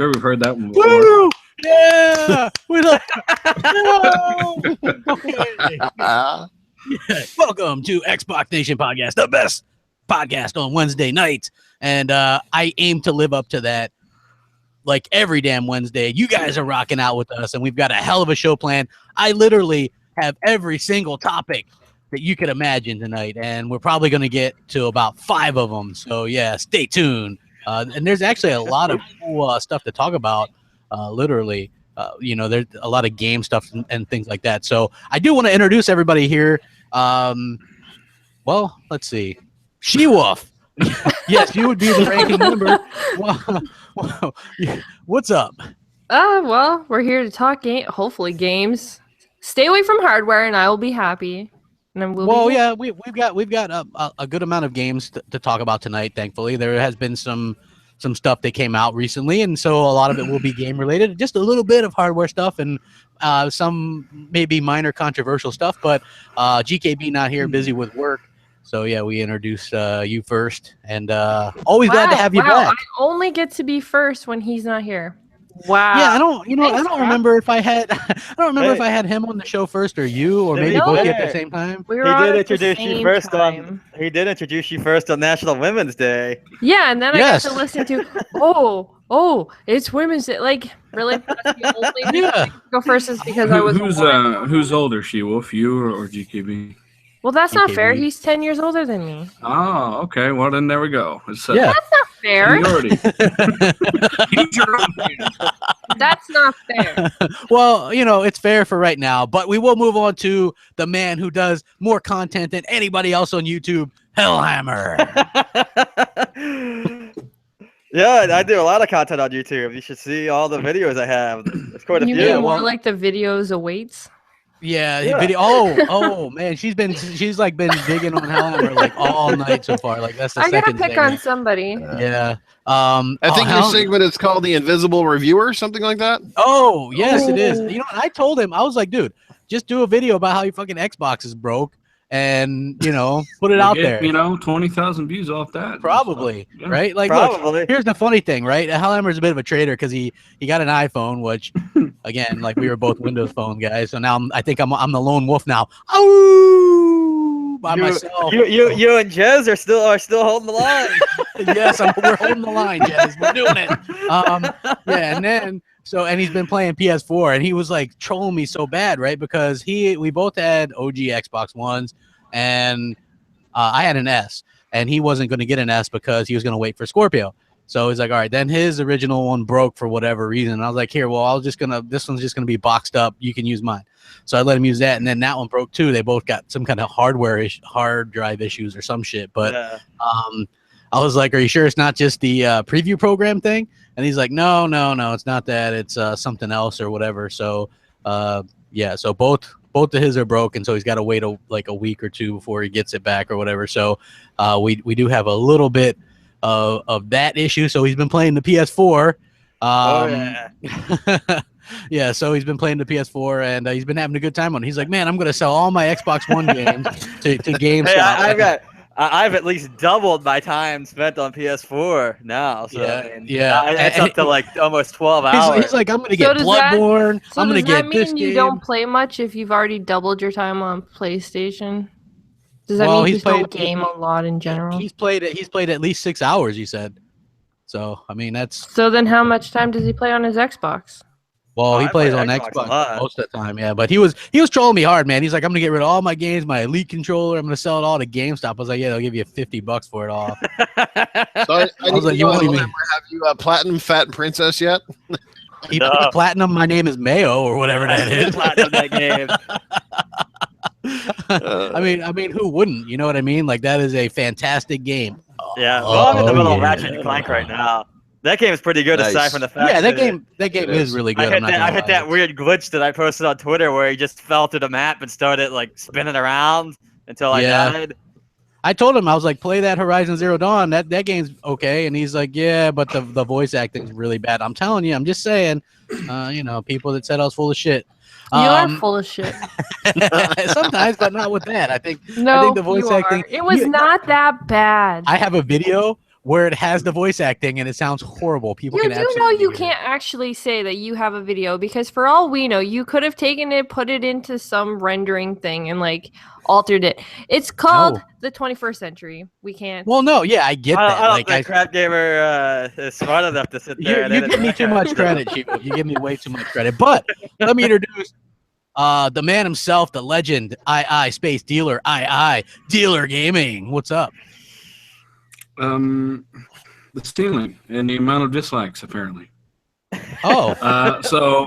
Sure, we've heard that one before. Woo! Yeah, we love. Yeah. Welcome to Xbox Nation Podcast, the best podcast on Wednesday nights, and I aim to live up to that. Like every damn Wednesday, you guys are rocking out with us, and we've got a hell of a show planned. I literally have every single topic that you could imagine tonight, and we're probably going to get to about 5 of them. So yeah, stay tuned. And there's actually a lot of cool stuff to talk about. Literally, there's a lot of game stuff and things like that. So I do want to introduce everybody here. Well, let's see. She-Wolf. Yes, you would be the ranking member. Well, what's up? Well, we're here to talk hopefully games. Stay away from hardware, and I will be happy. And yeah, we've got a good amount of games to talk about tonight. Thankfully, there has been some stuff that came out recently, and so a lot of it will be game related. Just a little bit of hardware stuff and some maybe minor controversial stuff. But GKB not here, busy with work. So yeah, we introduce you first, and always glad to have you back. I only get to be first when he's not here. Wow. Yeah, I don't remember if I had if I had him on the show first or you, or maybe both at the same time. He did introduce you first on National Women's Day. Yeah, and then I got to listen to oh, it's Women's Day. Like, really? That's the only go first is because I was who's older, She-Wolf, you or GKB? Well, that's not fair. He's 10 years older than me. Oh, okay. Well, then there we go. That's not fair. That's not fair. Well, it's fair for right now, but we will move on to the man who does more content than anybody else on YouTube, Hellhammer. Yeah, I do a lot of content on YouTube. You should see all the videos I have. It's quite a few. You mean more like the videos awaits? Yeah. Video. Oh man, she's been digging on Hellhammer like all night so far. Like that's the second. I gotta pick on somebody. Yeah. I think your segment is called the Invisible Reviewer, something like that. Oh yes, it is. I told him, I was like, dude, just do a video about how your fucking Xbox is broke, and put it out there. 20,000 views off that. Probably, yeah. Right? Like, probably. Look, here's the funny thing, right? Hellhammer's a bit of a traitor because he got an iPhone, which, again, like we were both Windows Phone guys. So now I think I'm the lone wolf now. Oh, by myself. You and Jez are still holding the line. Yes, we're holding the line, Jez. We're doing it. Yeah, and then. So, and he's been playing PS4, and he was like trolling me so bad, right? Because we both had OG Xbox Ones, and I had an S, and he wasn't going to get an S because he was going to wait for Scorpio. So he's like, all right, then his original one broke for whatever reason. And I was like, here, well, this one's just going to be boxed up. You can use mine. So I let him use that, and then that one broke too. They both got some kind of hard drive issues or some shit. But I was like, are you sure it's not just the preview program thing? And he's like, no, it's not that. It's something else or whatever. So, so both of his are broken. So he's got to wait like a week or two before he gets it back or whatever. So we do have a little bit of that issue. So he's been playing the PS4. Yeah, so he's been playing the PS4, and he's been having a good time on it. He's like, man, I'm going to sell all my Xbox One games to GameStop. Hey, I've at least doubled my time spent on PS4 now. So it's up to like almost 12 hours. He's like, I'm gonna get Bloodborne. I'm gonna get this game. Does that mean you don't play much if you've already doubled your time on PlayStation? Does that mean you don't game a lot in general? He's played at least 6 hours. He said. So I mean that's. So then, how much time does he play on his Xbox? Well, he plays on Xbox most of the time, yeah. But he was trolling me hard, man. He's like, I'm gonna get rid of all my games, my Elite controller. I'm gonna sell it all to GameStop. I was like, yeah, they'll give you $50 for it all. So I was like, have you Platinum Fat Princess yet? He put Platinum. My name is Mayo or whatever that is. Platinum that game. I mean, who wouldn't? You know what I mean? Like that is a fantastic game. Yeah. Well, I'm in the middle of Ratchet and Clank right now. That game is pretty good aside from the fact that game is really good. I hit that weird glitch that I posted on Twitter where he just fell to the map and started like spinning around until I died. I told him, I was like, play that Horizon Zero Dawn. That game's okay. And he's like, yeah, but the voice acting is really bad. I'm telling you, I'm just saying, people that said I was full of shit. You are full of shit. Sometimes, but not with that. I think the voice acting. It was not that bad. I have a video where it has the voice acting and it sounds horrible. People You can do know you hear it. can't actually say that you have a video because for all we know, you could have taken it, put it into some rendering thing and like altered it. It's called the 21st century. We can't. Well, no, yeah, I get that. I don't think Crapgamer is smart enough to sit there. You give me too much credit, Chico. You give me way too much credit. But let me introduce the man himself, the legend, Space Dealer, Dealer Gaming. What's up? The stealing and the amount of dislikes, apparently. Oh. So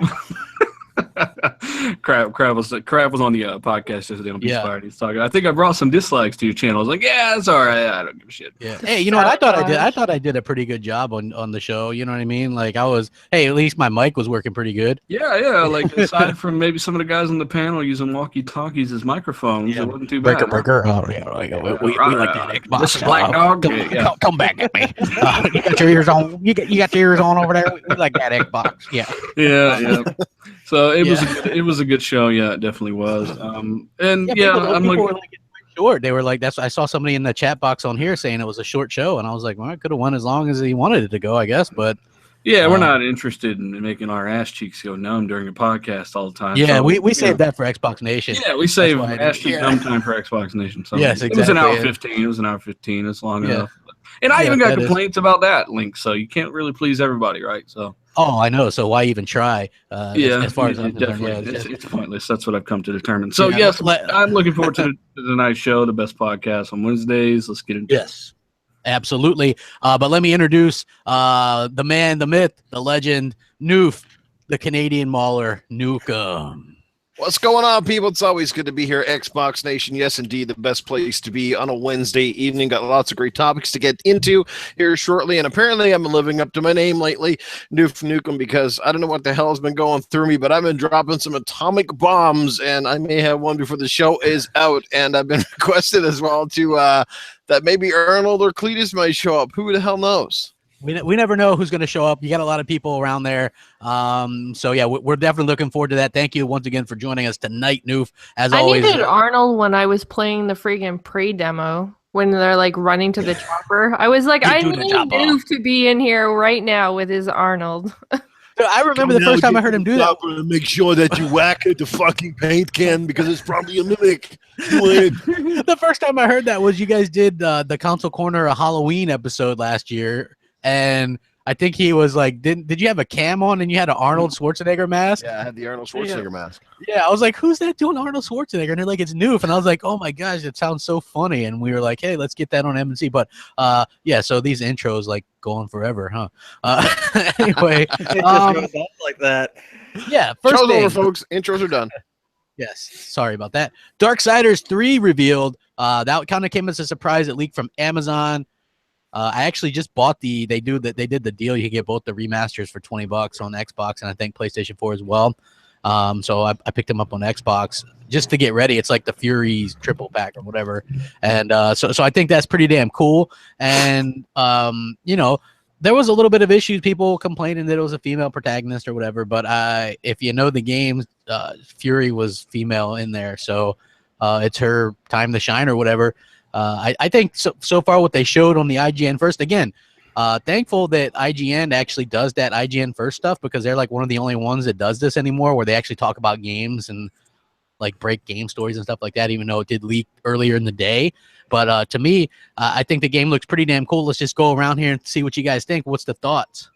Crap was on the podcast yesterday on Beast Fire. He's talking. I think I brought some dislikes to your channel. I was like, yeah, it's all right. I don't give a shit. Yeah. Hey, you know what? I thought I did a pretty good job on the show. You know what I mean? Like at least my mic was working pretty good. Yeah. Like aside from maybe some of the guys on the panel using walkie-talkies as microphones, it wasn't too bad. Breaker. Oh yeah, we like that Xbox. This is Black Dog. Come back at me. You got your ears on. You got your ears on over there. We like that Xbox. Yeah. Yeah. So it was a good show. Yeah, it definitely was. I'm like, were like short. They were like, I saw somebody in the chat box on here saying it was a short show, and I was like, well, I could have won as long as he wanted it to go, I guess. But yeah, we're not interested in making our ass cheeks go numb during a podcast all the time. Yeah, so, we saved that for Xbox Nation. Yeah, we saved ass cheek numb time for Xbox Nation. So yes, exactly. It was an hour 15. It was an hour 15. It's long enough. And I even got complaints about that link. So you can't really please everybody, right? So. Oh, I know. So why even try? As far as I'm concerned, it's pointless. That's what I've come to determine. So yes, I'm looking forward to the nice show, the best podcast on Wednesdays. Let's get into it. Yes, absolutely. But let me introduce the man, the myth, the legend, Noof, the Canadian mauler, Nukem. What's going on, people? It's always good to be here, Xbox Nation. Yes, indeed, the best place to be on a Wednesday evening. Got lots of great topics to get into here shortly, and apparently I'm living up to my name lately, Noof Nukem, because I don't know what the hell has been going through me, but I've been dropping some atomic bombs, and I may have one before the show is out, and I've been requested as well to that maybe Arnold or Cletus might show up. Who the hell knows? We never know who's going to show up. You got a lot of people around there. So, yeah, we're definitely looking forward to that. Thank you once again for joining us tonight, Noof. As always. I needed Arnold when I was playing the friggin' Prey demo when they're, like, running to the chopper. I was like, I need Noof to be in here right now with his Arnold. So I remember the first time I heard him do that. Make sure that you whack at the fucking paint can because it's probably a mimic. The first time I heard that was you guys did the Console Corner, a Halloween episode last year. And I think he was like, did you have a cam on and you had an Arnold Schwarzenegger mask? Yeah, I had the Arnold Schwarzenegger mask. Yeah, I was like, who's that doing Arnold Schwarzenegger? And they're like, it's Noof. And I was like, oh my gosh, it sounds so funny. And we were like, hey, let's get that on M&C. But yeah, so these intros like go on forever, huh? Anyway, it just goes on like that. Yeah, first Show's thing, over, folks. Intros are done. Yes, sorry about that. Darksiders 3 revealed. That kind of came as a surprise. It leaked from Amazon. I actually just bought they did the deal. You can get both the remasters for $20 on Xbox and I think PlayStation 4 as well. So I picked them up on Xbox just to get ready. It's like the Furies triple pack or whatever. And so I think that's pretty damn cool. And you know, there was a little bit of issues, people complaining that it was a female protagonist or whatever. But if you know the games, Fury was female in there, so it's her time to shine or whatever. I think so far what they showed on the IGN first, again, thankful that IGN actually does that IGN first stuff because they're like one of the only ones that does this anymore where they actually talk about games and like break game stories and stuff like that, even though it did leak earlier in the day. But to me, I think the game looks pretty damn cool. Let's just go around here and see what you guys think. What's the thoughts?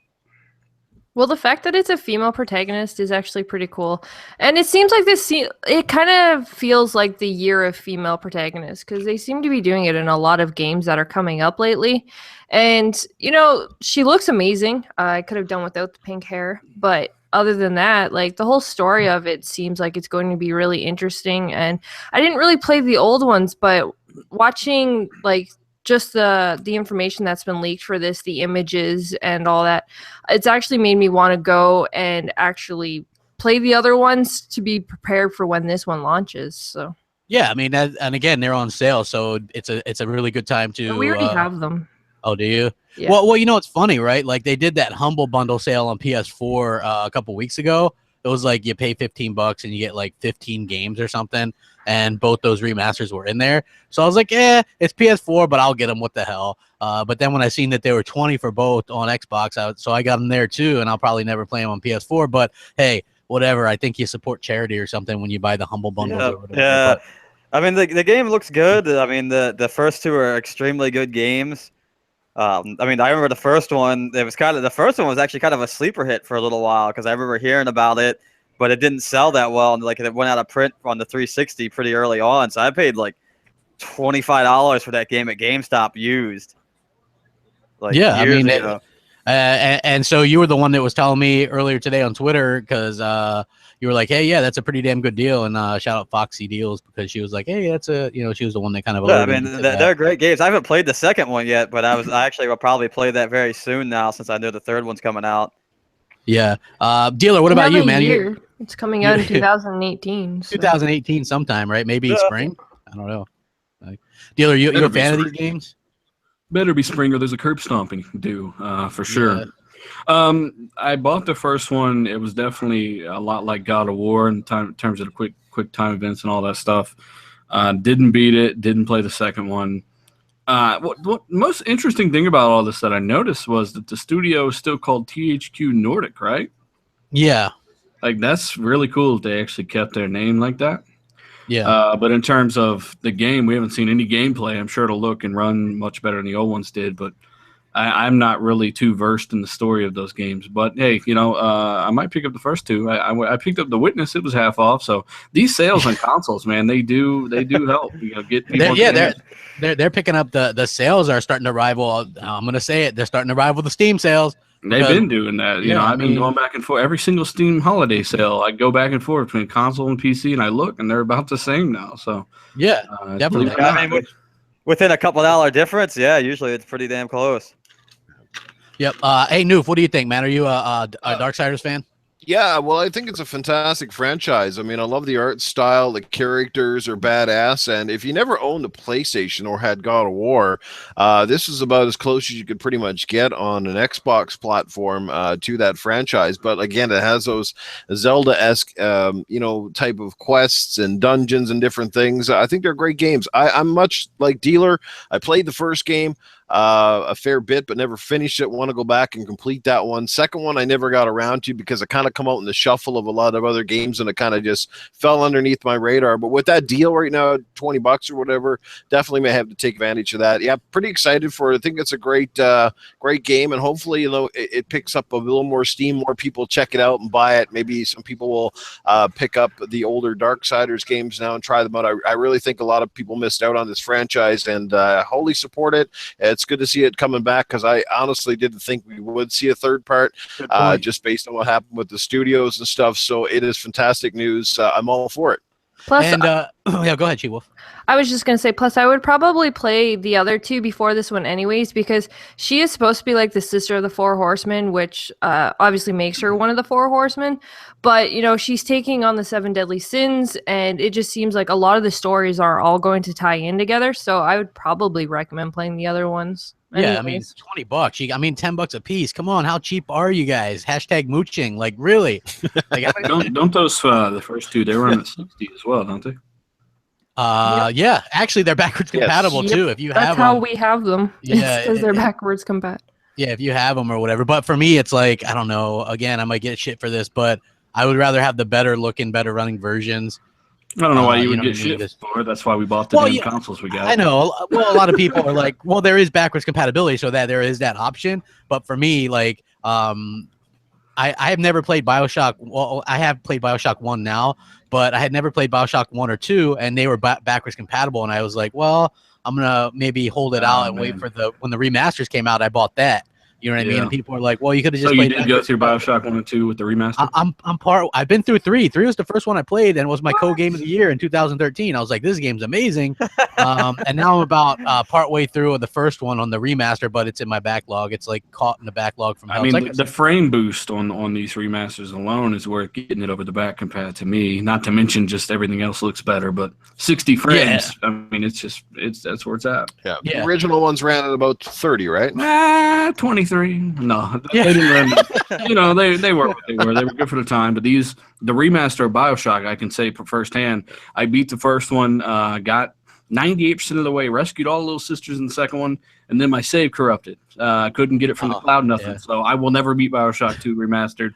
Well, the fact that it's a female protagonist is actually pretty cool. And it seems like it kind of feels like the year of female protagonists because they seem to be doing it in a lot of games that are coming up lately. And, you know, she looks amazing. I could have done without the pink hair. But other than that, like the whole story of it seems like it's going to be really interesting. And I didn't really play the old ones, but watching like just the information that's been leaked for this, the images and all that, it's actually made me want to go and actually play the other ones to be prepared for when this one launches. So yeah, I mean, and again, they're on sale, so it's a really good time to. We already have them. Oh, do you? Yeah. Well, you know, it's funny, right? Like they did that Humble Bundle sale on PS4 a couple weeks ago. It was like you pay $15 and you get like 15 games or something. and both those remasters were in there. So I was like, it's PS4, but I'll get them. What the hell? But then when I seen that they were 20 for both on Xbox, so I got them there too, and I'll probably never play them on PS4. But hey, whatever. I think you support charity or something when you buy the Humble Bundles or whatever. Yeah. I mean, the game looks good. I mean, the first two are extremely good games. I mean, I remember the first one. The first one was actually kind of a sleeper hit for a little while because I remember hearing about it, but it didn't sell that well, and like it went out of print on the 360 pretty early on. So I paid like $25 for that game at GameStop used. Like, yeah, I mean, and so you were the one that was telling me earlier today on Twitter because you were like, hey, yeah, that's a pretty damn good deal. And shout out Foxy Deals because she was like, hey, that's she was the one that kind of. Yeah, I mean, they're great games. I haven't played the second one yet, but I actually will probably play that very soon now since I know the third one's coming out. Yeah. Dealer, what about you, man? It's coming out in 2018. So. 2018 sometime, right? Maybe spring? I don't know. Dealer, you're a fan of these games? Better be spring or there's a curb stomping due for sure. Yeah. I bought the first one. It was definitely a lot like God of War in terms of the quick time events and all that stuff. Didn't beat it. Didn't play the second one. What most interesting thing about all this that I noticed was that the studio is still called THQ Nordic, right? Yeah. Like, that's really cool that they actually kept their name like that. Yeah. But in terms of the game, we haven't seen any gameplay. I'm sure it'll look and run much better than the old ones did, but I'm not really too versed in the story of those games. But hey, I might pick up the first two. I picked up The Witness. It was half off. So these sales on consoles, man, they do help. Get people. They're picking up the sales are starting to rival. I'm gonna say it. They're starting to rival the Steam sales. They've been doing that. I've been going back and forth. Every single Steam holiday sale, I go back and forth between console and PC, and I look, and they're about the same now. So yeah, definitely. I mean, within a couple $1 difference, usually it's pretty damn close. Yep. Hey, Noof, what do you think, man? Are you a Darksiders fan? Yeah, well, I think it's a fantastic franchise. I mean, I love the art style. The characters are badass. And if you never owned a PlayStation or had God of War, this is about as close as you could pretty much get on an Xbox platform to that franchise. But again, it has those Zelda-esque, type of quests and dungeons and different things. I think they're great games. I'm much like Dealer. I played the first game a fair bit, but never finished it. Want to go back and complete that one. Second one, I never got around to because it kind of come out in the shuffle of a lot of other games, and it kind of just fell underneath my radar. But with that deal right now, $20 or whatever, definitely may have to take advantage of that. Yeah, pretty excited for it. I think it's a great game, and hopefully, it picks up a little more steam. More people check it out and buy it. Maybe some people will pick up the older Darksiders games now and try them out. I really think a lot of people missed out on this franchise, and wholly support it. It's good to see it coming back because I honestly didn't think we would see a third part just based on what happened with the studios and stuff. So it is fantastic news. I'm all for it. Plus, and yeah, go ahead, She-Wolf. I was just going to say, plus I would probably play the other two before this one anyways, because she is supposed to be like the sister of the Four Horsemen, which obviously makes her one of the Four Horsemen. But, she's taking on the 7 deadly sins, and it just seems like a lot of the stories are all going to tie in together. So I would probably recommend playing the other ones. Anyways. Yeah, I mean, $20. I mean, $10 a piece. Come on, how cheap are you guys? Hashtag mooching. Like, really? Like, don't those the first two? They run at 60 as well, don't they? Yeah. Actually, they're backwards compatible too. If you have them, that's how we have them. Yeah, because they're backwards compatible. Yeah, if you have them or whatever. But for me, it's like, I don't know. Again, I might get shit for this, but I would rather have the better looking, better running versions. I don't know why you would get shit for it. That's why we bought the consoles we got. I know. Well, a lot of people are like, well, there is backwards compatibility, so that there is that option. But for me, like, I have never played BioShock. Well, I have played BioShock 1 now, but I had never played BioShock 1 or 2, and they were backwards compatible. And I was like, well, I'm going to maybe hold it out and wait for when the remasters came out, I bought that. You know what I mean? And people are like, well, you could have just played. So you did go through BioShock 1 and 2 with the remaster? I've been through 3. 3 was the first one I played and was my co-game of the year in 2013. I was like, this game's amazing. And now I'm about part way through the first one on the remaster, but it's in my backlog. It's like caught in the backlog from hell. I mean, the frame boost on these remasters alone is worth getting it over the back compared to me. Not to mention just everything else looks better, but 60 frames. Yeah. I mean, that's where it's at. Yeah. The original ones ran at about 30, right? 23. 63? No, Yeah. they didn't run. You know, they were what they were. They were good for the time. But the remaster of BioShock, I can say firsthand. I beat the first one, got 98% of the way, rescued all the little sisters in the second one, and then my save corrupted. I couldn't get it from the cloud, nothing. Yeah. So I will never beat BioShock 2 remastered.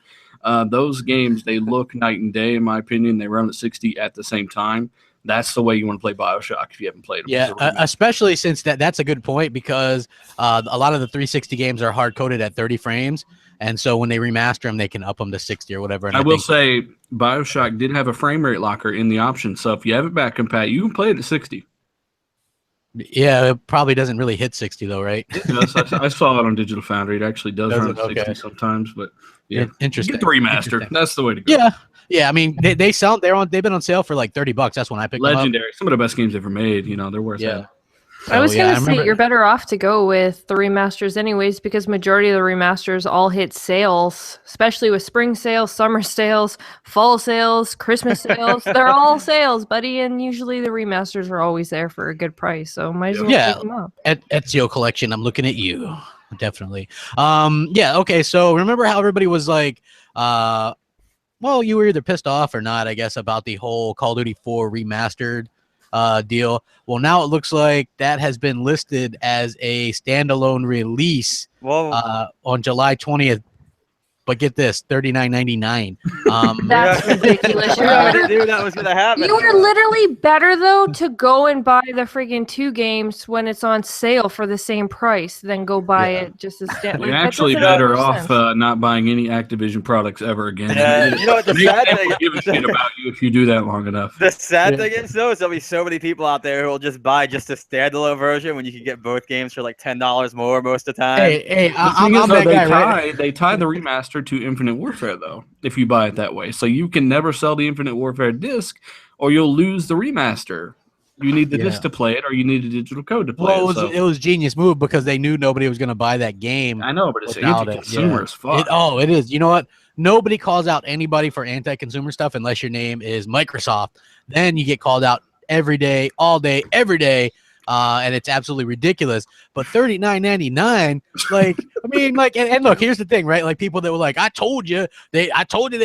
Those games, they look night and day, in my opinion. They run at 60 at the same time. That's the way you want to play BioShock if you haven't played them. Yeah, especially since that's a good point because a lot of the 360 games are hard coded at 30 frames, and so when they remaster them, they can up them to 60 or whatever. And I will say BioShock did have a frame rate locker in the option, so if you have it back compat, you can play it at 60. Yeah, it probably doesn't really hit 60 though, right? Yes, I saw it on Digital Foundry. It actually does run at 60 sometimes, but yeah, interesting. Get the remaster. That's the way to go. Yeah. Yeah, I mean they've been on sale for like $30. That's when I picked them up. Legendary. Some of the best games ever made. You know, they're worth it. I was going to say you're better off to go with the remasters anyways because majority of the remasters all hit sales, especially with spring sales, summer sales, fall sales, Christmas sales. They're all sales, buddy, and usually the remasters are always there for a good price. So might as well pick them up. At Ezio Collection, I'm looking at you. Definitely. Okay, so remember how everybody was like well, you were either pissed off or not, I guess, about the whole Call of Duty 4 remastered deal. Well, now it looks like that has been listed as a standalone release on July 20th. But get this, $39.99. That's ridiculous. I knew that was gonna happen. You were literally better though to go and buy the friggin' 2 games when it's on sale for the same price than go buy it just as standard. You're actually better off not buying any Activision products ever again. You know what the sad thing is? Give a shit about you if you do that long enough. The sad thing is though, is there'll be so many people out there who will just buy just a standalone version when you can get both games for like $10 more most of the time. Hey, I'm that guy, right? They tie the remaster to Infinite Warfare though, if you buy it that way. So you can never sell the Infinite Warfare disc or you'll lose the remaster. You need the disc to play it or you need a digital code to play it. It was genius move because they knew nobody was going to buy that game. I know, but it's anti-consumer as fuck. It is. You know what? Nobody calls out anybody for anti-consumer stuff unless your name is Microsoft. Then you get called out every day, all day, every day. And it's absolutely ridiculous. But $39.99, like, I mean, like, and look, here's the thing, right? Like, people that were like, I told you they'd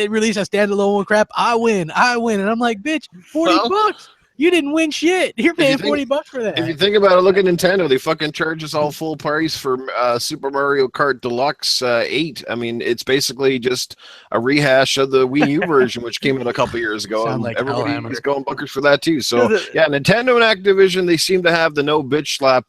release a standalone crap. I win. And I'm like, bitch, $40. You didn't win shit. You're paying $40 for that. If you think about it, look at Nintendo. They fucking charge us all full price for Super Mario Kart Deluxe 8. I mean, it's basically just a rehash of the Wii U version, which came out a couple years ago. And like everybody is going bunkers for that too. So yeah, Nintendo and Activision, they seem to have the no bitch slap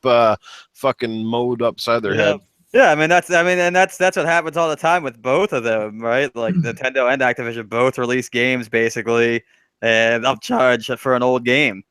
fucking mode upside their head. Yeah, and that's what happens all the time with both of them, right? Like Nintendo and Activision both release games basically. And upcharge for an old game.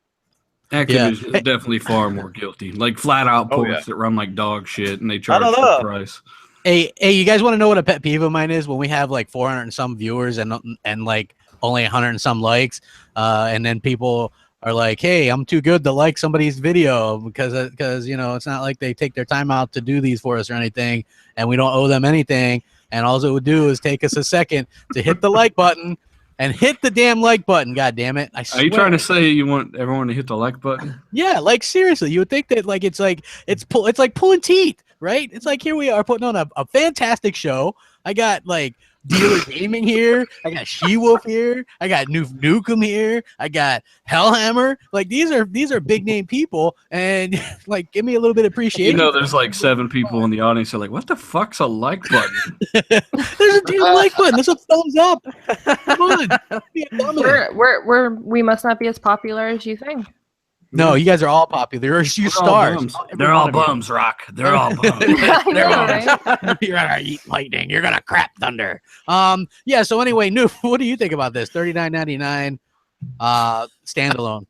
Activision is definitely far more guilty. Like flat out ports that run like dog shit, and they charge the price. Hey, you guys want to know what a pet peeve of mine is? When we have like 400 and some viewers and like only 100 and some likes, and then people are like, "Hey, I'm too good to like somebody's video because you know it's not like they take their time out to do these for us or anything, and we don't owe them anything, and all it would do is take us a second to hit the like button." And hit the damn like button, god damn it! I swear. Are you trying to say you want everyone to hit the like button? Yeah, like seriously, you would think that like it's like pulling teeth, right? It's like here we are putting on a fantastic show. I got like Dealer Gaming here, I got She-Wolf here, I got Nukem here, I got Hellhammer. Like these are big name people, and like give me a little bit of appreciation. You know, there's like 7 people in the audience who are like, "What the fuck's a like button?" There's a damn like button. There's a thumbs up. Come on, we must not be as popular as you think. No, you guys are all popular. You're stars. They're all bums, Rock. They're all bums. You're gonna eat lightning. You're gonna crap thunder. Yeah. So anyway, Noof, what do you think about this $39.99 standalone?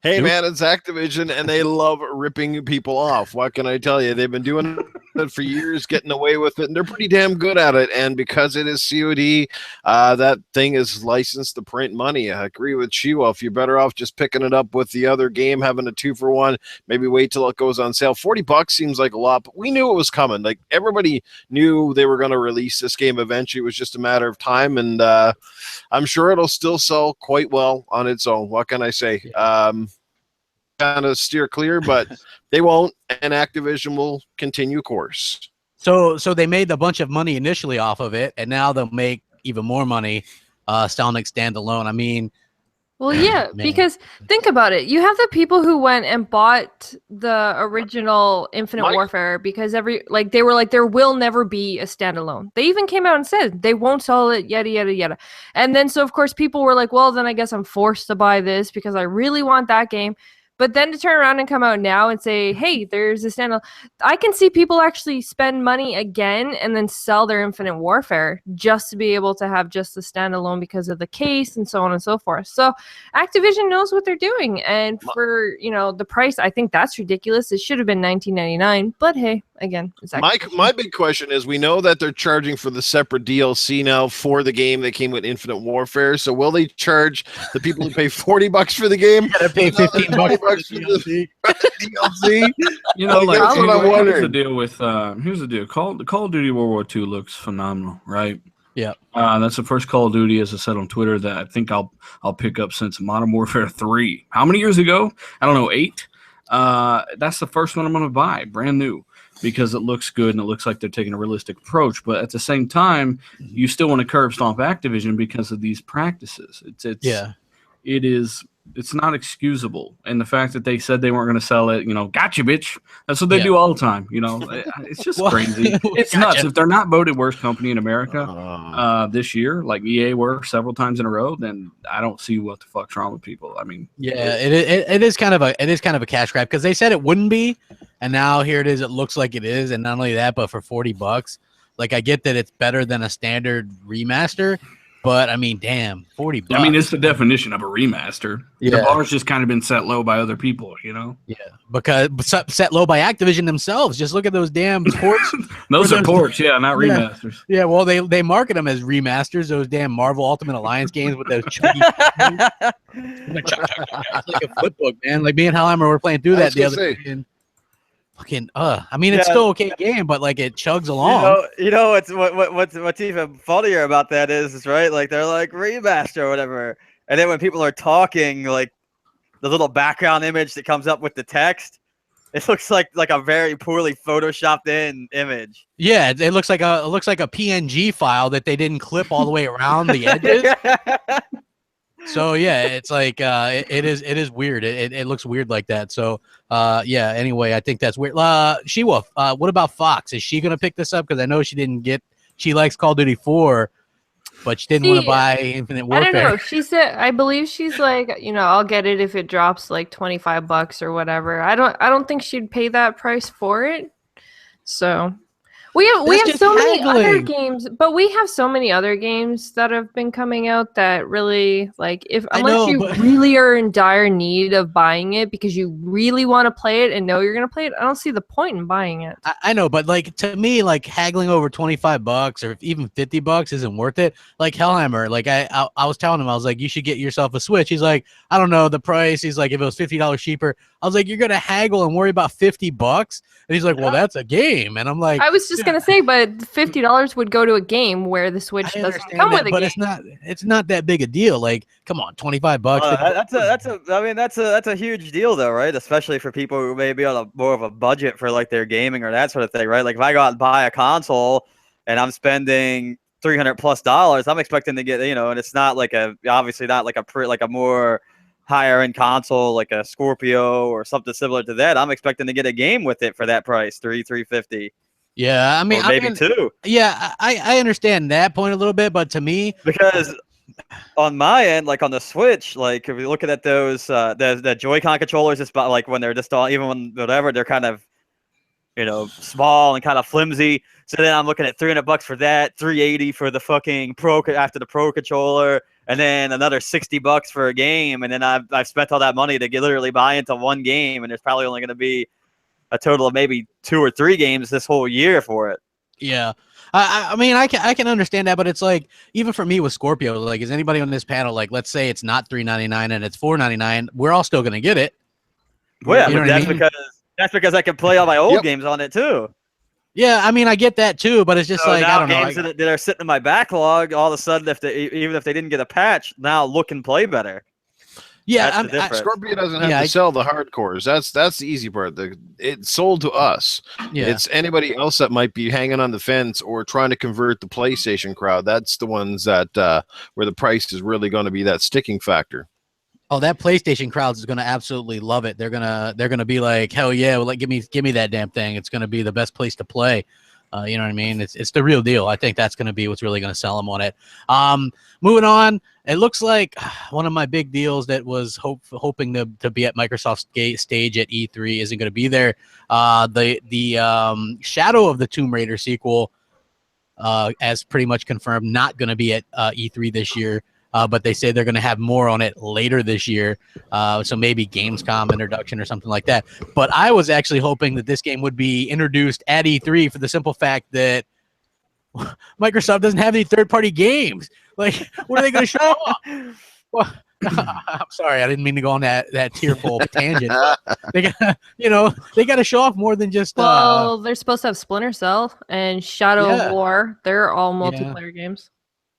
Hey, man, it's Activision, and they love ripping people off. What can I tell you? They've been doing it for years, getting away with it, and they're pretty damn good at it. And because it is COD, that thing is licensed to print money. I agree with She-Wolf. You're better off just picking it up with the other game, having a 2-for-1, maybe wait till it goes on sale. $40 seems like a lot, but we knew it was coming. Like, everybody knew they were going to release this game eventually. It was just a matter of time, and I'm sure it'll still sell quite well on its own. What can I say? kind of steer clear, but they won't, and Activision will continue course. So they made a bunch of money initially off of it, and now they'll make even more money selling it standalone. I mean, well, yeah, because think about it. You have the people who went and bought the original Infinite Warfare because they were like, there will never be a standalone. They even came out and said they won't sell it, yada, yada, yada. And then, so of course, people were like, well, then I guess I'm forced to buy this because I really want that game. But then to turn around and come out now and say, hey, there's a standalone. I can see people actually spend money again and then sell their Infinite Warfare just to be able to have just the standalone because of the case and so on and so forth. So Activision knows what they're doing. And for, the price, I think that's ridiculous. It should have been $19.99. But hey, again, it's my big question is, we know that they're charging for the separate DLC now for the game that came with Infinite Warfare. So will they charge the people who pay $40 for the game? You gotta pay $15 for DLC. Like, what I'm wondering. Here's the deal. Call of Duty World War II looks phenomenal, right? Yeah. That's the first Call of Duty, as I said on Twitter, that I think I'll pick up since Modern Warfare 3. How many years ago? I don't know, 8. That's the first one I'm going to buy, brand new, because it looks good and it looks like they're taking a realistic approach. But at the same time, you still want to curb stomp Activision because of these practices. It's not excusable. And the fact that they said they weren't going to sell it, gotcha, bitch. That's what they do all the time. It's just crazy. It's nuts. If they're not voted worst company in America this year, like EA were several times in a row, then I don't see what the fuck's wrong with people. I mean, it is kind of a cash grab because they said it wouldn't be, and now here it is. It looks like it is, and not only that, but for $40, like I get that it's better than a standard remaster. But I mean, damn, $40. I mean, it's the definition of a remaster. Yeah. The bar's just kind of been set low by other people, Yeah, because set low by Activision themselves. Just look at those damn ports. Those are ports, not remasters. Yeah, well, they market them as remasters. Those damn Marvel Ultimate Alliance games with those chunky. It's like a flip book, man. Like me and Hellheimer were playing through that the other day. I mean, it's still okay game, but like it chugs along. What's even funnier about that is right, like they're like remaster or whatever, and then when people are talking, like the little background image that comes up with the text, it looks like a very poorly photoshopped in image. Yeah, it looks like a PNG file that they didn't clip all the way around the edges. So yeah, it's like it is weird. It looks weird like that. So anyway, I think that's weird. She-Wolf, what about Fox? Is she gonna pick this up? Because I know she likes Call of Duty 4, but she didn't want to buy Infinite Warfare. I don't know. She said, I believe she's like, I'll get it if it drops like $25 or whatever. I don't think she'd pay that price for it. So we have so many other games, but we have so many other games that have been coming out that really, like, unless you really are in dire need of buying it because you really want to play it and know you're going to play it, I don't see the point in buying it. I know, but like to me, like haggling over $25 or even $50 isn't worth it. Like Hellheimer, like I was telling him, I was like, you should get yourself a Switch. He's like, I don't know the price. He's like, if it was $50 cheaper, I was like, you're going to haggle and worry about $50? And he's like, well, that's a game. And I'm like, I was just going to say, but $50 would go to a game where the Switch doesn't come with a game. But it's not that big a deal. Like, come on, $25. That's a huge deal though, right? Especially for people who may be on more of a budget for like their gaming or that sort of thing, right? Like if I go out and buy a console and I'm spending $300+ I'm expecting to get, and it's not like obviously not like a more higher end console like a Scorpio or something similar to that. I'm expecting to get a game with it for that price, $350. Yeah, I mean, maybe two. Yeah, I understand that point a little bit, but to me, because on my end, like on the Switch, like if you're looking at those the Joy-Con controllers, it's about like when they're just all, even when whatever, they're kind of small and kind of flimsy. So then I'm looking at $300 for that, $380 for the fucking Pro after the Pro controller, and then another $60 for a game, and then I've spent all that money to literally buy into one game, and there's probably only going to be a total of maybe 2 or 3 games this whole year for it. Yeah. I mean, I can understand that, but it's like, even for me with Scorpio, like, is anybody on this panel, like, let's say it's not $3.99 and it's $4.99, we're all still going to get it. Well, yeah, but that's because I can play all my old games on it too. Yeah, I mean, I get that too, but it's just like, I don't know. Games that are sitting in my backlog, all of a sudden, even if they didn't get a patch, now look and play better. Yeah, That's the difference. Scorpio doesn't have to sell the hardcores. That's the easy part. It's sold to us. Yeah. It's anybody else that might be hanging on the fence or trying to convert the PlayStation crowd. That's the ones that where the price is really going to be that sticking factor. Oh, that PlayStation crowd is going to absolutely love it. They're gonna be like, hell yeah, well, give me that damn thing. It's going to be the best place to play. You know what I mean? It's the real deal. I think that's going to be what's really going to sell them on it. Moving on, it looks like one of my big deals that was hoping to be at Microsoft's stage at E3 isn't going to be there. The Shadow of the Tomb Raider sequel, as pretty much confirmed, not going to be at E3 this year. But they say they're going to have more on it later this year. So maybe Gamescom introduction or something like that. But I was actually hoping that this game would be introduced at E3 for the simple fact that Microsoft doesn't have any third-party games. Like, what are they going to show off? Well, I'm sorry, I didn't mean to go on that tearful tangent. They got, they got to show off more than just. Well, they're supposed to have Splinter Cell and Shadow of War. They're all multiplayer games.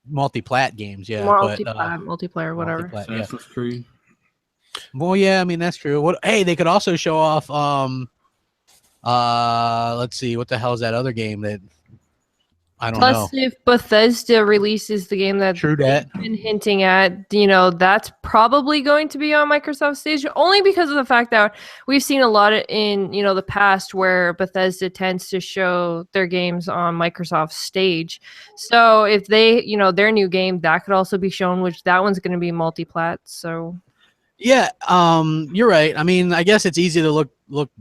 Multi-plat games, yeah. Multiplayer, whatever. Assassin's Creed. Well, yeah, I mean that's true. Hey, they could also show off. Let's see, what the hell is that other game that I don't know. Plus, if Bethesda releases the game that True that. they've been hinting at, that's probably going to be on Microsoft stage, only because of the fact that we've seen a lot in, the past where Bethesda tends to show their games on Microsoft stage. So if they, their new game, that could also be shown, which that one's going to be multi-plat. So yeah, you're right. I mean, I guess it's easy to look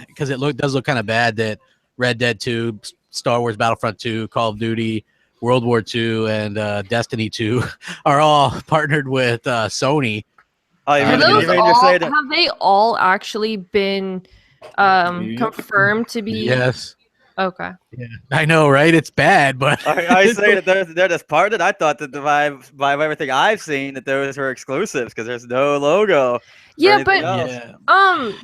because it does look kind of bad that Red Dead 2, Star Wars Battlefront 2, Call of Duty, World War 2, and Destiny 2 are all partnered with Sony. Have they all actually been confirmed to be? Yes. Okay. Yeah, I know, right? It's bad, but I say that they're just parted. I thought that by everything I've seen that those were exclusives because there's no logo. Yeah, but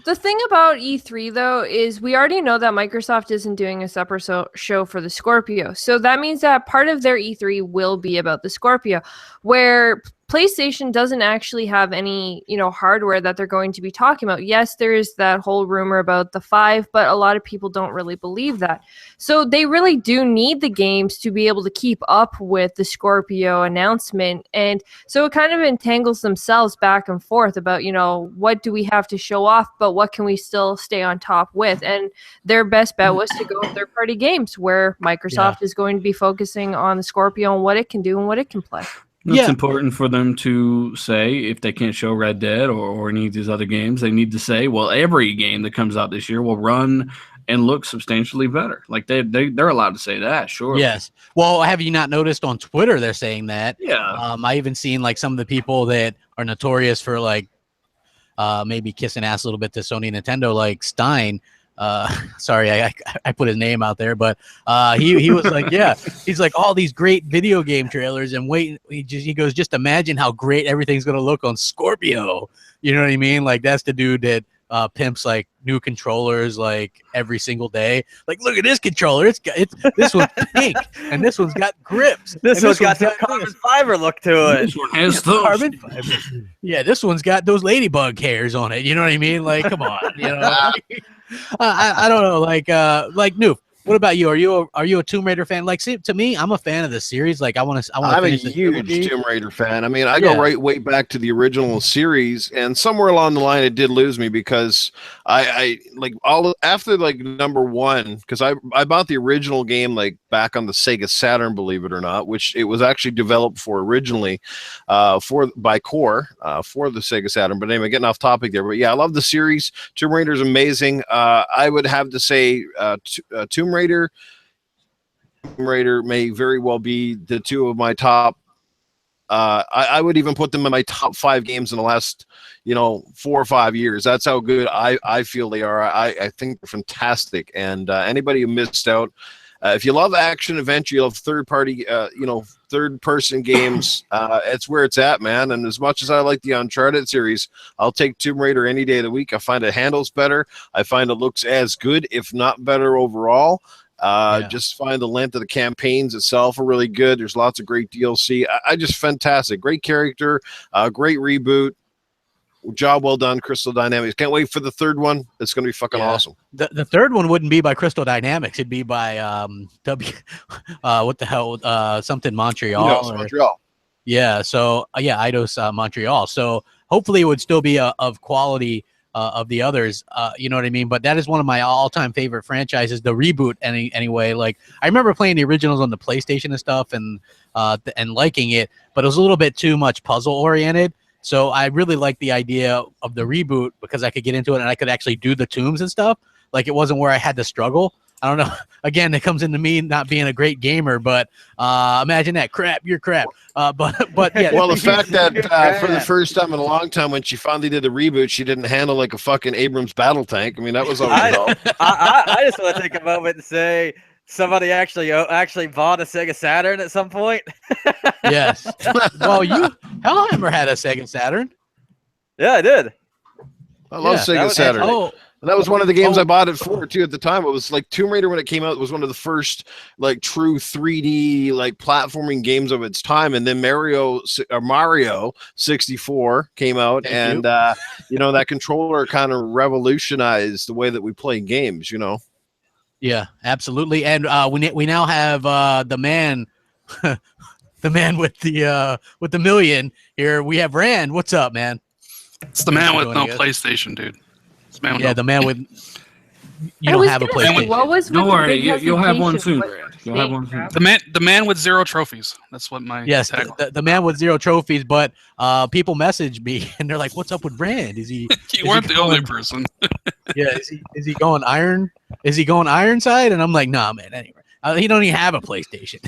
the thing about E3 though is we already know that Microsoft isn't doing a separate show for the Scorpio. So that means that part of their E3 will be about the Scorpio, where PlayStation doesn't actually have any, hardware that they're going to be talking about. Yes, there is that whole rumor about the 5, but a lot of people don't really believe that. So they really do need the games to be able to keep up with the Scorpio announcement. And so it kind of entangles themselves back and forth about, what do we have to show off, but what can we still stay on top with? And their best bet was to go with third-party games, where Microsoft is going to be focusing on the Scorpio and what it can do and what it can play. It's important for them to say, if they can't show Red Dead or any of these other games, they need to say, well, every game that comes out this year will run and look substantially better. Like they're allowed to say that, sure. Yes. Well, have you not noticed on Twitter they're saying that? Yeah. I even seen like some of the people that are notorious for like maybe kissing ass a little bit to Sony and Nintendo, like Stein. Sorry, I put his name out there, but he was like, he's like all these great video game trailers, and he goes, just imagine how great everything's gonna look on Scorpio. You know what I mean? Like that's the dude that pimps like new controllers like every single day. Like, look at this controller. This one's pink, and this one's got grips. This one's got some carbon fiber look to it. This one has those. Carbon fiber. Yeah, this one's got those ladybug hairs on it. You know what I mean? Like, come on. I don't know. Like Noof, what about you? Are you a Tomb Raider fan? Like, see, to me, I'm a fan of the series. Like, I'm a huge Tomb Raider fan. I mean, I go right way back to the original series, and somewhere along the line, it did lose me because I like after like number 1, because I bought the original game like back on the Sega Saturn, believe it or not, which it was actually developed for originally by Core for the Sega Saturn. But anyway, getting off topic there. But yeah, I love the series. Tomb Raider is amazing. I would have to say Tomb Raider may very well be the two of my top. I would even put them in my top 5 games in the last 4 or 5 years. That's how good I feel they are. I think they're fantastic. And anybody who missed out, if you love action adventure, you love third-party, third-person games, it's where it's at, man. And as much as I like the Uncharted series, I'll take Tomb Raider any day of the week. I find it handles better. I find it looks as good, if not better overall. Just find the length of the campaigns itself are really good. There's lots of great DLC. I just fantastic. Great character, great reboot. job well done, Crystal Dynamics. Can't wait for the third one. It's going to be fucking awesome. The third one wouldn't be by Crystal Dynamics. It'd be by what the hell, something Montreal. Montreal. Yeah. So Eidos Montreal. So hopefully it would still be of quality of the others. You know what I mean? But that is one of my all-time favorite franchises. The reboot, anyway. Like I remember playing the originals on the PlayStation and stuff, and liking it, but it was a little bit too much puzzle oriented. So I really liked the idea of the reboot because I could get into it and I could actually do the tombs and stuff. Like it wasn't where I had to struggle. I don't know. Again, it comes into me not being a great gamer, but imagine that. You're crap. But yeah. Well, the fact that for the first time in a long time, when she finally did the reboot, she didn't handle like a fucking Abrams battle tank. I mean, that was always I just want to take a moment and say somebody actually bought a Sega Saturn at some point. Yes. Well, Hellheimer had a Sega Saturn. Yeah, I did. I love Sega Saturn. And that was one of the games I bought it for too at the time. It was like Tomb Raider when it came out. It was one of the first like true 3D like platforming games of its time. And then Mario 64 came out, and that controller kind of revolutionized the way that we play games. Yeah, absolutely. And we now have the man, the man with the million here. We have Rand. What's up, man? It's the man with no PlayStation, dude. The man with. You don't have a PlayStation. What was? Don't worry, you'll have one soon, Rand. You'll have one soon. The man with 0 trophies. That's what my the man with 0 trophies. But people message me and they're like, "What's up with Rand? Is he?" You weren't the only person. Yeah, is he going iron? Is he going Ironside? And I'm like, nah, man. Anyway, he don't even have a PlayStation.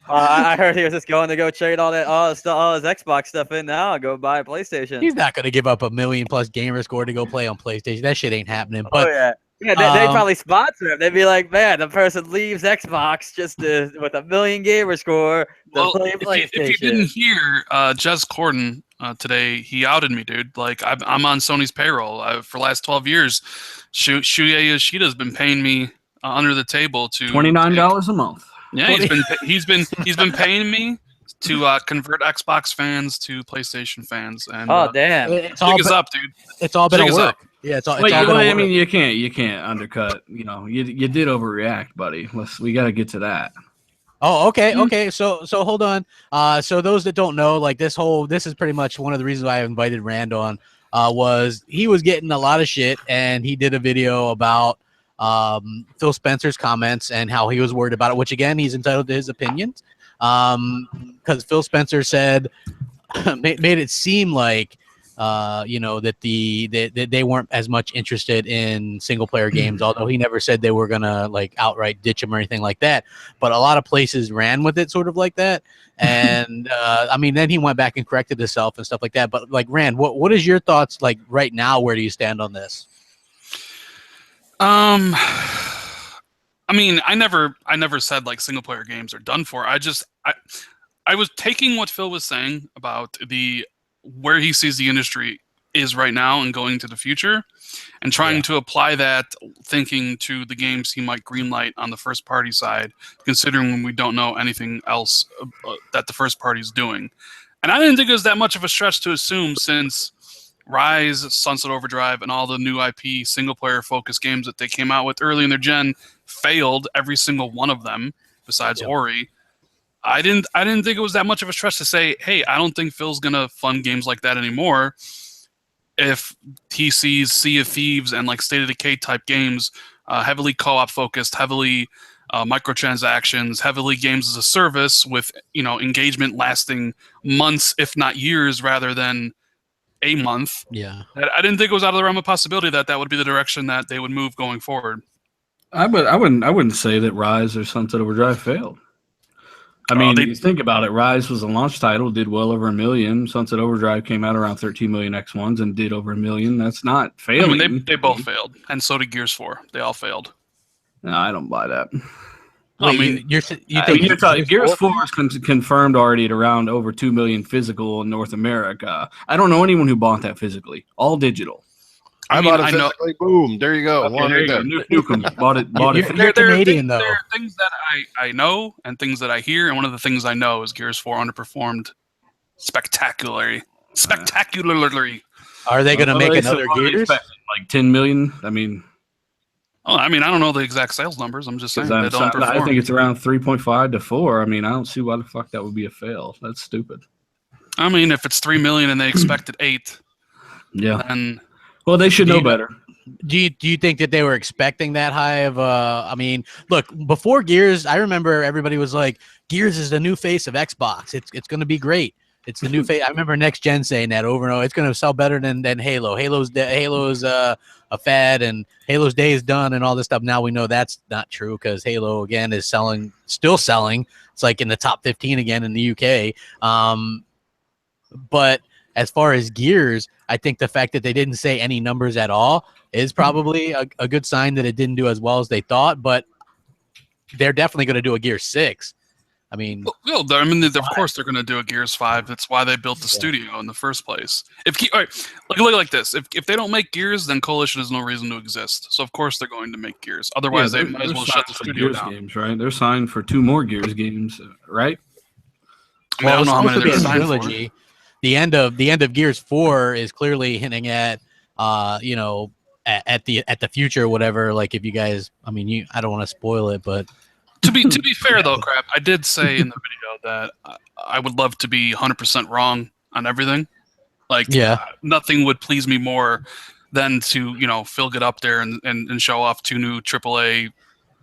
I heard he was just going to go trade all his Xbox stuff in now and go buy a PlayStation. He's not going to give up 1 million+ gamer score to go play on PlayStation. That shit ain't happening. But they probably sponsor him. They'd be like, man, the person leaves Xbox just with 1 million gamer score to play PlayStation. If you didn't hear, Jez Corden today, he outed me, dude. Like I'm on Sony's payroll for the last 12 years. Shuya Yoshida's been paying me under the table to $29 a month. Yeah, he's been paying me to convert Xbox fans to PlayStation fans. And damn, it's all up, dude. It's all been a work. Up. Yeah, it's all. I mean, you can't undercut. You did overreact, buddy. We got to get to that. Oh, okay. So hold on. So those that don't know, like this is pretty much one of the reasons why I invited Rand on. Was he was getting a lot of shit, and he did a video about Phil Spencer's comments and how he was worried about it, which again, he's entitled to his opinions. Because Phil Spencer said, made it seem like, that they weren't as much interested in single player games, although he never said they were gonna like outright ditch them or anything like that. But a lot of places ran with it sort of like that. And I mean, then he went back and corrected himself and stuff like that. But like, Rand, what is your thoughts like right now? Where do you stand on this? I mean, I never said like single player games are done for. I was taking what Phil was saying about where he sees the industry is right now and going to the future, and trying to apply that thinking to the games he might greenlight on the first party side, considering we don't know anything else that the first party is doing. And I didn't think it was that much of a stretch to assume, since Rise, Sunset Overdrive, and all the new IP single-player focused games that they came out with early in their gen failed, every single one of them, besides Ori. I didn't think it was that much of a stretch to say, hey, I don't think Phil's gonna fund games like that anymore. If he sees Sea of Thieves and like State of Decay type games, heavily co-op focused, heavily microtransactions, heavily games as a service, with engagement lasting months, if not years, rather than a month. Yeah, I didn't think it was out of the realm of possibility that would be the direction that they would move going forward. I wouldn't say that Rise or Sunset Overdrive failed. I mean, you think about it. Rise was a launch title, did well over 1 million. Sunset Overdrive came out around 13 million X1s and did over 1 million. That's not failing. I mean, they both failed, and so did Gears 4. They all failed. No, I don't buy that. I mean, you think Gears 4 is confirmed already at around over 2 million physical in North America. I don't know anyone who bought that physically. All digital. I bought it physically. Boom. There you go. Okay, there you go. Nukem bought it. You're Canadian, though. There are things that I know and things that I hear, and one of the things I know is Gears 4 underperformed spectacularly. Are they going to make another What are they Gears? expecting, like 10 million? I mean, Oh, I mean, I don't know the exact sales numbers. I'm just saying 'cause they don't perform. I think it's around 3.5 to 4. I mean, I don't see why the fuck that would be a fail. That's stupid. I mean, if it's 3 million and they expected 8, Yeah. then Well, they should know better. Do you think that they were expecting that high of I mean, look, before Gears, I remember everybody was like, Gears is the new face of Xbox. It's going to be great. It's the new face. I remember Next Gen saying that over and over. It's going to sell better than Halo. Halo's a fad, and Halo's day is done, and all this stuff. Now we know that's not true because Halo again is still selling. It's like in the top 15 again in the UK. But as far as Gears, I think the fact that they didn't say any numbers at all is probably a good sign that it didn't do as well as they thought. But they're definitely going to do a Gears 6. I mean, well, of course they're going to do a Gears 5. That's why they built the studio in the first place. All right, look like this. If they don't make Gears, then Coalition has no reason to exist. So of course they're going to make Gears. Otherwise, they might as well shut the studio Gears down. games, right? They're signed for 2 more Gears games, right? I mean, I don't know how many they're a signed trilogy. for. The end of Gears 4 is clearly hinting at, you know, at the future, or whatever. Like if you guys, I mean, I don't want to spoil it, but. To be fair though, Crap, I did say in the video that I would love to be 100% wrong on everything. Like, nothing would please me more than to, you know, Phil get up there and show off 2 new AAA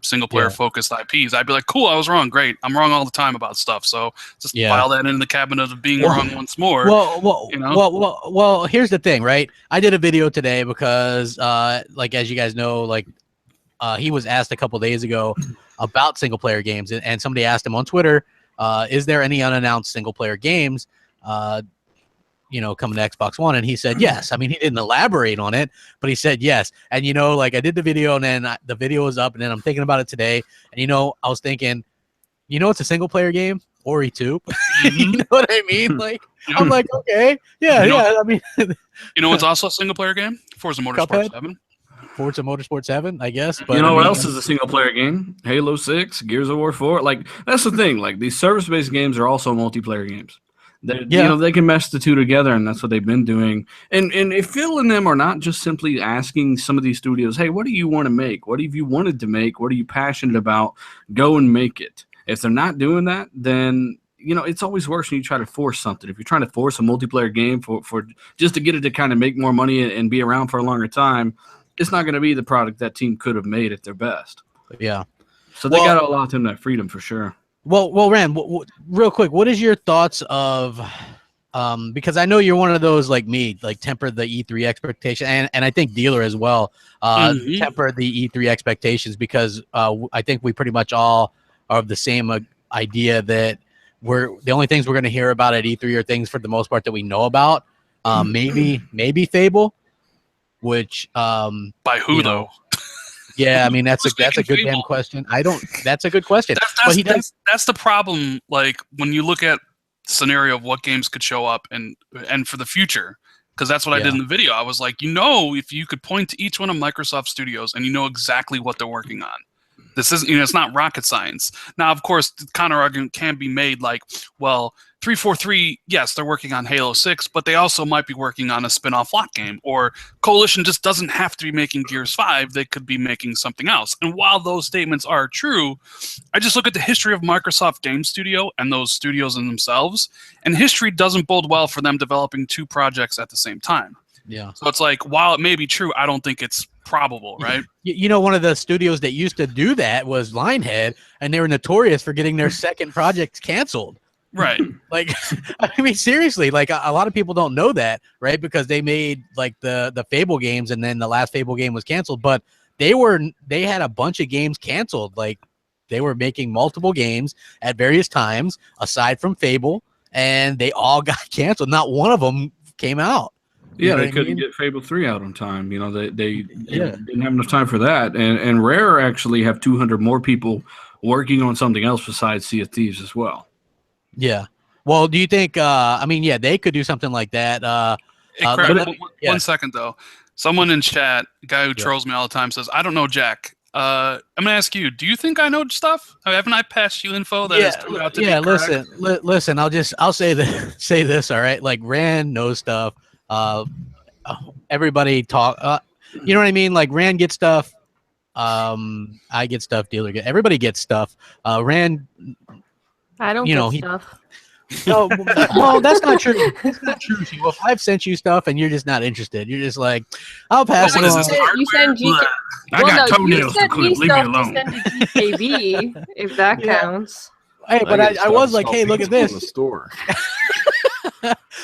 single player focused IPs. I'd be like, cool, I was wrong. Great. I'm wrong all the time about stuff. So just file that in the cabinet of being wrong once more. Well, here's the thing, right? I did a video today because, like, as you guys know, like, he was asked a couple days ago about single player games, and somebody asked him on Twitter, is there any unannounced single player games, you know, coming to Xbox One? And he said yes. I mean, he didn't elaborate on it, but he said yes. And, you know, like I did the video, and then the video was up, and then I'm thinking about it today. And, you know, I was thinking, you know, it's a single player game, Ori 2. You know what I mean? Like, I'm like, okay, I mean, you know what's also a single player game? Forza Motorsport 7. Forza Motorsport 7, I guess. But you know what else is a single-player game? Halo 6, Gears of War 4. Like, that's the thing. Like, these service-based games are also multiplayer games. You know, they can mesh the two together, and that's what they've been doing. And if Phil and them are not just simply asking some of these studios, hey, what do you want to make? What have you wanted to make? What are you passionate about? Go and make it. If they're not doing that, then, you know, it's always worse when you try to force something. If you're trying to force a multiplayer game for just to get it to kind of make more money and be around for a longer time, it's not going to be the product that team could have made at their best. Yeah. So they got to allow them that freedom for sure. Well, Ram, real quick, what is your thoughts of, because I know you're one of those like me, like temper the E3 expectation, and I think Dealer as well, temper the E3 expectations, because I think we pretty much all are of the same idea that the only things we're going to hear about at E3 are things for the most part that we know about. Maybe Fable. Which by who though? Yeah, I mean that's a good damn question. That's a good question. That's the problem. Like when you look at the scenario of what games could show up and for the future, because that's what I did in the video. I was like, you know, if you could point to each one of Microsoft Studios and you know exactly what they're working on. This isn't, you know, it's not rocket science. Now, of course, the counter argument can be made like, well, 343, yes, they're working on Halo 6, but they also might be working on a spin-off lot game. Or Coalition just doesn't have to be making Gears 5. They could be making something else. And while those statements are true, I just look at the history of Microsoft Game Studio and those studios in themselves, and history doesn't bode well for them developing 2 projects at the same time. Yeah. So it's like, while it may be true, I don't think it's probable, right? You know, one of the studios that used to do that was Lionhead, and they were notorious for getting their second projects canceled. Right. Like, I mean, seriously, like a lot of people don't know that, right? Because they made like the Fable games, and then the last Fable game was canceled, but they had a bunch of games canceled. Like they were making multiple games at various times aside from Fable, and they all got canceled. Not one of them came out. Yeah, they couldn't get Fable 3 out on time. You know, they didn't have enough time for that. And Rare actually have 200 more people working on something else besides Sea of Thieves as well. Yeah. Well, do you think, I mean, yeah, they could do something like that. One second, though. Someone in chat, a guy who trolls me all the time, says, I don't know Jack. I'm going to ask you, do you think I know stuff? Haven't I passed you info that has turned out to be correct? Listen, I'll say this, all right? Like, Rand knows stuff. everybody talk. You know what I mean? Like Rand gets stuff. I get stuff. Dealer get. Everybody gets stuff. Rand. I don't You get know, stuff. No, well, that's not true. That's not true. Well, if I've sent you stuff and you're just not interested, you're just like, I'll pass What it is on. this, You send GK. I got you toenails to sent me clip. Leave me stuff to alone. send to GKB, if that Yeah. counts. Hey, but get I was stuff like, hey, look at from the this. store.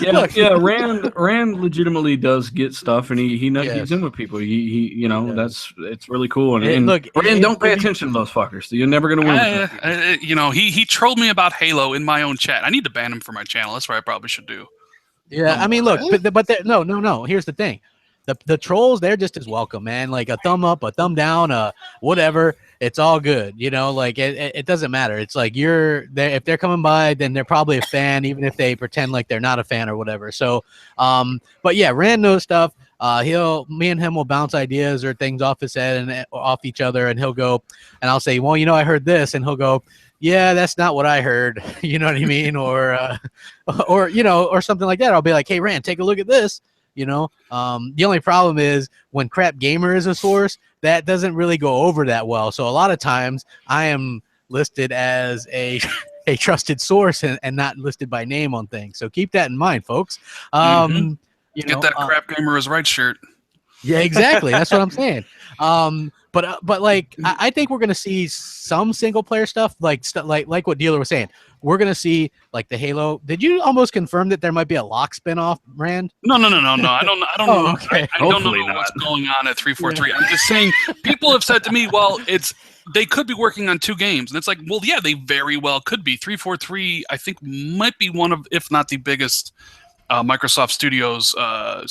Yeah, Look. yeah. Rand legitimately does get stuff, and he Yes. gets in with people. He you know, Yes. it's really cool. And, Hey, and look, Rand, don't pay if you- attention to those fuckers. You're never gonna win. with them. You know, he trolled me about Halo in my own chat. I need to ban him from my channel. That's what I probably should do. Yeah, I mean, look, but no. Here's the thing, the trolls, they're just as welcome, man. Like a thumb up, a thumb down, whatever. It's all good, you know. Like it doesn't matter. It's like you're there. If they're coming by, then they're probably a fan, even if they pretend like they're not a fan or whatever. So, but yeah, Rand knows stuff. Me and him will bounce ideas or things off his head and off each other, and he'll go, and I'll say, well, you know, I heard this, and he'll go, yeah, that's not what I heard. You know what I mean? Or you know, or something like that. I'll be like, hey, Rand, take a look at this. You know, the only problem is when Crapgamer is a source, that doesn't really go over that well. So a lot of times I am listed as a trusted source and not listed by name on things. So keep that in mind, folks. You Get know, that Crapgamer is right shirt. yeah, exactly. That's what I'm saying. But like I think we're gonna see some single player stuff, like what Dealer was saying. We're gonna see like the Halo. Did you almost confirm that there might be a Lock spinoff, Rand? No. I don't Oh, know. okay. I don't know Hopefully what's not. going on at 343. I'm just saying, people have said to me, well, they could be working on 2 games. And it's like, well, yeah, they very well could be. 343, I think, might be one of, if not the biggest Microsoft Studios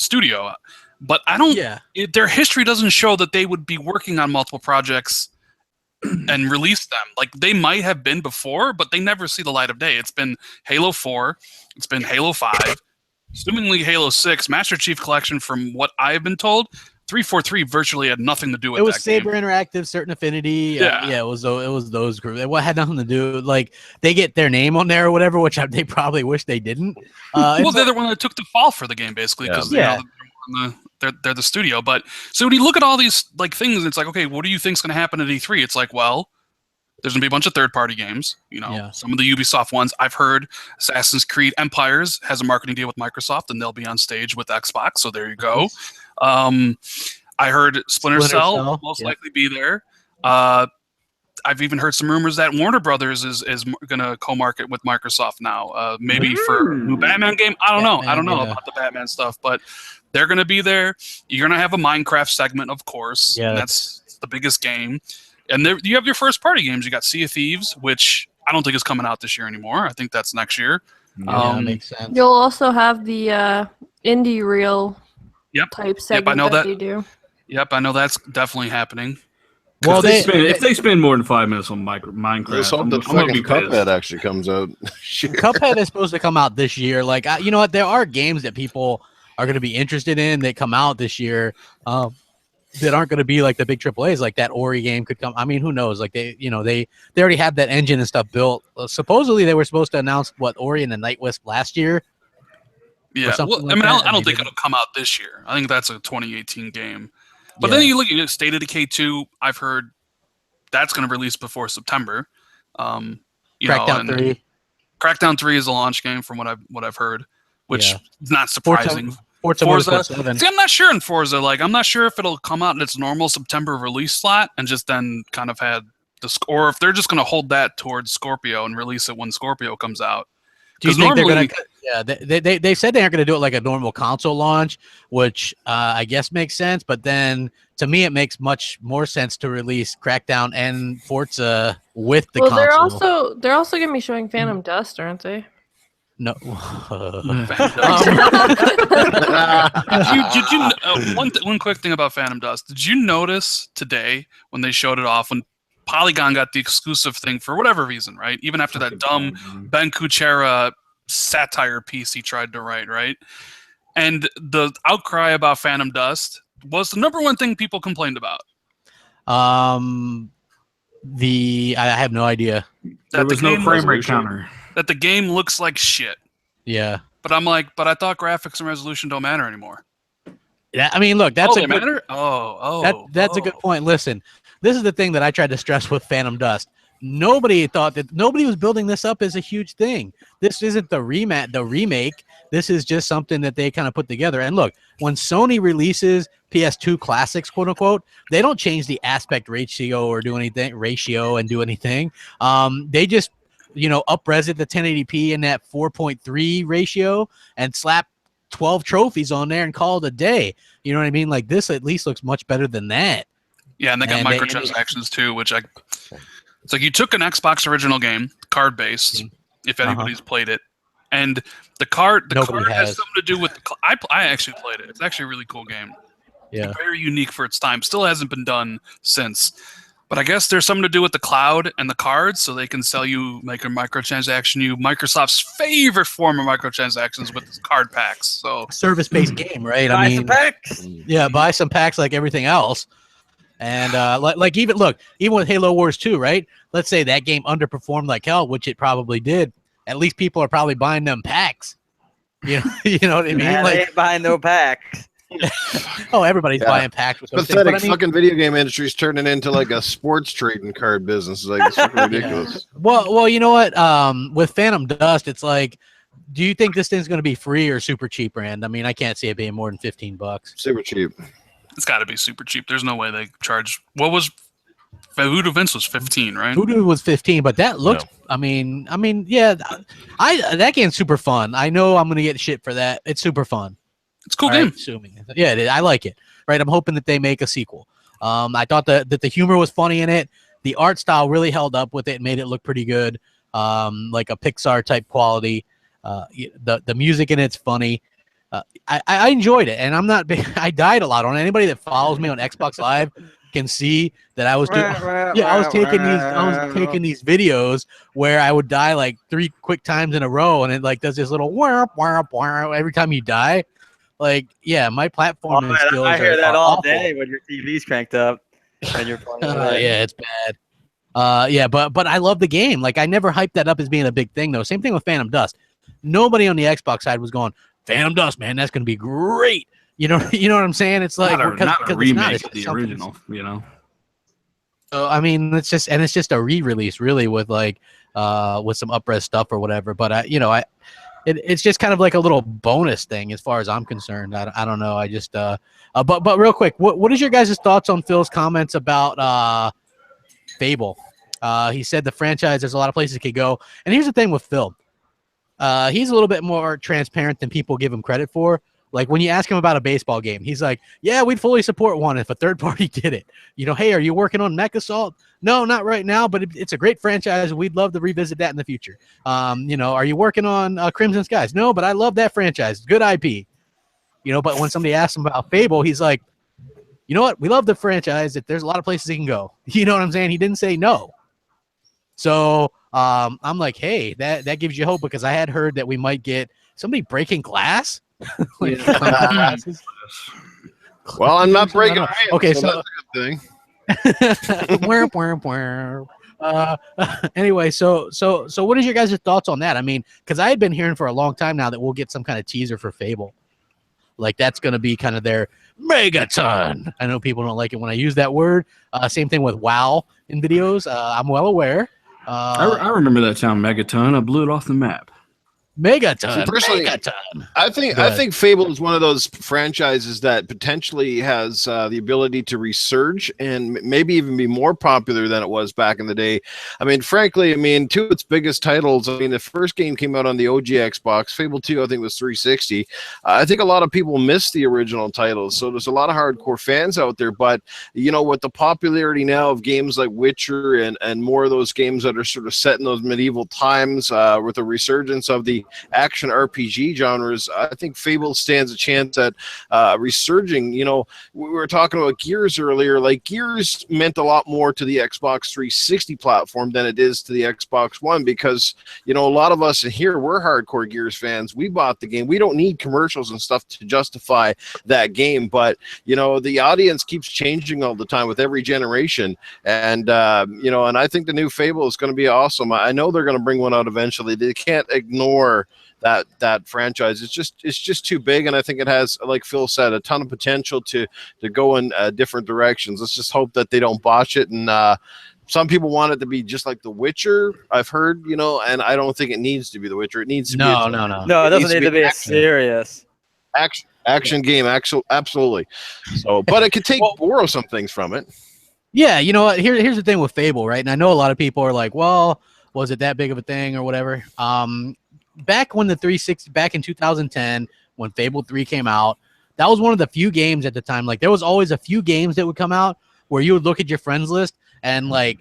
studio. But I don't, Yeah. their history doesn't show that they would be working on multiple projects and release them. Like, they might have been before, but they never see the light of day. It's been Halo 4, it's been Halo 5, assumingly Halo 6, Master Chief Collection, from what I've been told. 343 virtually had nothing to do with It was that Saber game. Interactive, Certain Affinity. Yeah. Yeah, it was those groups. It had nothing to do. Like they get their name on there or whatever, which they probably wish they didn't. Well, they're the one that took the fall for the game, basically, because Yeah. they're the studio. But so when you look at all these like things, it's like, okay, what do you think's going to happen at E3? It's like, well, there's going to be a bunch of third-party games. You know, Yeah. some of the Ubisoft ones. I've heard Assassin's Creed Empires has a marketing deal with Microsoft, and they'll be on stage with Xbox. So there you go. I heard Splinter Cell will most likely be there. I've even heard some rumors that Warner Brothers is going to co-market with Microsoft now, maybe for a new Batman game. I don't know about the Batman stuff, but they're going to be there. You're going to have a Minecraft segment, of course. Yeah, and that's the biggest game. And there, you have your first-party games. You got Sea of Thieves, which I don't think is coming out this year anymore. I think that's next year. Yeah, makes sense. You'll also have the indie reel type segment I know that they do. Yep, I know that's definitely happening. Well, if they spend more than 5 minutes on Minecraft, Let's hope that I'm gonna be fucking pissed. Cuphead actually comes out. Shit. Cuphead is supposed to come out this year. Like, you know what? There are games that people are going to be interested in that come out this year that aren't going to be like the big AAAs. Like that Ori game could come. I mean, who knows? Like they already have that engine and stuff built. Supposedly they were supposed to announce Ori and the Night Wisp last year. Yeah, well, like I mean, that, I don't think it'll come out this year. I think that's a 2018 game. But Yeah. then you look at State of Decay 2. I've heard that's going to release before September. Crackdown 3. Crackdown 3 is a launch game from what I've heard, which Yeah. is not surprising. Forza Motorsport 7. See, I'm not sure in Forza. Like, I'm not sure if it'll come out in its normal September release slot and just then kind of had or if they're just going to hold that towards Scorpio and release it when Scorpio comes out. Do you think they're going to? Yeah, they said they aren't going to do it like a normal console launch, which I guess makes sense. But then, to me, it makes much more sense to release Crackdown and Forza with the console. They're also going to be showing Phantom Dust, aren't they? No. Did you one quick thing about Phantom Dust? Did you notice today when they showed it off when Polygon got the exclusive thing for whatever reason, right? Even after that dumb Ben Kuchera satire piece he tried to write, right? And the outcry about Phantom Dust was the number one thing people complained about. I have no idea. There was no frame rate counter. That the game looks like shit. Yeah. But I'm like, but I thought graphics and resolution don't matter anymore. I mean, look, that's they a good, matter. that's a good point. Listen, this is the thing that I tried to stress with Phantom Dust. Nobody was building this up as a huge thing. This isn't the remake. This is just something that they kind of put together. And look, when Sony releases PS2 classics, quote unquote, they don't change the aspect ratio or do anything. They just, up-res it to 1080p in that 4.3 ratio and slap 12 trophies on there and call it a day. You know what I mean? Like, this at least looks much better than that. Yeah, and they got microtransactions too, which it's like you took an Xbox original game, card based, if anybody's played it, and the card has something to do with I actually played it. It's actually a really cool game. Yeah, very unique for its time. Still hasn't been done since. But I guess there's something to do with the cloud and the cards, so they can sell you, make a microtransaction. Microsoft's favorite form of microtransactions with card packs. So service-based game, right? Buy some packs. Yeah, buy some packs like everything else. And even with Halo Wars 2, right? Let's say that game underperformed like hell, which it probably did. At least people are probably buying them packs. You know what I mean? Man, they ain't buying no packs. Everybody's buying packs with those pathetic things. fucking video game industry is turning into like a sports trading card business. Like, it's fucking ridiculous. Well, you know what? With Phantom Dust, it's like, do you think this thing's going to be free or super cheap, Rand? I mean, I can't see it being more than $15. Super cheap. It's got to be super cheap. There's no way they charge. What was Voodoo Vince was 15, right? Voodoo was 15, but that looks. No. I mean, yeah. That game's super fun. I know I'm going to get shit for that. It's super fun. It's a cool game. Assuming, yeah, I like it. Right, I'm hoping that they make a sequel. I thought that the humor was funny in it. The art style really held up with it and made it look pretty good, like a Pixar type quality. The music in it's funny. I enjoyed it, and I'm not big. I died a lot on it. Anybody that follows me on Xbox Live can see that I was doing. I was taking these videos where I would die like 3 quick times in a row, and it like does this little whomp every time you die. Like, yeah, my platforming skills. I hear that are all awful. day when your TV's cranked up and you're playing. Yeah, it's bad. But I love the game. Like, I never hyped that up as being a big thing though. Same thing with Phantom Dust. Nobody on the Xbox side was going, Phantom Dust, man, that's gonna be great. You know what I'm saying? It's like not a remake of the original, So I mean, it's just a re-release, really, with like with some up-res stuff or whatever. But it's just kind of like a little bonus thing as far as I'm concerned. I don't know. I just but real quick, what is your guys' thoughts on Phil's comments about Fable? He said the franchise, there's a lot of places it could go. And here's the thing with Phil. He's a little bit more transparent than people give him credit for. Like, when you ask him about a baseball game, he's like, yeah, we'd fully support one if a third party did it. Hey, are you working on Mech Assault? No, not right now, but it's a great franchise. We'd love to revisit that in the future. Are you working on Crimson Skies? No, but I love that franchise. Good IP. But when somebody asks him about Fable, he's like, you know what? We love the franchise. There's a lot of places it can go. You know what I'm saying? He didn't say no. So I'm like, hey, that gives you hope, because I had heard that we might get somebody breaking glass. Well, I'm not breaking hands, okay, so that's a good thing. Anyway, so what is your guys' thoughts on that? I mean, because I had been hearing for a long time now that we'll get some kind of teaser for Fable. Like, that's going to be kind of their megaton. I know people don't like it when I use that word. Same thing with WoW in videos. I'm well aware. I remember that town, Megaton. I blew it off the map. Megaton. Personally, Megaton. I think Fable is one of those franchises that potentially has the ability to resurge and maybe even be more popular than it was back in the day. I mean, frankly, two of its biggest titles. I mean, the first game came out on the OG Xbox. Fable 2, I think, was 360. I think a lot of people miss the original titles, so there's a lot of hardcore fans out there. But with the popularity now of games like Witcher and more of those games that are sort of set in those medieval times, with a resurgence of the action RPG genres, I think Fable stands a chance at resurging. We were talking about Gears earlier. Like, Gears meant a lot more to the Xbox 360 platform than it is to the Xbox One, because a lot of us here, we're hardcore Gears fans. We bought the game. We don't need commercials and stuff to justify that game. But the audience keeps changing all the time with every generation, and and I think the new Fable is going to be awesome. I know they're going to bring one out eventually. They can't ignore more that franchise. It's just too big, and I think it has, like Phil said, a ton of potential to go in different directions. Let's just hope that they don't botch it. And some people want it to be just like The Witcher, I've heard, and I don't think it needs to be The Witcher. It needs to be No, it doesn't need to be serious action game. Absolutely. So, but it could borrow some things from it. Yeah, you know what? Here's the thing with Fable, right? And I know a lot of people are like, well, was it that big of a thing or whatever? Back when back in 2010, when Fable 3 came out, that was one of the few games at the time. Like, there was always a few games that would come out where you would look at your friends list and like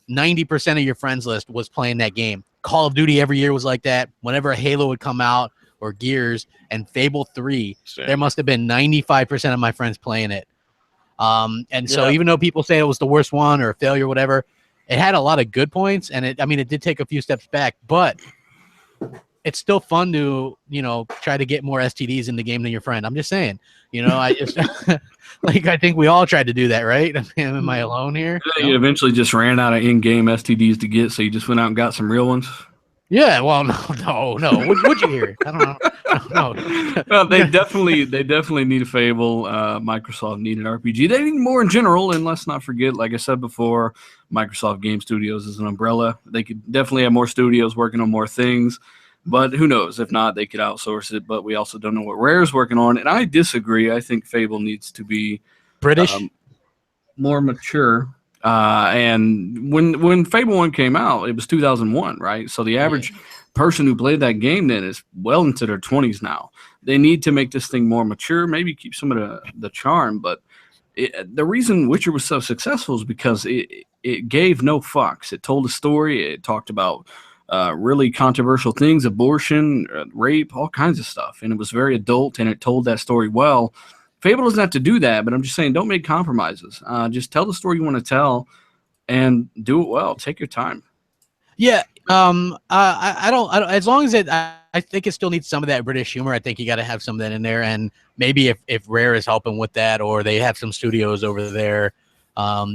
90% of your friends list was playing that game. Call of Duty every year was like that. Whenever a Halo would come out or Gears, and Fable 3, there must have been 95% of my friends playing it. So even though people say it was the worst one or a failure or whatever, it had a lot of good points, and it did take a few steps back, but it's still fun to, try to get more STDs in the game than your friend. I'm just saying, I just like, I think we all tried to do that, right? Am I alone here? You eventually just ran out of in-game STDs to get, so you just went out and got some real ones. Yeah, well, no. What'd you hear? I don't know. Well, they definitely need a Fable. Microsoft needed RPG. They need more in general, and let's not forget, like I said before, Microsoft Game Studios is an umbrella. They could definitely have more studios working on more things, but who knows? If not, they could outsource it, but we also don't know what Rare's working on, and I disagree. I think Fable needs to be British, more mature. And when Fable 1 came out, it was 2001, right? So the average person who played that game then is well into their 20s now. They need to make this thing more mature, maybe keep some of the charm, but the reason Witcher was so successful is because it gave no fucks. It told a story. It talked about really controversial things, abortion, rape, all kinds of stuff, and it was very adult, and it told that story well. Fable doesn't have to do that, but I'm just saying, don't make compromises. Just tell the story you want to tell, and do it well. Take your time. Yeah. I don't. As long as I think it still needs some of that British humor. I think you got to have some of that in there, and maybe if Rare is helping with that, or they have some studios over there,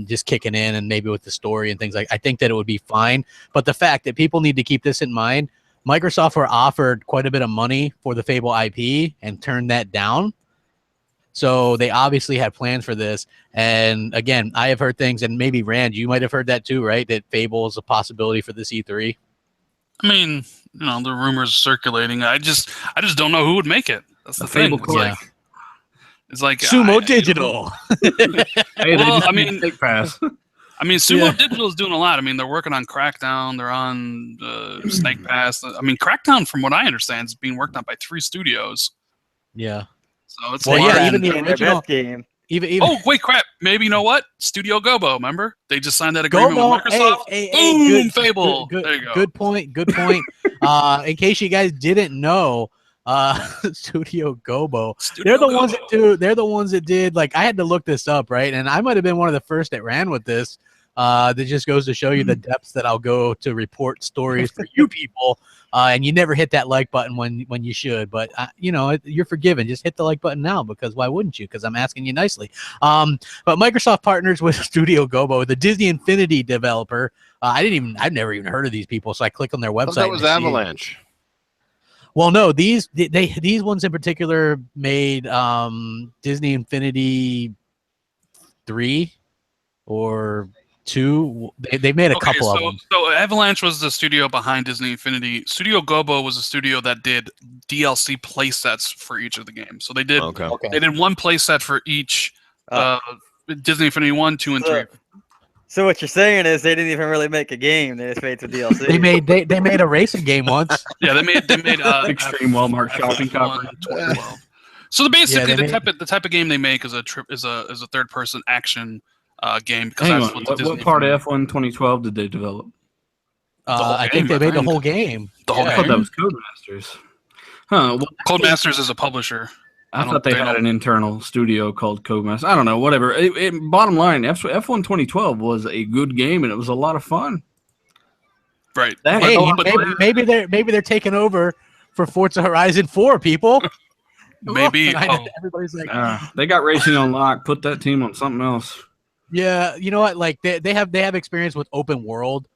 just kicking in, and maybe with the story and things like, I think that it would be fine. But the fact that people need to keep this in mind, Microsoft were offered quite a bit of money for the Fable IP and turned that down. So they obviously had plans for this. And again, I have heard things, and maybe Rand, you might have heard that too, right? That Fable is a possibility for this E3. I mean, the rumors circulating. I just don't know who would make it. That's the thing. It's like Sumo Digital. Take pass. Sumo Digital is doing a lot. They're working on Crackdown. They're on Snake Pass. Crackdown, from what I understand, is being worked on by 3 studios. Yeah. So it's even the original game. Even oh wait, crap! Maybe you know what? Studio Gobo. Remember, they just signed that agreement with Microsoft. Boom, Fable. There you go. Good point. In case you guys didn't know, Studio Gobo. They're the ones that did. Like, I had to look this up, right? And I might have been one of the first that ran with this. That just goes to show you the depths that I'll go to report stories for you people. And you never hit that like button when you should, but you're forgiven. Just hit the like button now, because why wouldn't you? Because I'm asking you nicely. But Microsoft partners with Studio Gobo, the Disney Infinity developer. I've never even heard of these people, so I click on their website. That was Avalanche. Well, no, these ones in particular made Disney Infinity 3 or 2. They made a couple of them. So Avalanche was the studio behind Disney Infinity. Studio Gobo was a studio that did DLC play sets for each of the games. So they did they did one play set for each Disney Infinity 1, 2, and 3. So what you're saying is they didn't even really make a game; they just made some DLC. They made a racing game once. Yeah, they made Extreme Walmart shopping cover. So basically, the type of game they make is a third person action game. Hang on, what part of F1 2012 did they develop? I think they made the whole game. I thought that was Codemasters. Huh? Well, Codemasters is a publisher. I thought they had an internal studio called Codemasters. I don't know, whatever. Bottom line, F1 2012 was a good game, and it was a lot of fun. Right. Maybe they're taking over for Forza Horizon 4, people. Maybe. Everybody's like, they got racing on lock. Put that team on something else. Yeah, you know what? Like they have experience with open world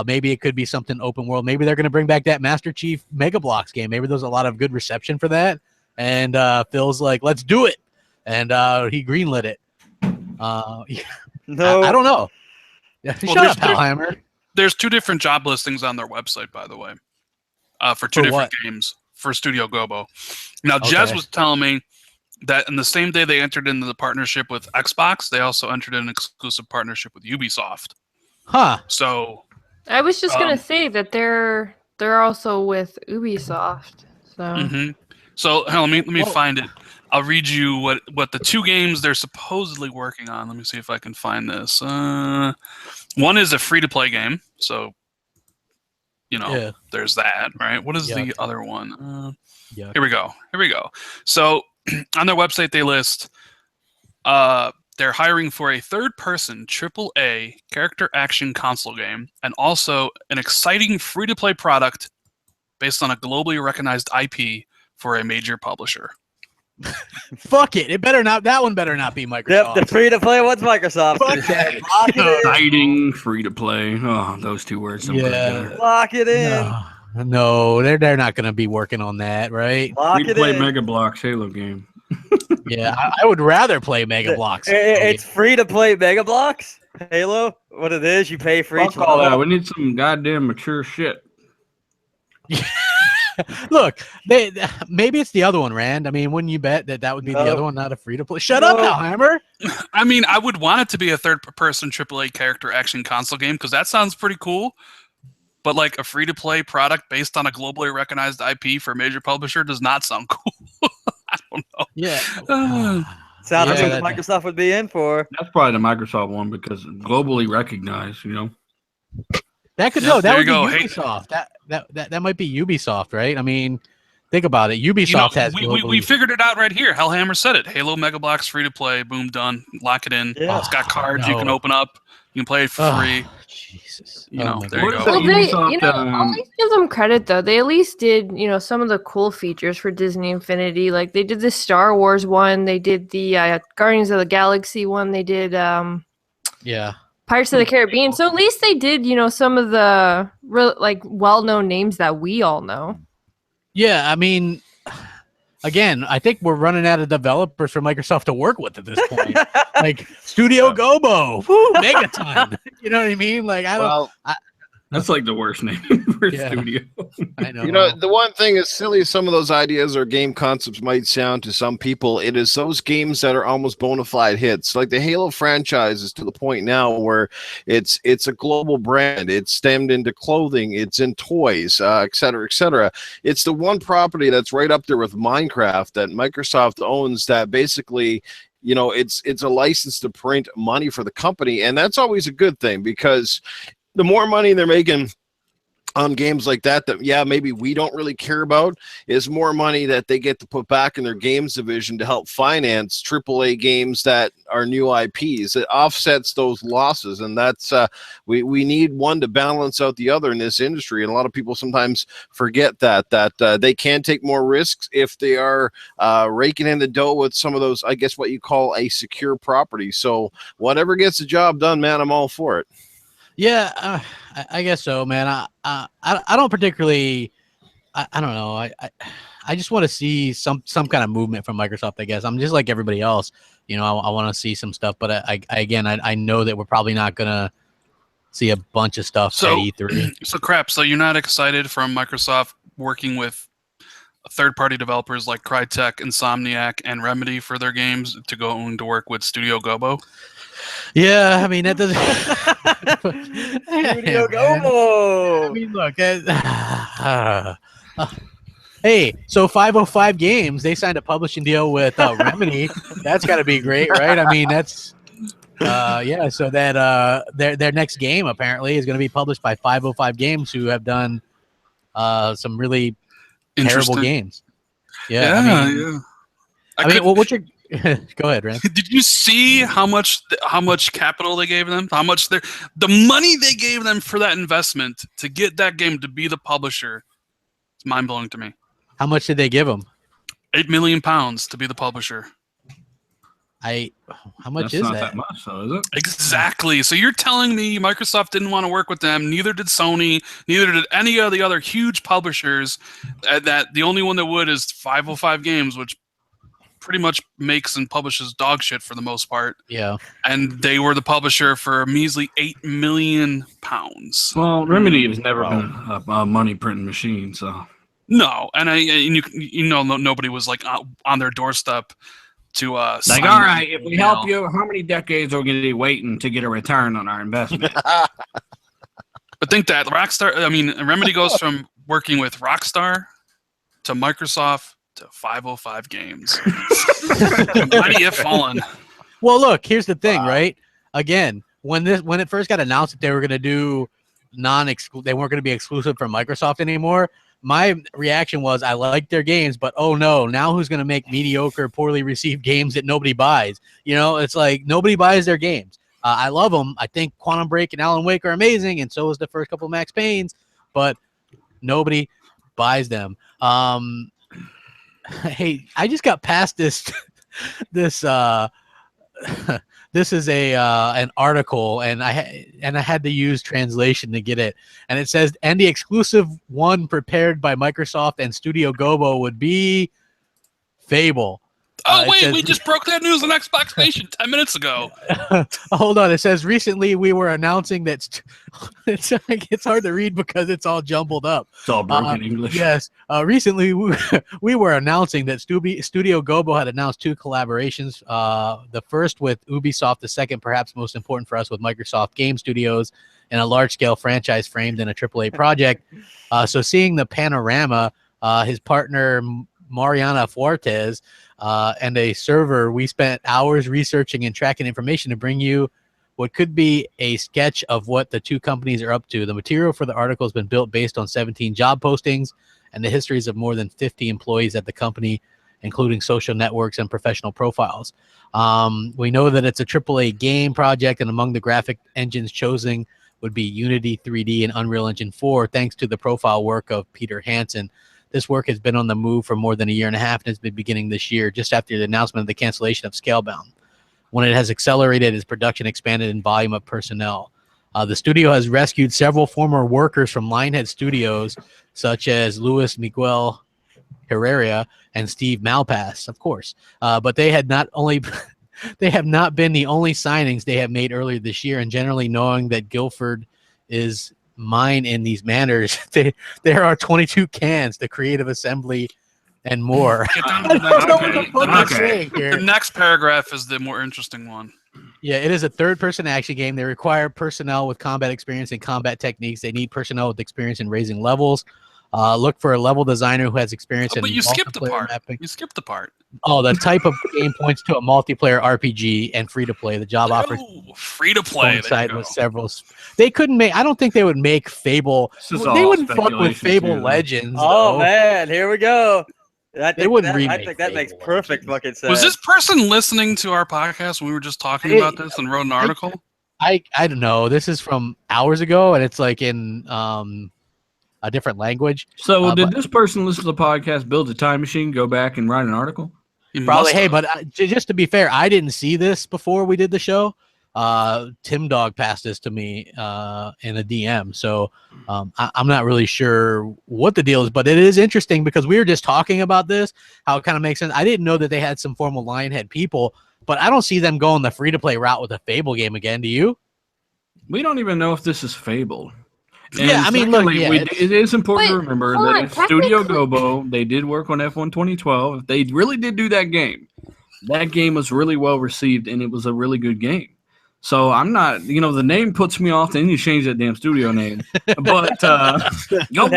Maybe it could be something open world. Maybe they're going to bring back that Master Chief Mega Bloks game. Maybe there's a lot of good reception for that. And Phil's like, let's do it. And he greenlit it. No, I don't know. Yeah, Well, shut up, Hellhammer. There's 2 different job listings on their website, by the way, for 2 For different what? games for Studio Gobo. Now, Jez was telling me that in the same day they entered into the partnership with Xbox, they also entered in an exclusive partnership with Ubisoft. Huh. So I was just gonna say that they're also with Ubisoft. So So hell, let me find it. I'll read you what the 2 games they're supposedly working on. Let me see if I can find this. One is a free-to-play game, so there's that, right? What is the other one? Here we go. So on their website, they list they're hiring for a third-person AAA character action console game, and also an exciting free-to-play product based on a globally recognized IP for a major publisher. Fuck it. That one better not be Microsoft. Yep, the free to play one's Microsoft. Fuck that. Exciting, free to play. Oh, those 2 words. Lock it in. No, they're not going to be working on that, right? Lock Free to it play in. Mega Bloks Halo game. Yeah, I would rather play Mega Bloks. It's free to play Mega Bloks. Halo. What it is, you pay for each Fuck all that. level. We need some goddamn mature shit. Look, maybe it's the other one, Rand. I mean, wouldn't you bet that would be the other one, not a free-to-play? Shut up, Hellhammer. I mean, I would want it to be a third-person AAA character action console game because that sounds pretty cool. But like a free-to-play product based on a globally recognized IP for a major publisher does not sound cool. I don't know. Yeah. Sounds like something Microsoft would be in for. That's probably the Microsoft one because globally recognized, That could Yep, that would be go. Ubisoft. That might be Ubisoft, right? I mean, think about it. Ubisoft has we figured it out right here. Hellhammer said it. Halo Mega Bloks free to play. Boom, done. Lock it in. Yeah. It's got cards you can open up. You can play it for free. Jesus. There you go. Well, I'll at least give them credit though. They at least did, some of the cool features for Disney Infinity. Like they did the Star Wars one, they did the Guardians of the Galaxy one, they did Pirates of the Caribbean. So at least they did, some of the well-known names that we all know. Yeah, I mean, again, I think we're running out of developers for Microsoft to work with at this point. Like Studio Gobo, Megaton. You know what I mean? Like that's like the worst name for a studio. I know. The one thing, as silly as some of those ideas or game concepts might sound to some people, it is those games that are almost bona fide hits. Like the Halo franchise is to the point now where it's a global brand. It's stemmed into clothing. It's in toys, et cetera, et cetera. It's the one property that's right up there with Minecraft that Microsoft owns that basically it's a license to print money for the company. And that's always a good thing because the more money they're making on games like that maybe we don't really care about is more money that they get to put back in their games division to help finance AAA games that are new IPs. It offsets those losses, and that's we need one to balance out the other in this industry. And a lot of people sometimes forget that they can take more risks if they are raking in the dough with some of those, I guess, what you call a secure property. So whatever gets the job done, man, I'm all for it. Yeah, I guess so, man. I don't particularly. I don't know. I just want to see some kind of movement from Microsoft. I guess I'm just like everybody else. I want to see some stuff, but I know that we're probably not gonna see a bunch of stuff at E3. So you're not excited from Microsoft working with third-party developers like Crytek, Insomniac, and Remedy for their games to go and to work with Studio Gobo? Yeah, I mean that doesn't. Studio Gobo. I mean, look. Hey, so 505 Games, they signed a publishing deal with Remedy. That's got to be great, right? I mean, that's So that their next game apparently is going to be published by 505 Games, who have done some really terrible games. Yeah. I mean, what's your go ahead, Rand. Did you see how much capital they gave them? How much the money they gave them for that investment to get that game to be the publisher? It's mind blowing to me. How much did they give them? £8 million to be the publisher. How much That's is not that? that much, though, is it? Exactly. So you're telling me Microsoft didn't want to work with them, neither did Sony, neither did any of the other huge publishers, that the only one that would is 505 Games, which pretty much makes and publishes dog shit for the most part. Yeah. And they were the publisher for a measly £8 million. Well, Remedy has never been a money printing machine, so. No, and nobody was like on their doorstep to like, all right, if we help you, how many decades are we going to be waiting to get a return on our investment? But think that Remedy goes from working with Rockstar to Microsoft to 505 Games. Mighty have fallen. Well, look, here's the thing, right? Again, when it first got announced that they were going to do they weren't going to be exclusive from Microsoft anymore, my reaction was, I like their games, but oh no, now who's going to make mediocre, poorly received games that nobody buys? It's like nobody buys their games. I love them. I think Quantum Break and Alan Wake are amazing, and so is the first couple of Max Paynes, but nobody buys them. Hey, I just got past this this is an article, and I had to use translation to get it, and it says, and the exclusive one prepared by Microsoft and Studio Gobo would be Fable. Oh, wait, we just broke that news on Xbox Nation 10 minutes ago. Hold on. It says, recently we were announcing that it's hard to read because it's all jumbled up. It's all broken English. Yes. Recently we were announcing that Studio Gobo had announced 2 collaborations. The first with Ubisoft, the second, perhaps most important for us, with Microsoft Game Studios, and a large-scale franchise framed in a AAA project. So seeing the panorama, his partner Mariana Fuertes, and a server, we spent hours researching and tracking information to bring you what could be a sketch of what the 2 companies are up to. The material for the article has been built based on 17 job postings and the histories of more than 50 employees at the company, including social networks and professional profiles. We know that it's a AAA game project, and among the graphic engines chosen would be Unity 3D and Unreal Engine 4, thanks to the profile work of Peter Hansen. This work has been on the move for more than a year and a half, and has been beginning this year, just after the announcement of the cancellation of Scalebound, when it has accelerated its production, expanded in volume of personnel. The studio has rescued several former workers from Lionhead Studios, such as Luis Miguel Herrera and Steve Malpass, of course. But they have not been the only signings they have made earlier this year, and generally knowing that Guilford is mine in these manners, there are 22 cans, the creative assembly, and more. The next paragraph is the more interesting one. Yeah, it is a third-person action game. They require personnel with combat experience and combat techniques. They need personnel with experience in raising levels. Look for a level designer who has experience in but you skipped the part. mapping. You skipped the part. Oh, the type of game points to a multiplayer RPG and free-to-play. The job offers free-to-play. Coincide with several. They couldn't make. I don't think they would make Fable. They wouldn't fuck with Fable Legends. Oh man, here we go. I think that makes perfect fucking sense. Was this person listening to our podcast when we were just talking about this and wrote an article? I don't know. This is from hours ago, and it's like in a different language. So did this person listen to the podcast, build a time machine, go back and write an article? Probably. Hey, but just to be fair, I didn't see this before we did the show. Tim Dog passed this to me in a DM, so I'm not really sure what the deal is, but it is interesting because we were just talking about this, how it kind of makes sense. I didn't know that they had some formal Lionhead people, but I don't see them going the free-to-play route with a Fable game again. Do you? We don't even know if this is Fable. And yeah, I mean, look, it is important to remember that Studio Gobo, they did work on F1 2012. They really did do that game. That game was really well received, and it was a really good game. So I'm not, the name puts me off. They need to change that damn studio name. But you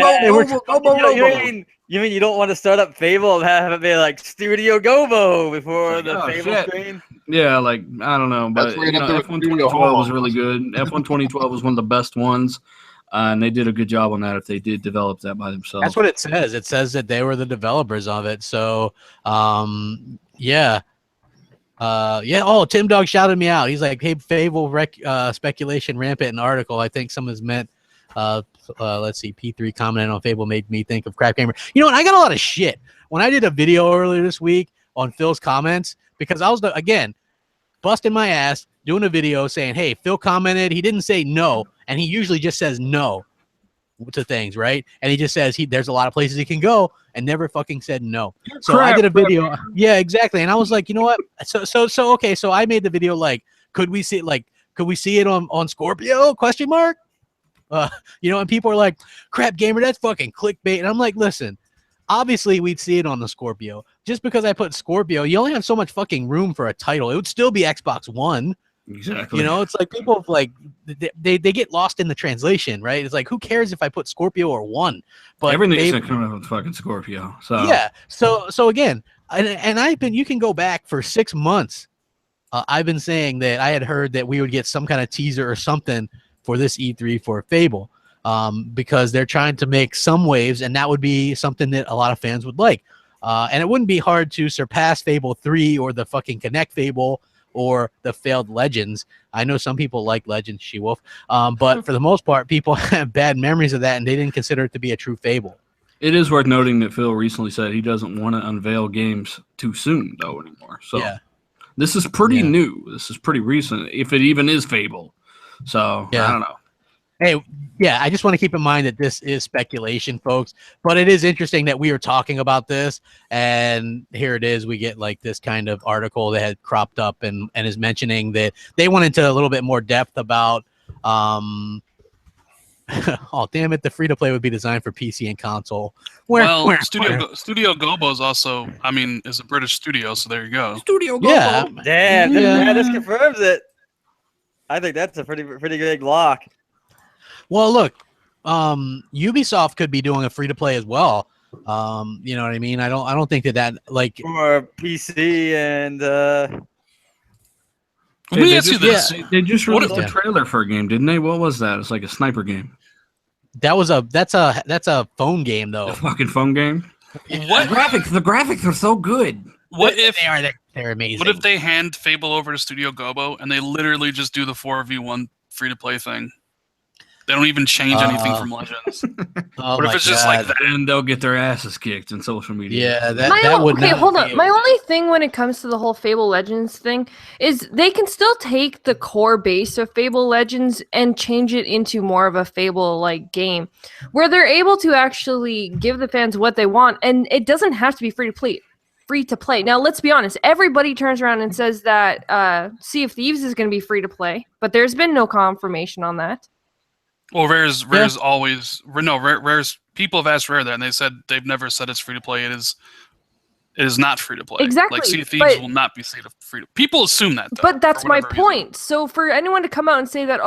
mean you don't want to start up Fable and have it be like Studio Gobo before the Fable screen? Yeah, like I don't know, but F1 2012 was really good. F1 2012 was one of the best ones. And they did a good job on that if they did develop that by themselves. That's what it says. It says that they were the developers of it. So, yeah. Oh, Tim Dog shouted me out. He's like, hey, Fable speculation rampant in article. I think someone's meant, let's see, P3 commented on Fable made me think of Crapgamer. You know what? I got a lot of shit when I did a video earlier this week on Phil's comments because I was, again, busting my ass, doing a video saying, hey, Phil commented. He didn't say no, and he usually just says no to things, right? And he just says there's a lot of places he can go, and never fucking said no. So I did a video. Yeah, exactly. And I was like, you know what? So okay. So I made the video like, could we see it on Scorpio? ? And people are like, Crapgamer, that's fucking clickbait. And I'm like, listen, obviously we'd see it on the Scorpio. Just because I put Scorpio, you only have so much fucking room for a title. It would still be Xbox One. Exactly. It's like people like they get lost in the translation, right? It's like, who cares if I put Scorpio or One? But everything's gonna come out with fucking Scorpio. So yeah. So again, and you can go back for 6 months. I've been saying that I had heard that we would get some kind of teaser or something for this E3 for Fable, because they're trying to make some waves, and that would be something that a lot of fans would like. And it wouldn't be hard to surpass Fable 3 or the fucking Connect Fable or the failed Legends. I know some people like Legends, She-Wolf, but for the most part, people have bad memories of that, and they didn't consider it to be a true Fable. It is worth noting that Phil recently said he doesn't want to unveil games too soon, though, anymore. So yeah. This is pretty new. This is pretty recent, if it even is Fable. So I don't know. Hey, yeah, I just want to keep in mind that this is speculation, folks. But it is interesting that we were talking about this, and here it is. We get like this kind of article that had cropped up and is mentioning that they went into a little bit more depth about. Oh damn it! The free to play would be designed for PC and console. Studio Gobo is also, is a British studio, so there you go. Studio Gobo. Yeah, damn, this confirms it. I think that's a pretty big lock. Well, look, Ubisoft could be doing a free to play as well. You know what I mean? I don't think that like for PC and. Let me ask you this: they just released a trailer for a game, didn't they? What was that? It's like a sniper game. That's a phone game though. A fucking phone game. What The graphics are so good. What if they're amazing? What if they hand Fable over to Studio Gobo and they literally just do the 4v1 free to play thing? They don't even change anything from Legends. What if it's just like that? And they'll get their asses kicked in social media. Yeah, that would not. Hold on. My only thing when it comes to the whole Fable Legends thing is they can still take the core base of Fable Legends and change it into more of a Fable-like game, where they're able to actually give the fans what they want, and it doesn't have to be free to play. Now, let's be honest. Everybody turns around and says that Sea of Thieves is going to be free to play, but there's been no confirmation on that. Well, Rare's always Rare's people have asked Rare that, and they said they've never said it's free to play. It is not free to play. Exactly. Like Sea of Thieves will not be free to. People assume that, though, but that's my point. So for anyone to come out and say that,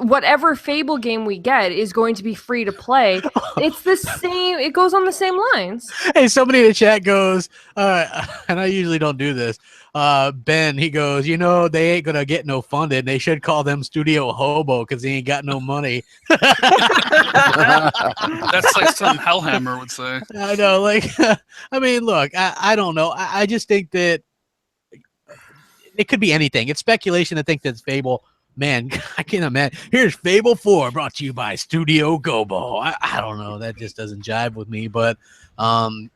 whatever Fable game we get is going to be free to play, it's the same. It goes on the same lines. Hey, somebody in the chat goes, and I usually don't do this. Ben, he goes, they ain't gonna get no funding. They should call them Studio Hobo because they ain't got no money. That's like something Hellhammer would say. I know, look, I don't know. I just think that it could be anything. It's speculation to think that it's Fable. Man, I can't imagine. Here's Fable 4 brought to you by Studio Gobo. I don't know. That just doesn't jive with me, but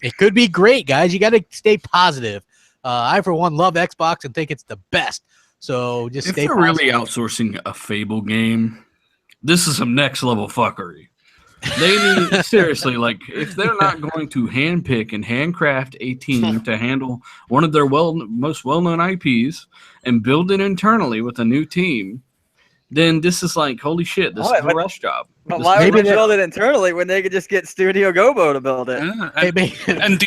it could be great, guys. You got to stay positive. I, for one, love Xbox and think it's the best. So just stay positive. If they're really outsourcing a Fable game, this is some next level fuckery. They need, seriously, if they're not going to handpick and handcraft a team to handle one of their most well-known IPs and build it internally with a new team, then this is like, holy shit, this is a rush job. But why would they build it internally when they could just get Studio Gobo to build it? Yeah, and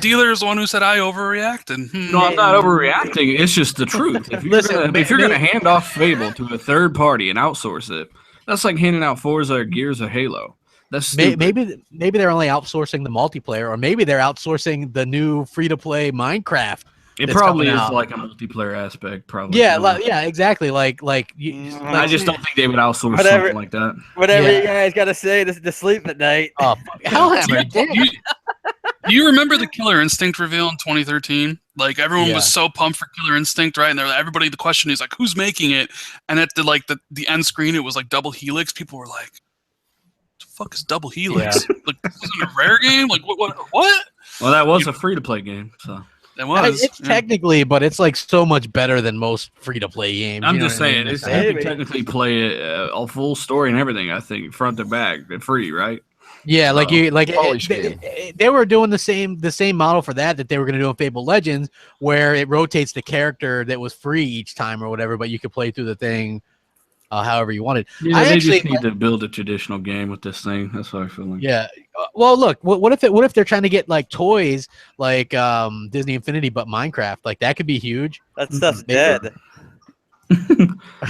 Dealer's the one who said I overreacted. No, I'm not overreacting. It's just the truth. If you're gonna hand off Fable to a third party and outsource it, that's like handing out Forza or Gears or Halo. That's stupid. Maybe they're only outsourcing the multiplayer, or maybe they're outsourcing the new free-to-play Minecraft. It probably is like a multiplayer aspect, probably. Yeah, exactly. I just don't think they would outsource something like that. Whatever you guys got to say to sleep at night. Oh, you remember the Killer Instinct reveal in 2013? Like everyone was so pumped for Killer Instinct, right? And everybody, the question is like, who's making it? And at the end screen, it was like Double Helix. People were like, "What the fuck is Double Helix? Like, this isn't a Rare game? Like what? Well, that was a free to play game, so. It was. It's technically, but it's like so much better than most free-to-play games. I'm you know just what I saying, mean? you can technically play a full story and everything. I think front to back, free, right? Yeah, like Polish game. they were doing the same model for that they were going to do in Fable Legends, where it rotates the character that was free each time or whatever, but you could play through the thing however you wanted. Yeah, they just need to build a traditional game with this thing. That's what I feel like. Yeah. Well, look, what if they're trying to get like toys like Disney Infinity, but Minecraft? Like that could be huge. That stuff's dead.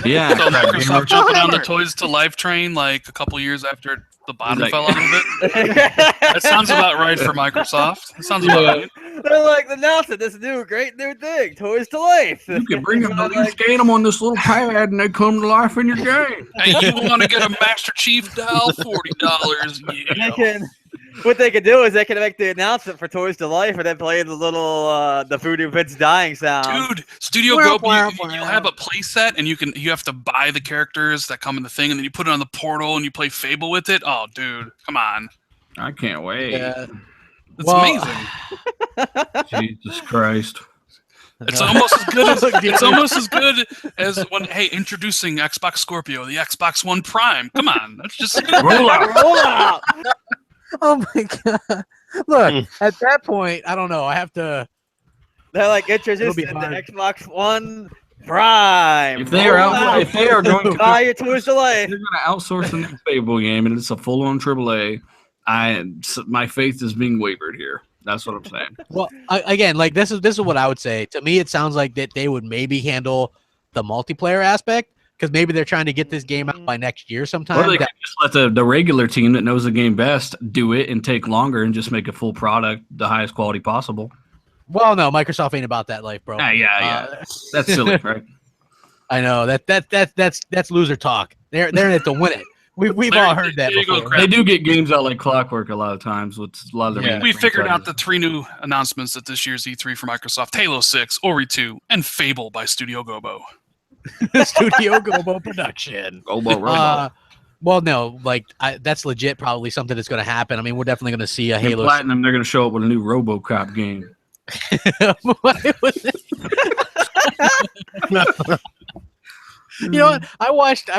Yeah. So Microsoft jumping on the Toys to Life train like a couple years after the bottom fell out of it. That sounds about right for Microsoft. That sounds about right. They're like announcing this great new thing, Toys to Life. You can bring them to skate them on this little pad, and they come to life in your game. Hey, you want to get a Master Chief doll? $40. Yeah. What they could do is they can make the announcement for Toys to Life and then play the little the Voodoo Vince dying sound. Dude, Studio Go, you have a playset and you have to buy the characters that come in the thing, and then you put it on the portal and you play Fable with it. Oh, dude, come on! I can't wait. Yeah. It's amazing. Jesus Christ. It's almost as good as when introducing Xbox Scorpio, the Xbox One Prime. Come on, that's just roll out. Oh my god! Look, at that point, I don't know. I have to. They're like introducing the Xbox One Prime. If they are going to buy your Toys to Life, they're going to outsource the next Fable game, and it's a full-on AAA. My faith is being wavered here. That's what I'm saying. Well, again, like this is what I would say. To me, it sounds like that they would maybe handle the multiplayer aspect, because maybe they're trying to get this game out by next year sometime. Or they could just let the regular team that knows the game best do it and take longer and just make a full product the highest quality possible. Well, no, Microsoft ain't about that life, bro. Yeah. That's silly, right? I know that's loser talk. They're in it to win it. We've all heard that before. They do get games out like clockwork a lot of times with a lot of their We figured out the 3 new announcements at this year's E3 for Microsoft: Halo 6, Ori 2, and Fable by Studio Gobo. Studio Gobo production. Well, no, like that's legit. Probably something that's going to happen. I mean, we're definitely going to see a Halo Platinum. They're going to show up with a new RoboCop game. You know what? I watched.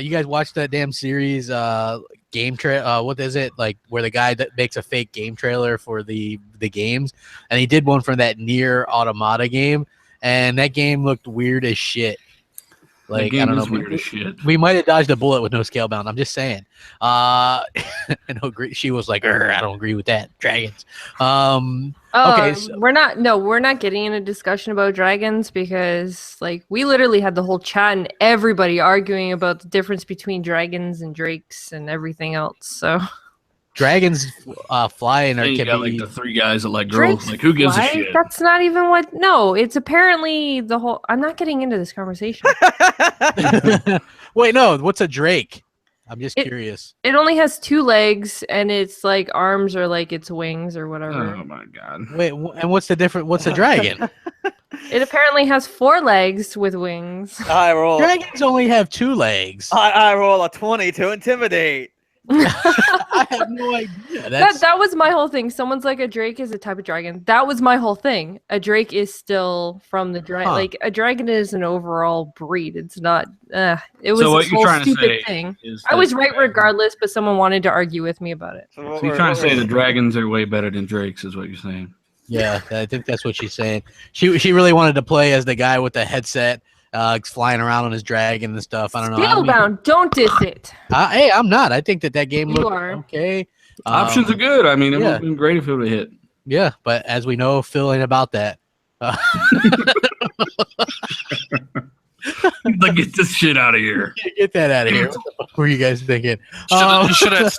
You guys watched that damn series, game what is it, like where the guy that makes a fake game trailer for the games, and he did one for that Nier Automata game. And that game looked weird as shit. Like, I don't know. Weird as shit. We might have dodged a bullet with no Scalebound. I'm just saying. I know she was like, I don't agree with that. Dragons. Okay. So, we're not getting in a discussion about dragons, because like we literally had the whole chat and everybody arguing about the difference between dragons and drakes and everything else. So dragons fly and you got like the 3 guys that like girls. Drakes like, who gives fly? a shit? That's not even what. No, it's apparently the whole. I'm not getting into this conversation. Wait, no. What's a drake? I'm just curious. It only has 2 legs, and its like arms are like its wings or whatever. Oh my god. Wait, and what's the difference? What's a dragon? It apparently has 4 legs with wings. I roll. Dragons only have 2 legs. I roll a 20 to intimidate. I have no idea. That was my whole thing. Someone's like, a drake is a type of dragon. That was my whole thing. A drake is still from the dragon. Like, a dragon is an overall breed. It's not. It was so this whole stupid thing. I was right regardless, but someone wanted to argue with me about it. So you're trying to say the dragons are way better than drakes, is what you're saying? Yeah, I think that's what she's saying. She really wanted to play as the guy with the headset. Flying around on his dragon and stuff. I don't know. Scalebound, don't diss it. Hey, I'm not. I think that game looked okay. Options are good. I mean, it would have been great if it would have hit. Yeah, but as we know, Phil ain't about that. Like, get this shit out of here. Get that out of here. What the fuck were you guys thinking? You should have had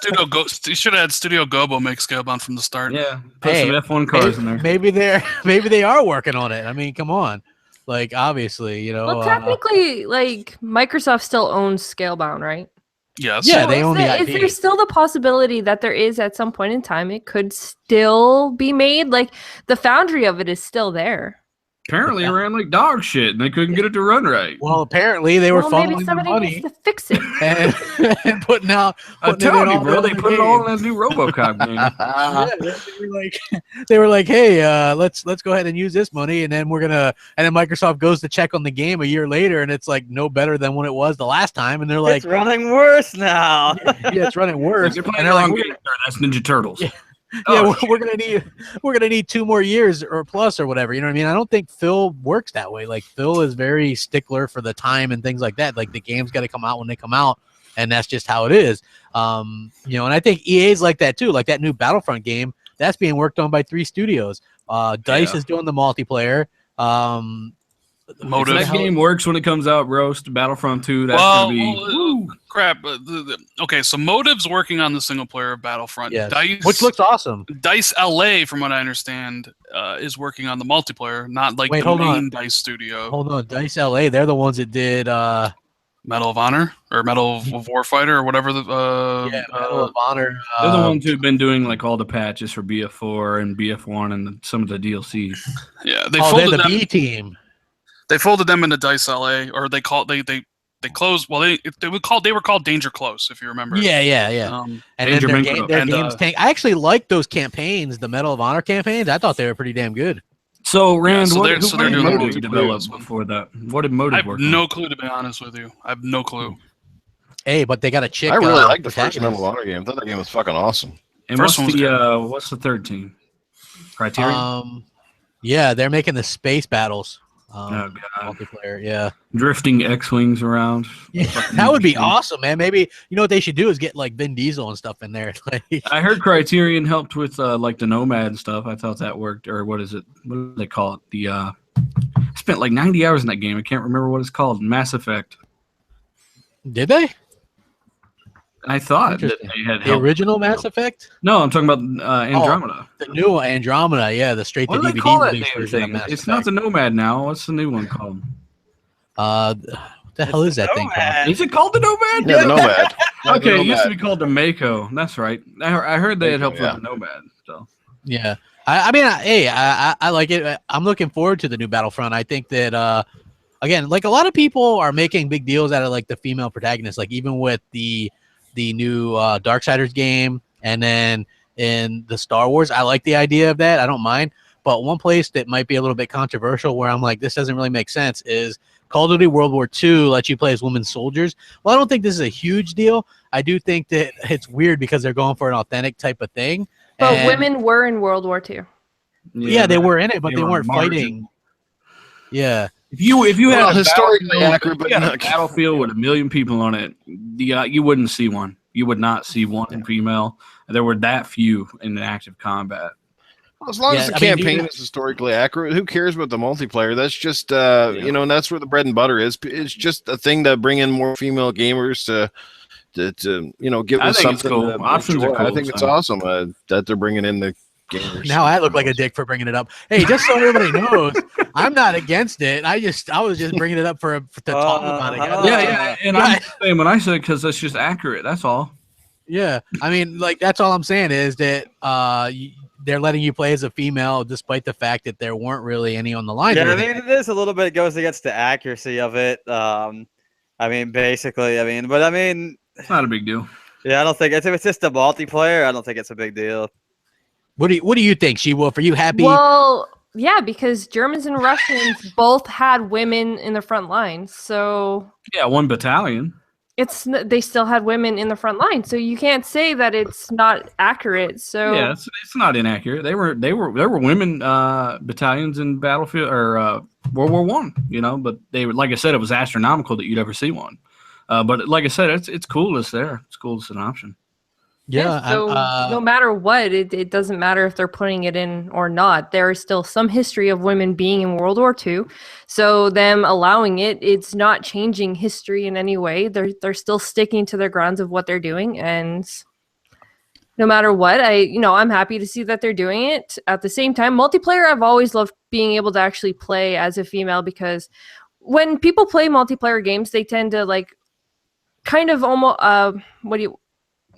Studio Gobo make Scalebound from the start. Yeah, put some F1 cars in there. Maybe they are working on it. I mean, come on. Like, obviously, you know. Well, technically, like, Microsoft still owns Scalebound, right? Yes. Yeah, they own the IP. Is there still the possibility that there is at some point in time it could still be made? Like, the foundry of it is still there. Apparently, it ran like dog shit, and they couldn't get it to run right. Well, apparently they were maybe funneling the somebody money needs to fix it. and putting I'm it in telling you, all bro, the they other put it all in games. that new RoboCop game. Yeah, they were like, hey, let's go ahead and use this money, and then Microsoft goes to check on the game a year later, and it's like no better than when it was the last time, and they're like, It's running worse now. yeah, it's running worse. They're And playing they're the like, wrong game. That's Ninja Turtles. Yeah. Oh, we're gonna need 2 more years or plus or whatever. You know what I mean? I don't think Phil works that way. Like Phil is very stickler for the time and things like that. Like the game's got to come out when they come out, and that's just how it is. And I think EA's like that too. Like that new Battlefront game that's being worked on by 3 studios. DICE is doing the multiplayer. Motive. That game works when it comes out, Roast. Battlefront 2, that's going to be... crap. Okay, so Motive's working on the single player of Battlefront. Yes. DICE, Which looks awesome. DICE LA, from what I understand, is working on the multiplayer, not like the main DICE studio. Hold on, DICE LA, they're the ones that did... Medal of Honor or Medal of Warfighter or whatever the Medal of Honor. They're the ones who've been doing like all the patches for BF4 and BF1 and some of the DLC. Yeah, they're the B team. They folded them into DICE LA, or they closed. Well, they were called Danger Close, if you remember. Yeah. And then their games tank. I actually liked those campaigns, the Medal of Honor campaigns. I thought they were pretty damn good. So Rand, they're what did doing Motive develop before that? What did Motive work on? I have no clue, to be honest with you. I have no clue. Hey, but they got a chick. I really like the first Medal of Honor game. I thought that game was fucking awesome. And what's the third team? Criterion? Yeah, they're making the space battles. Oh, God. Multiplayer, yeah. Drifting X-Wings around. Yeah, that would be awesome, man. Maybe, what they should do is get, like, Vin Diesel and stuff in there. I heard Criterion helped with, like, the Nomad stuff. I thought that worked. Or what is it? What do they call it? I spent, like, 90 hours in that game. I can't remember what it's called. Mass Effect. Did they? I thought that they had the original Mass Effect. No, I'm talking about Andromeda. The new Andromeda, yeah, the straight to DVD. What do they call that thing? It's not the Nomad now. What's the new one called? What the hell is that thing called? Is it called the Nomad? Yeah, the Nomad. Okay, it used to be called the Mako. That's right. I heard they had helped with the Nomad. So yeah, I like it. I'm looking forward to the new Battlefront. I think that again, like a lot of people are making big deals out of like the female protagonist. Like even with the new Darksiders game, and then in the Star Wars, I like the idea of that. I don't mind. But one place that might be a little bit controversial, where I'm like, this doesn't really make sense, is Call of Duty World War II lets you play as women soldiers. Well, I don't think this is a huge deal. I do think that it's weird because they're going for an authentic type of thing. But women were in World War II. Yeah, they were in it, but they weren't fighting. Yeah. If you had a historically accurate, but not battlefield with 1 million people on it, you wouldn't see one. You would not see one female. There were that few in active combat. Well, as long as the campaign is historically accurate, who cares about the multiplayer? That's just and that's where the bread and butter is. It's just a thing to bring in more female gamers to give us something. Cool. Options are cool, I think it's awesome that they're bringing in the gamers. Now I look like a dick for bringing it up. Hey, just so everybody knows, I'm not against it. I was just bringing it up to talk about it. Yeah, and I'm saying when I said because that's just accurate. That's all. Yeah, I mean, like that's all I'm saying is that they're letting you play as a female, despite the fact that there weren't really any on the line. Yeah, I mean, it is a little bit goes against the accuracy of it. Basically, it's not a big deal. Yeah, I don't think if it's just a multiplayer, I don't think it's a big deal. What do you think, She-Wolf? Are you happy? Well, yeah, because Germans and Russians both had women in the front lines, so yeah, one battalion. They still had women in the front line, so you can't say that it's not accurate. So yeah, it's not inaccurate. There were women battalions in Battlefield or World War I. But they were, like I said, it was astronomical that you'd ever see one. But like I said, it's cool. It's there. It's cool. It's an option. Yeah. So no matter what, it doesn't matter if they're putting it in or not. There is still some history of women being in World War II. So them allowing it's not changing history in any way. They're still sticking to their grounds of what they're doing. And no matter what, I'm happy to see that they're doing it. At the same time, multiplayer, I've always loved being able to actually play as a female, because when people play multiplayer games, they tend to like kind of almost,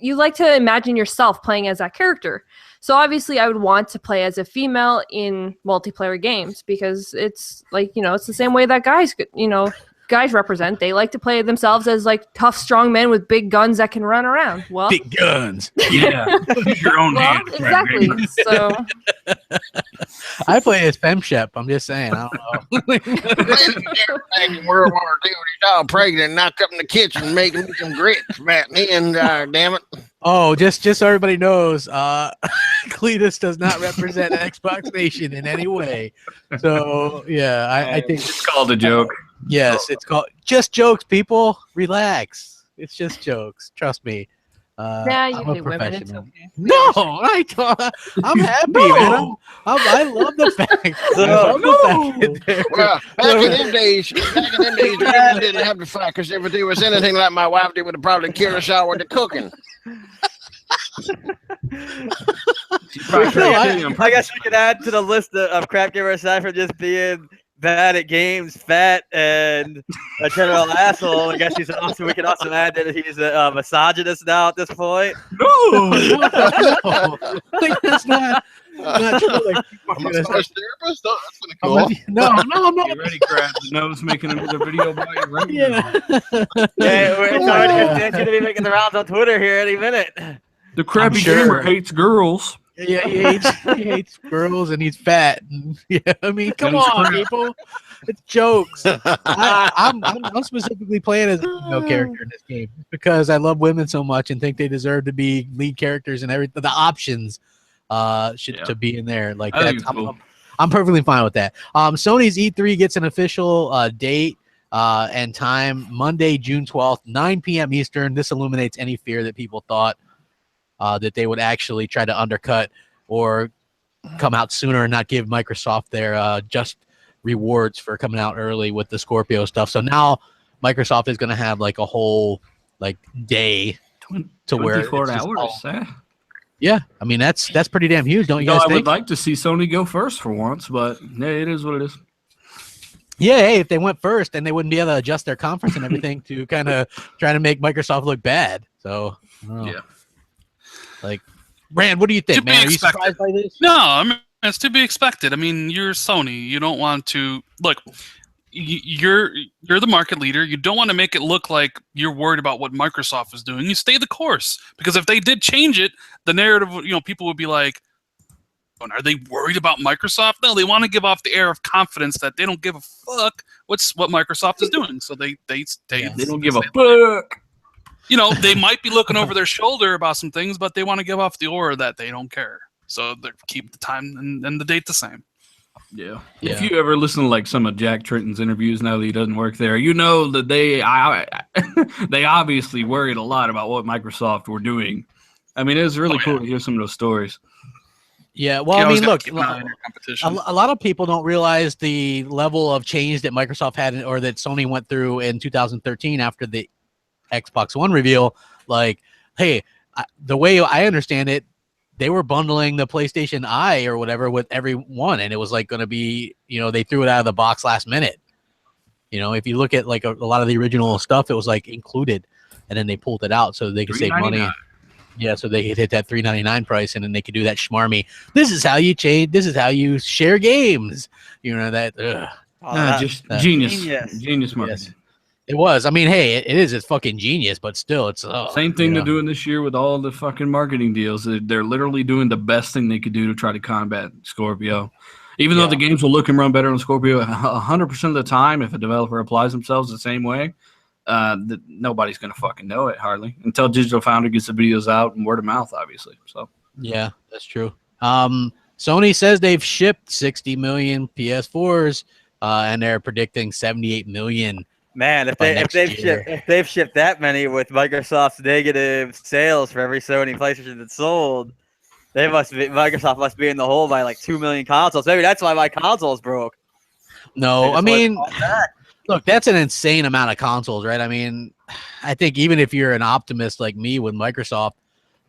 you like to imagine yourself playing as that character. So obviously I would want to play as a female in multiplayer games because it's like, it's the same way that guys represent. They like to play themselves as like tough, strong men with big guns that can run around. Well, Big guns. Yeah, use your own hand. Exactly. So I play as FemShep. I'm just saying. I don't know. Back in World War II, he's all pregnant, knock up in the kitchen, making me some grits back then. Damn it! Oh, just so everybody knows, Cletus does not represent Xbox Nation in any way. So yeah, I think It's called a joke. yes, it's called just jokes. People, relax. It's just jokes. Trust me. yeah, you I'm a hate women. It's professional. okay. No, I don't. I'm happy, man. I love the fact. I love the fact that Well, back in them days, we didn't have to fight because if it was anything like my wife, they would have probably killed us all with the cooking. I guess we could add to the list of Crapgamer aside from just being bad at games, fat, and a general asshole. I guess we can also add that he's a misogynist now at this point. no, like, that's not true. Like, I'm a massage therapist. Oh, that's pretty I'm cool. no, Get ready, crap. The nose making another video about you right now. Yeah. It's going to be making the rounds on Twitter here any minute. The crappy sure. gamer hates girls. Yeah, he hates girls and he's fat. And, yeah, I mean, come And he's on, crap. people. It's jokes. I'm specifically playing as a female character in this game because I love women so much and think they deserve to be lead characters and everything. The options should to be in there like I that. think it's cool. I'm perfectly fine with that. Sony's E3 gets an official date and time, Monday, June 12th, 9 p.m. Eastern. This illuminates any fear that people thought that they would actually try to undercut or come out sooner and not give Microsoft their just rewards for coming out early with the Scorpio stuff. So now Microsoft is going to have like a whole like day to where it's 24 just hours. all- yeah, I mean that's pretty damn huge, don't you No, guys I would think? like to see Sony go first for once, but yeah, it is what it is. Yeah, hey, if they went first, then they wouldn't be able to adjust their conference and everything to kind of try to make Microsoft look bad. So I don't know. Yeah. Like, Brand, what do you think, To be man? Are you expected. surprised by this? No, I mean, it's to be expected. I mean, you're Sony. You don't want to look. You're the market leader. You don't want to make it look like you're worried about what Microsoft is doing. You stay the course because if they did change it, the narrative, people would be like, "Are they worried about Microsoft?" No, they want to give off the air of confidence that they don't give a fuck what Microsoft is doing. So they don't give a fuck. They might be looking over their shoulder about some things, but they want to give off the aura that they don't care. So they keep the time and the date the same. Yeah. Yeah. If you ever listen to like some of Jack Tritton's interviews now that he doesn't work there, you know that they obviously worried a lot about what Microsoft were doing. I mean, it was really cool to hear some of those stories. Yeah, well, You I always mean, gotta look, keep an eye on your competition. a lot of people don't realize the level of change that Microsoft had or that Sony went through in 2013 after the Xbox One reveal. Like, hey, the way I understand it, they were bundling the PlayStation Eye or whatever with every one, and it was like going to be, they threw it out of the box last minute. If you look at like a lot of the original stuff, it was like included, and then they pulled it out so they could save money. $3.99. Yeah, so they could hit that $3.99 price, and then they could do that schmarmy. This is how you change. This is how you share games. That. Just genius. Genius. Genius marketing. Yes. It was. I mean, hey, it is. It's fucking genius, but still, it's Same thing they're doing this year with all the fucking marketing deals. They're literally doing the best thing they could do to try to combat Scorpio. Even though the games will look and run better on Scorpio 100% of the time, if a developer applies themselves the same way, nobody's going to fucking know it hardly until Digital Foundry gets the videos out and word of mouth, obviously. So Yeah, that's true. Sony says they've shipped 60 million PS4s, and they're predicting 78 million. Man, if By next year. they've shipped that many with Microsoft's negative sales for every Sony PlayStation that's sold, Microsoft must be in the hole by like 2 million consoles. Maybe that's why my consoles broke. No, I mean, look, that's an insane amount of consoles, right? I mean, I think even if you're an optimist like me with Microsoft,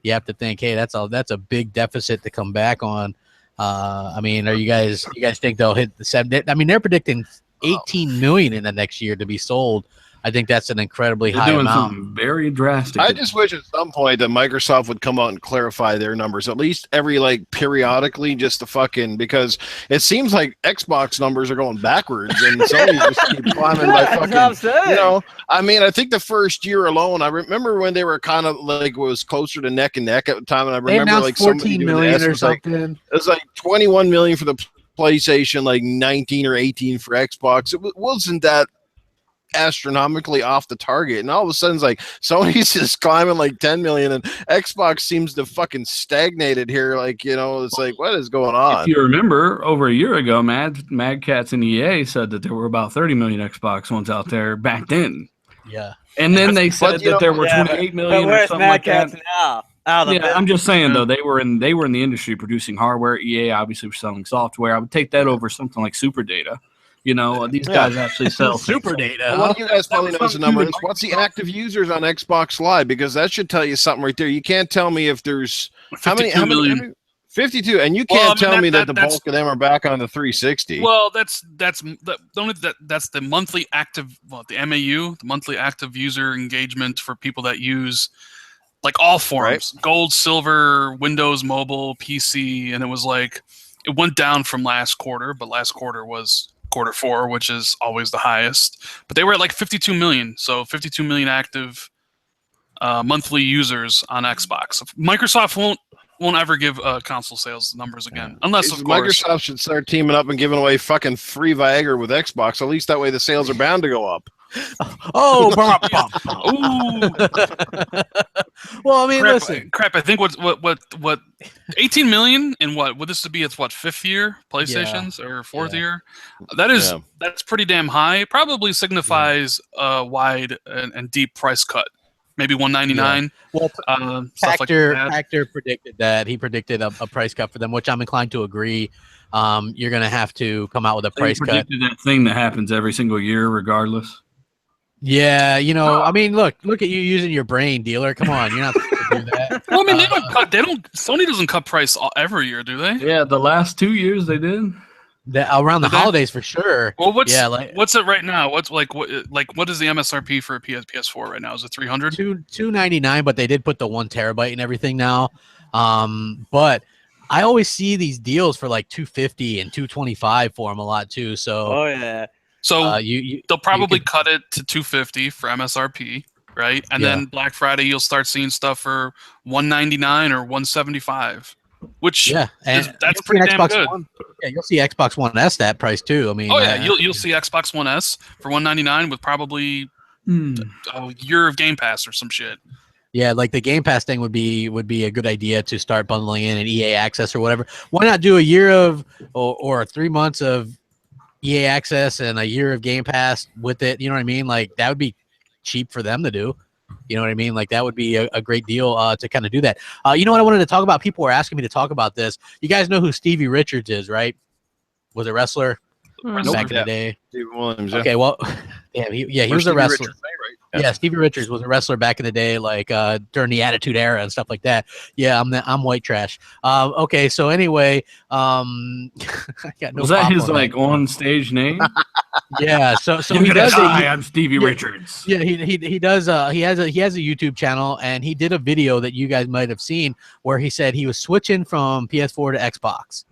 you have to think, hey, that's a big deficit to come back on. I mean, you guys think they'll hit the 7? I mean, they're predicting 18 million in the next year to be sold I think that's an incredibly They're high doing amount. something very drastic. I just wish at some point that Microsoft would come out and clarify their numbers, at least every like periodically, just to fucking, because it seems like Xbox numbers are going backwards and Sony just keep climbing by fucking. You know, I mean, I think the first year alone, I remember when they were kind of like was closer to neck and neck at the time, and I They remember announced like 14 million or something. It was like 21 million for the PlayStation, like 19 or 18 for Xbox. It wasn't that astronomically off the target, and all of a sudden it's like Sony's just climbing like 10 million and Xbox seems to fucking stagnated here. Like, you know, it's like, what is going on? If you remember, over a year ago, Mad Catz and EA said that there were about 30 million Xbox ones out there back then. Yeah. And then they said you that there were Yeah, 28 but million or where's something Mad like that. Catz now? Out of the Yeah, I'm just saying though, they were in the industry producing hardware. EA obviously was selling software. I would take that over something like Super Data. You know, these guys actually sell Super Data. Well, what do you guys probably was knows the something number to is? What's the active users on Xbox Live? Because that should tell you something right there. You can't tell me if there's how many 52, and you can't tell me that the bulk of them are back on the 360. Well, that's the monthly active, the MAU, the monthly active user engagement for people that use like all forms, gold, silver, Windows, mobile, PC, and it was like it went down from last quarter, but last quarter was quarter 4, which is always the highest. But they were at like 52 million, so 52 million active monthly users on Xbox. Microsoft won't ever give console sales numbers again, unless of course Microsoft should start teaming up and giving away fucking free Viagra with Xbox. At least that way the sales are bound to go up. Oh, Ooh. well, I mean, listen. Crap. I think what 18 million in what would this be? It's what 5th year PlayStations or 4th year? That's pretty damn high. Probably signifies a wide and deep price cut. Maybe 199. Well, stuff like that. Factor predicted that. He predicted a price cut for them, which I'm inclined to agree. You're going to have to come out with a price cut. Predicted that thing that happens every single year, regardless. Yeah, you know, I mean, look at you using your brain, dealer. Come on, you're not supposed to do that. Well, I mean, Sony doesn't cut price every year, do they? Yeah, the last 2 years they did. Around the holidays for sure. Well, what's it right now? What's what is the MSRP for a PS4 right now? Is it 300? $299, but they did put the 1 terabyte and everything now. But I always see these deals for like $250 and $225 for them a lot too. So So they'll probably cut it to $250 for MSRP, right? And then Black Friday you'll start seeing stuff for $199 or $175. Which that's pretty damn good. Yeah, you'll see Xbox One S that price too. I mean, you'll see Xbox One S for $199 with probably a year of Game Pass or some shit. Yeah, like the Game Pass thing would be a good idea to start bundling in an EA Access or whatever. Why not do a year of or 3 months of EA Access and a year of Game Pass with it? You know what I mean? Like that would be cheap for them to do. You know what I mean? Like that would be a great deal to kind of do that. You know what I wanted to talk about? People were asking me to talk about this. You guys know who Stevie Richards is, right? Was a wrestler back in the day. Stevie Williams. Okay, well, he was a wrestler. Richards, right? Yeah, Stevie Richards was a wrestler back in the day, like during the Attitude Era and stuff like that. Yeah, I'm white trash. Okay, so anyway, I got no. Was that his like on stage name? Yeah, so he does. Hi, I'm Stevie Richards. Yeah, he does. He has a YouTube channel, and he did a video that you guys might have seen where he said he was switching from PS4 to Xbox,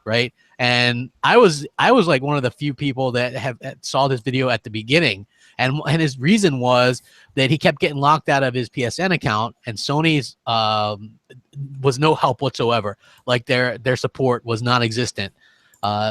right? And I was like one of the few people that saw this video at the beginning. And his reason was that he kept getting locked out of his PSN account, and Sony's was no help whatsoever. Like their support was non-existent.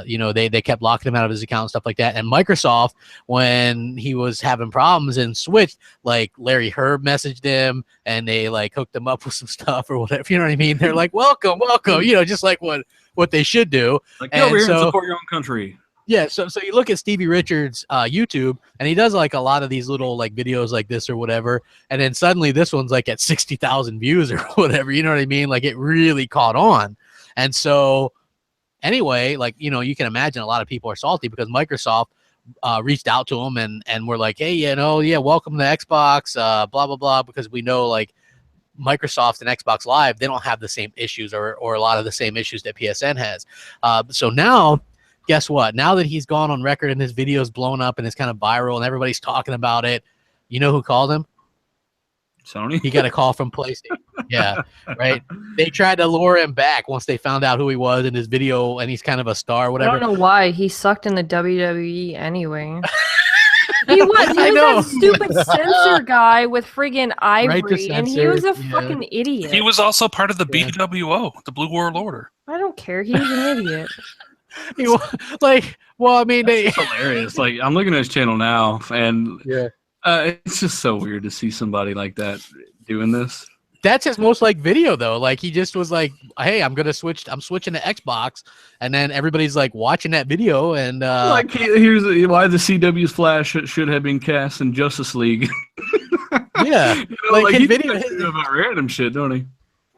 You know, they kept locking him out of his account and stuff like that. And Microsoft, when he was having problems and switched, like Larry Herb messaged him and they like hooked him up with some stuff or whatever. You know what I mean? They're like, welcome. You know, just like what they should do. Like, get over here and support your own country. Yeah, so you look at Stevie Richards' YouTube, and he does like a lot of these little like videos like this or whatever, and then suddenly this one's like at 60,000 views or whatever. You know what I mean? Like it really caught on, and so anyway, like you know, you can imagine a lot of people are salty because Microsoft reached out to him and we're like, hey, you know, yeah, welcome to Xbox, blah blah blah, because we know like Microsoft and Xbox Live, they don't have the same issues or a lot of the same issues that PSN has. So now guess what? Now that he's gone on record and his video's blown up and it's kind of viral and everybody's talking about it, you know who called him? Sony? He got a call from PlayStation. Yeah, right? They tried to lure him back once they found out who he was in his video, and he's kind of a star or whatever. I don't know why. He sucked in the WWE anyway. He was that stupid censor guy with friggin' Ivory, and he was a fucking idiot. He was also part of the BWO, the Blue World Order. I don't care. He was an idiot. Well, I mean, it's hilarious. Like, I'm looking at his channel now, and it's just so weird to see somebody like that doing this. That's his most like video though. Like he just was like, "Hey, I'm switching to Xbox," and then everybody's like watching that video and like here's why the CW's Flash should have been cast in Justice League. Yeah, you know, like his he video about random shit, don't he?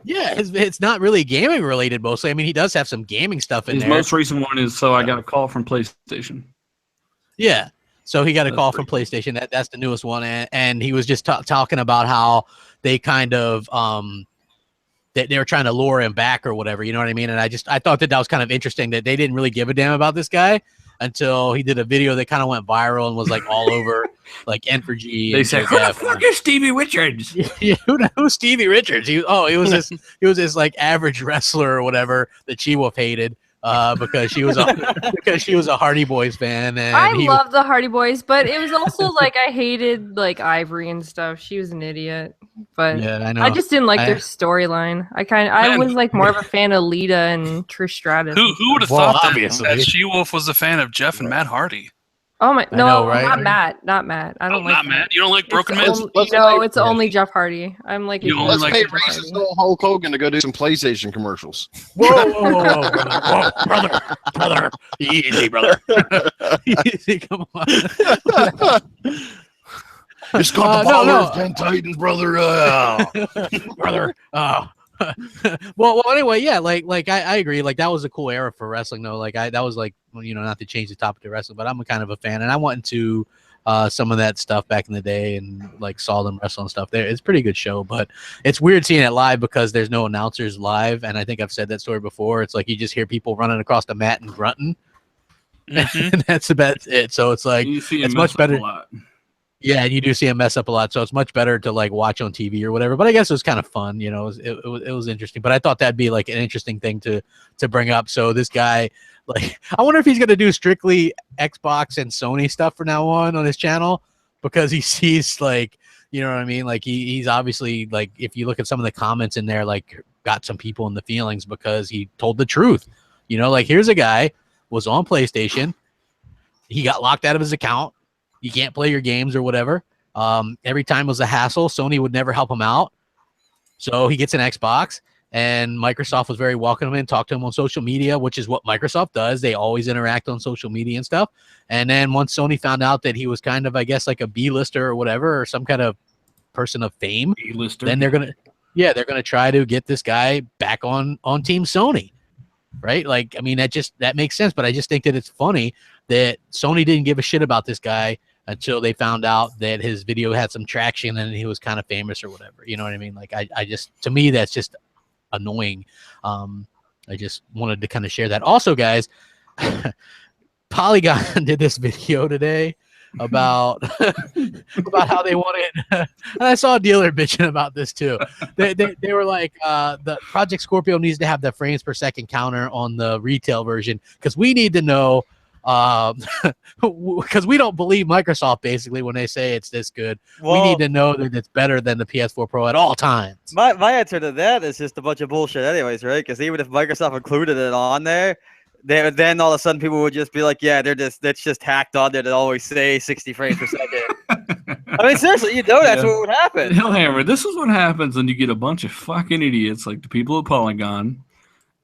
Yeah, it's not really gaming related mostly. I mean, he does have some gaming stuff in there. His most recent one is I got a call from PlayStation. Yeah. So he got a call from PlayStation. That's the newest one, and he was just talking about how they kind of they were trying to lure him back or whatever. You know what I mean? And I thought that was kind of interesting that they didn't really give a damn about this guy until he did a video that kind of went viral and was like all over like N4G. They said, "Who the fuck is Stevie Richards?" Yeah, who's Stevie Richards? He was this like average wrestler or whatever that She-Wolf hated. Because she was a Hardy Boys fan, and I love the Hardy Boys, but it was also like I hated like Ivory and stuff. She was an idiot, but yeah, I know. I just didn't like their storyline. I was like more of a fan of Lita and Trish Stratus. Who would have thought that She-Wolf was a fan of Jeff and Matt Hardy? Oh my! No, know, right? Not Matt. I don't like not Matt. You don't like Broken Man? It's only Jeff Hardy. I'm like, let's pay racist little Hulk Hogan to go do some PlayStation commercials. Whoa, brother, easy, brother, easy. Come on. It's got the power of 10 Titans, brother. Brother. Well, anyway, yeah, like I agree. Like that was a cool era for wrestling, though. Like that was like, not to change the topic to wrestling, but I'm a kind of a fan, and I went into some of that stuff back in the day and like saw them wrestle and stuff. It's a pretty good show, but it's weird seeing it live because there's no announcers live, and I think I've said that story before. It's like you just hear people running across the mat and grunting, and that's about it. So it's like it's much better. Yeah, and you do see him mess up a lot, so it's much better to like watch on TV or whatever. But I guess it was kind of fun, it was interesting. But I thought that'd be like an interesting thing to bring up. So this guy, like, I wonder if he's gonna do strictly Xbox and Sony stuff from now on his channel, because he sees like, you know what I mean? Like he's obviously like, if you look at some of the comments in there, like got some people in the feelings because he told the truth. Like here's a guy was on PlayStation, he got locked out of his account. You can't play your games or whatever. Every time was a hassle. Sony would never help him out. So he gets an Xbox, and Microsoft was very welcoming and talked to him on social media, which is what Microsoft does. They always interact on social media and stuff. And then once Sony found out that he was kind of, I guess, like a B-lister or whatever, or some kind of person of fame, B-lister. Then they're going to try to get this guy back on Team Sony. Right? Like, I mean, that makes sense, but I just think that it's funny that Sony didn't give a shit about this guy until they found out that his video had some traction and he was kind of famous or whatever. You know what I mean? Like, I just, to me, that's just annoying. I just wanted to kind of share that. Also, guys, Polygon did this video today about how they wanted, and I saw a dealer bitching about this too. They were like, the Project Scorpio needs to have the frames per second counter on the retail version because we need to know, because we don't believe Microsoft basically when they say it's this good. Well, we need to know that it's better than the PS4 Pro at all times. My answer to that is just a bunch of bullshit anyways, right? Because even if Microsoft included it on there, then all of a sudden people would just be like, yeah, that's just hacked on there to always say 60 frames per second. I mean, seriously, that's what would happen. Hellhammer, this is what happens when you get a bunch of fucking idiots like the people at Polygon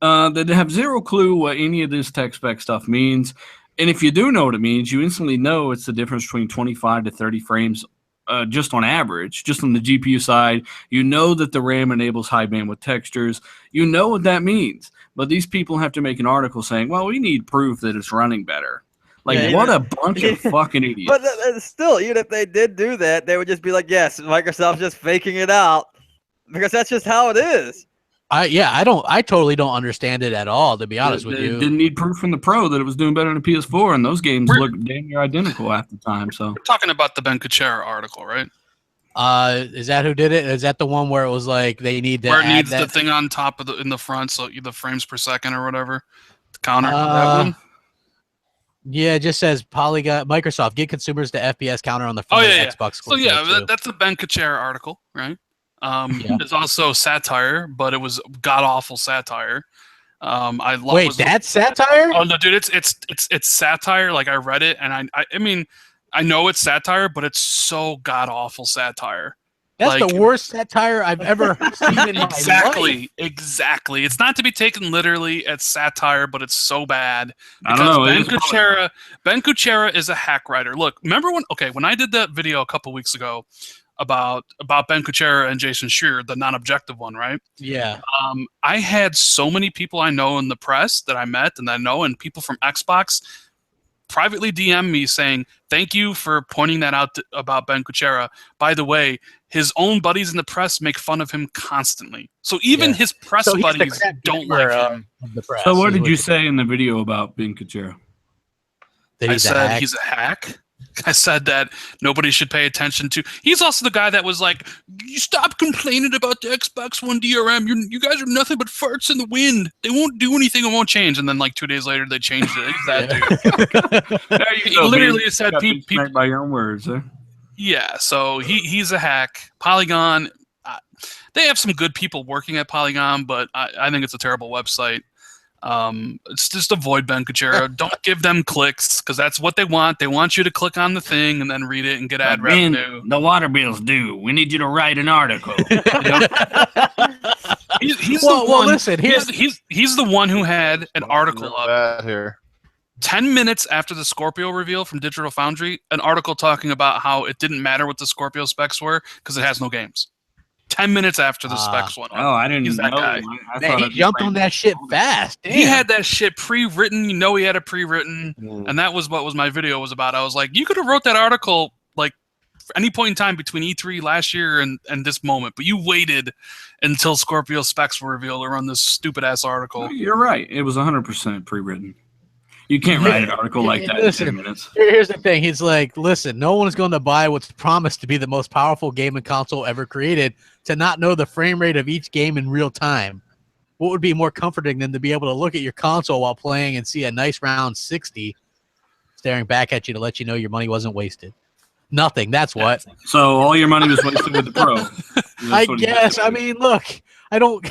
that have zero clue what any of this tech spec stuff means. And if you do know what it means, you instantly know it's the difference between 25 to 30 frames just on average, just on the GPU side. You know that the RAM enables high bandwidth textures. You know what that means. But these people have to make an article saying, well, we need proof that it's running better. Like, what a bunch of fucking idiots. But still, even if they did do that, they would just be like, yes, Microsoft's just faking it out. Because that's just how it is. I totally don't understand it at all, to be honest with you. Didn't need proof from the Pro that it was doing better than the PS4, and those games look damn near identical half the time. So We're talking about the Ben Kuchera article, right? Is that who did it? Is that the one where it was like they need to where it add needs that? the thing on top of in the front, so the frames per second or whatever, the counter. That one. Yeah, it just says Polygon Microsoft get consumers to FPS counter on the front of Xbox Scorpio. So yeah, that's the Ben Kuchera article, right? It's also satire, but it was god awful satire. That's satire? Oh no, dude, it's satire. Like I read it, and I mean, I know it's satire, but it's so god awful satire. That's the worst satire I've ever seen in my life. Exactly. It's not to be taken literally as satire, but it's so bad. I don't know. Ben Kuchera is a hack writer. Look, remember when I did that video a couple weeks ago about Ben Kuchera and Jason Schreier, the non-objective one, right? Yeah. I had so many people I know in the press that I met and I know, and people from Xbox privately DM me saying, thank you for pointing that out about Ben Kuchera. By the way, his own buddies in the press make fun of him constantly. So even his press buddies don't like him. So what did you say in the video about Ben Kuchera? I said he's a hack. I said that nobody should pay attention to. He's also the guy that was like, "You stop complaining about the Xbox One DRM. You guys are nothing but farts in the wind. They won't do anything. It won't change." And then like 2 days later, they changed it. He's that dude. He literally said, "People by your own words." Huh? Yeah, so he's a hack. Polygon, they have some good people working at Polygon, but I think it's a terrible website. It's just avoid Ben Kuchera. Don't give them clicks, because that's what they want. They want you to click on the thing and then read it and get ad revenue. The water bill's due. We need you to write an article. He's the one who had an article up here 10 minutes after the Scorpio reveal from Digital Foundry, an article talking about how it didn't matter what the Scorpio specs were because it has no games. 10 minutes after the specs went on. Oh, I didn't He's know. That guy. Man, he jumped on that shit fast. Damn. He had that shit pre-written. You know he had it pre-written. And that was what my video was about. I was like, you could have wrote that article like any point in time between E3 last year and this moment, but you waited until Scorpio specs were revealed to run this stupid-ass article. You're right. It was 100% pre-written. You can't write an article like that in 10 minutes. Here's the thing. He's like, listen, no one is going to buy what's promised to be the most powerful gaming console ever created to not know the frame rate of each game in real time. What would be more comforting than to be able to look at your console while playing and see a nice round 60 staring back at you to let you know your money wasn't wasted? Nothing. That's what. So all your money was wasted with the Pro. I guess. I mean, look, I don't...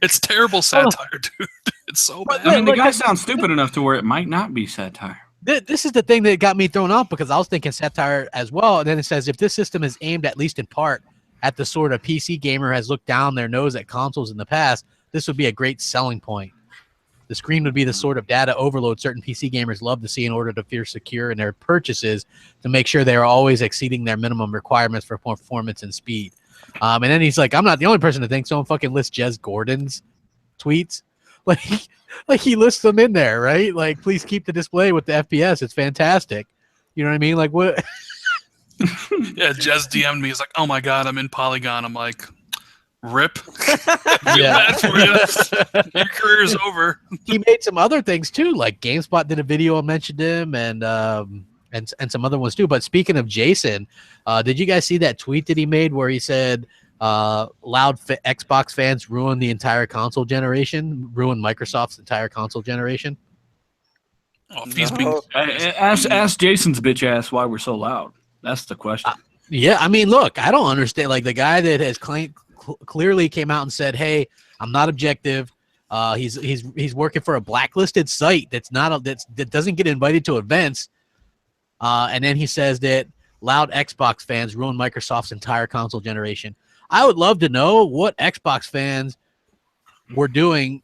It's terrible satire, dude. It's so bad. I mean, the guy sounds stupid enough to where it might not be satire. This is the thing that got me thrown off, because I was thinking satire as well. And then it says, if this system is aimed at least in part at the sort of PC gamer has looked down their nose at consoles in the past, this would be a great selling point. The screen would be the sort of data overload certain PC gamers love to see in order to feel secure in their purchases to make sure they are always exceeding their minimum requirements for performance and speed. And then he's like, I'm not the only person to think so. And fucking lists Jez Gordon's tweets. Like he lists them in there, right? Like, please keep the display with the FPS. It's fantastic. You know what I mean? Like, what? Yeah, Jez DM'd me. He's like, oh my God, I'm in Polygon. I'm like, rip. Yeah. Bad for you. Your career's over. He made some other things too. Like GameSpot did a video and mentioned him, and some other ones too. But speaking of Jason, did you guys see that tweet that he made where he said Xbox fans ruin the entire console generation, ruin Microsoft's entire console generation? Oh, if he's being ask Jason's bitch ass why we're so loud. That's the question. Yeah, I mean, look, I don't understand. Like the guy that has clearly came out and said, "Hey, I'm not objective." He's working for a blacklisted site that doesn't get invited to events. And then he says that loud Xbox fans ruin Microsoft's entire console generation. I would love to know what Xbox fans were doing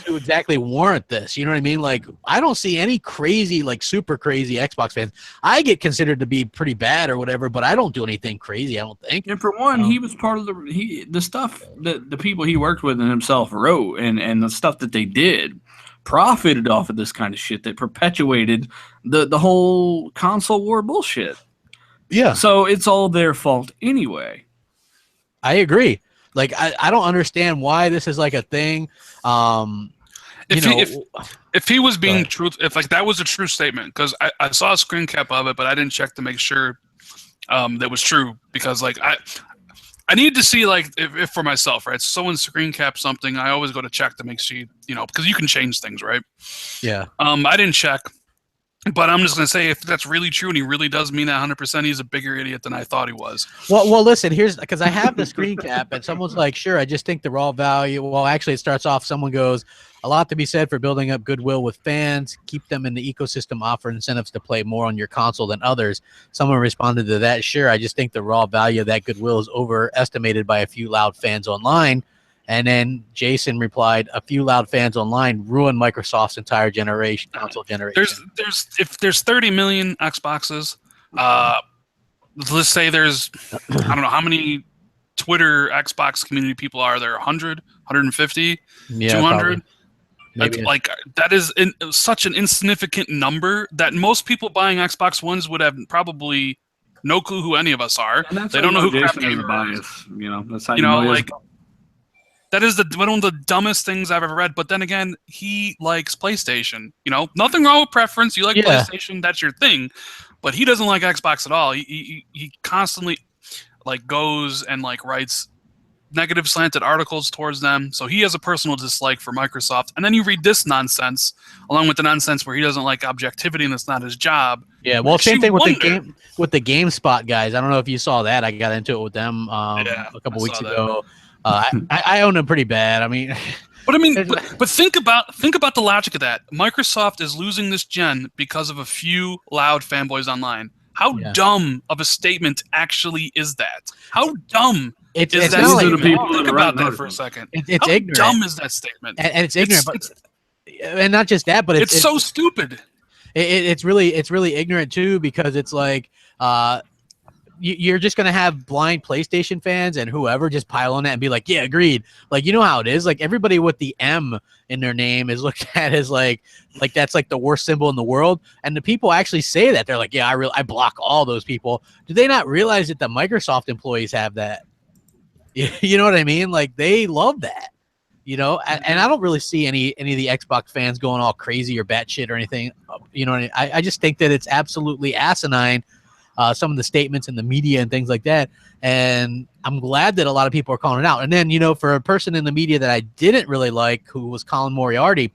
to exactly warrant this. You know what I mean? Like, I don't see any crazy, like super crazy Xbox fans. I get considered to be pretty bad or whatever, but I don't do anything crazy, I don't think. And for one, he was part of the stuff that the people he worked with and himself wrote, and the stuff that they did profited off of this kind of shit that perpetuated the whole console war bullshit. Yeah. So it's all their fault anyway. I agree. Like I don't understand why this is like a thing. If he was being if like that was a true statement, because I saw a screen cap of it, but I didn't check to make sure that was true, because like I need to see, like, if for myself, right? So someone screen caps something, I always go to check to make sure, because you can change things, right? Yeah. I didn't check, but I'm just going to say, if that's really true and he really does mean that 100%, he's a bigger idiot than I thought he was. Well, listen, because I have the screen cap, and someone's like, sure, I just think the raw value. Well, actually, it starts off, someone goes, a lot to be said for building up goodwill with fans, keep them in the ecosystem, offer incentives to play more on your console than others. Someone responded to that, sure, I just think the raw value of that goodwill is overestimated by a few loud fans online. And then Jason replied, a few loud fans online ruined Microsoft's entire console generation. If there's 30 million Xboxes, let's say there's, I don't know how many Twitter Xbox community people are there, 100, 150, 200? Probably. Like that is such an insignificant number that most people buying Xbox Ones would have probably no clue who any of us are. They don't know who Crapgamer is. That's how you know like that is one of the dumbest things I've ever read. But then again, he likes PlayStation. Nothing wrong with preference. You like PlayStation, that's your thing. But he doesn't like Xbox at all. He constantly like goes and like writes negative slanted articles towards them. So he has a personal dislike for Microsoft. And then you read this nonsense along with the nonsense where he doesn't like objectivity and it's not his job. Yeah, well, same thing with the GameSpot guys. I don't know if you saw that. I got into it with them a couple weeks ago. I own them pretty bad. I mean, but think about the logic of that. Microsoft is losing this gen because of a few loud fanboys online. How dumb of a statement actually is that? How dumb is that statement? Think about that for a second. It's How ignorant. dumb is that statement? And it's ignorant, and not just that, but it's so stupid. It's really ignorant too, because it's like you're just gonna have blind PlayStation fans and whoever just pile on that and be like, yeah, agreed. Like, you know how it is. Like, everybody with the M in their name is looked at as like that's like the worst symbol in the world. And the people actually say that. They're like, yeah, I block all those people. Do they not realize that the Microsoft employees have that? You know what I mean? Like, they love that. And I don't really see any of the Xbox fans going all crazy or batshit or anything. You know what I mean? I just think that it's absolutely asinine. Some of the statements in the media and things like that. And I'm glad that a lot of people are calling it out. And then, for a person in the media that I didn't really like, who was Colin Moriarty,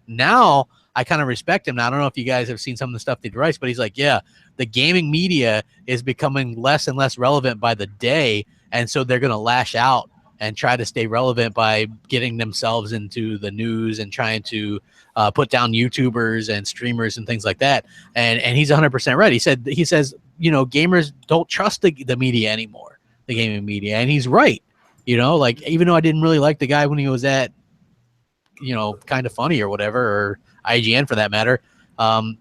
now I kind of respect him. Now, I don't know if you guys have seen some of the stuff that he writes, but he's like, yeah, the gaming media is becoming less and less relevant by the day. And so they're going to lash out and try to stay relevant by getting themselves into the news and trying to put down YouTubers and streamers and things like that. And he's 100% right. He says, gamers don't trust the media anymore, the gaming media. And he's right. Like, even though I didn't really like the guy when he was at, Kind of Funny or whatever, or IGN for that matter,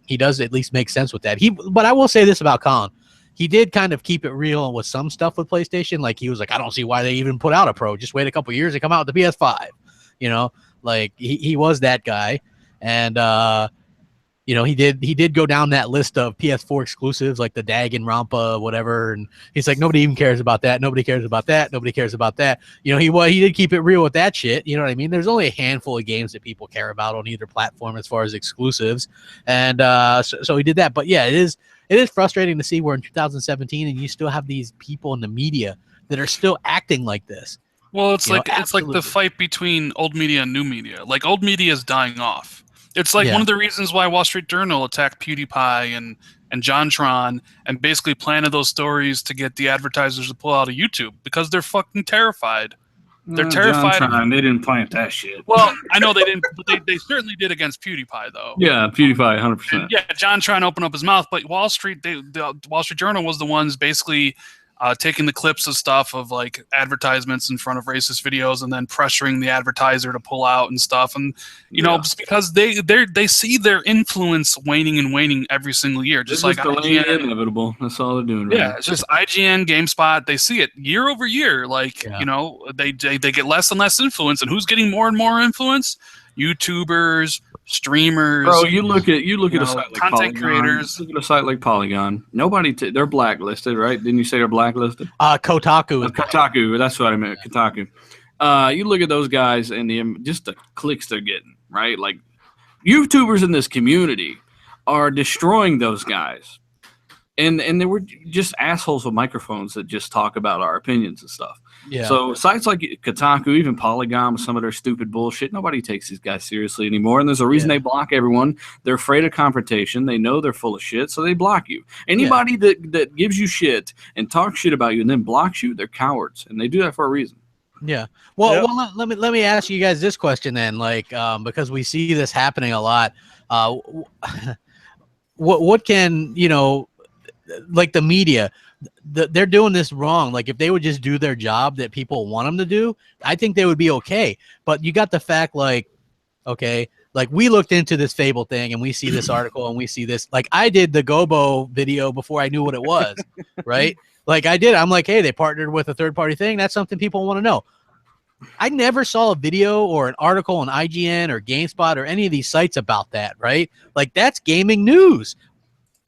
he does at least make sense with that. But I will say this about Colin. He did kind of keep it real with some stuff with PlayStation. Like, he was like, I don't see why they even put out a Pro. Just wait a couple years and come out with the PS5. Like, he was that guy. And, he did go down that list of PS4 exclusives, like the Danganronpa, whatever. And he's like, nobody even cares about that. Nobody cares about that. Nobody cares about that. He did keep it real with that shit. You know what I mean? There's only a handful of games that people care about on either platform as far as exclusives. And so he did that. But yeah, it is frustrating to see we're in 2017 and you still have these people in the media that are still acting like this. Well, it's like the fight between old media and new media. Like, old media is dying off. It's like one of the reasons why Wall Street Journal attacked PewDiePie and JonTron and basically planted those stories to get the advertisers to pull out of YouTube, because they're fucking terrified. They're terrified. JonTron, they didn't plant that shit. Well, I know they didn't, but they certainly did against PewDiePie, though. Yeah, PewDiePie, 100%. And yeah, JonTron opened up his mouth, but Wall Street, the Wall Street Journal was the ones basically taking the clips of stuff of like advertisements in front of racist videos and then pressuring the advertiser to pull out and stuff. And just because they see their influence waning and waning every single year, just like IGN. Inevitable. That's all they're doing. Right? Yeah, it's just IGN, GameSpot. They see it year over year. Like they get less and less influence, and who's getting more and more influence? YouTubers, streamers. Bro, you look at a site like content Polygon. creators. Look at a site like Polygon. Nobody, they're blacklisted, right? Didn't you say they're blacklisted? Kotaku. Kotaku. That's what I meant. Kotaku. You look at those guys and just the clicks they're getting, right? Like YouTubers in this community are destroying those guys, and they were just assholes with microphones that just talk about our opinions and stuff. Yeah. So sites like Kotaku, even Polygon, with some of their stupid bullshit, nobody takes these guys seriously anymore. And there's a reason they block everyone. They're afraid of confrontation. They know they're full of shit, so they block you. Anybody that gives you shit and talks shit about you and then blocks you, they're cowards, and they do that for a reason. Yeah. Well, let me ask you guys this question then, like, because we see this happening a lot. What can, like the media, they're doing this wrong. Like if they would just do their job that people want them to do, I think they would be okay. But you got the fact, like, okay, like we looked into this Fable thing and we see this article and we see this, like I did the Gobo video before I knew what it was, right? Like I did. I'm like, hey, they partnered with a third party thing. That's something people want to know. I never saw a video or an article on IGN or GameSpot or any of these sites about that, right? Like that's gaming news.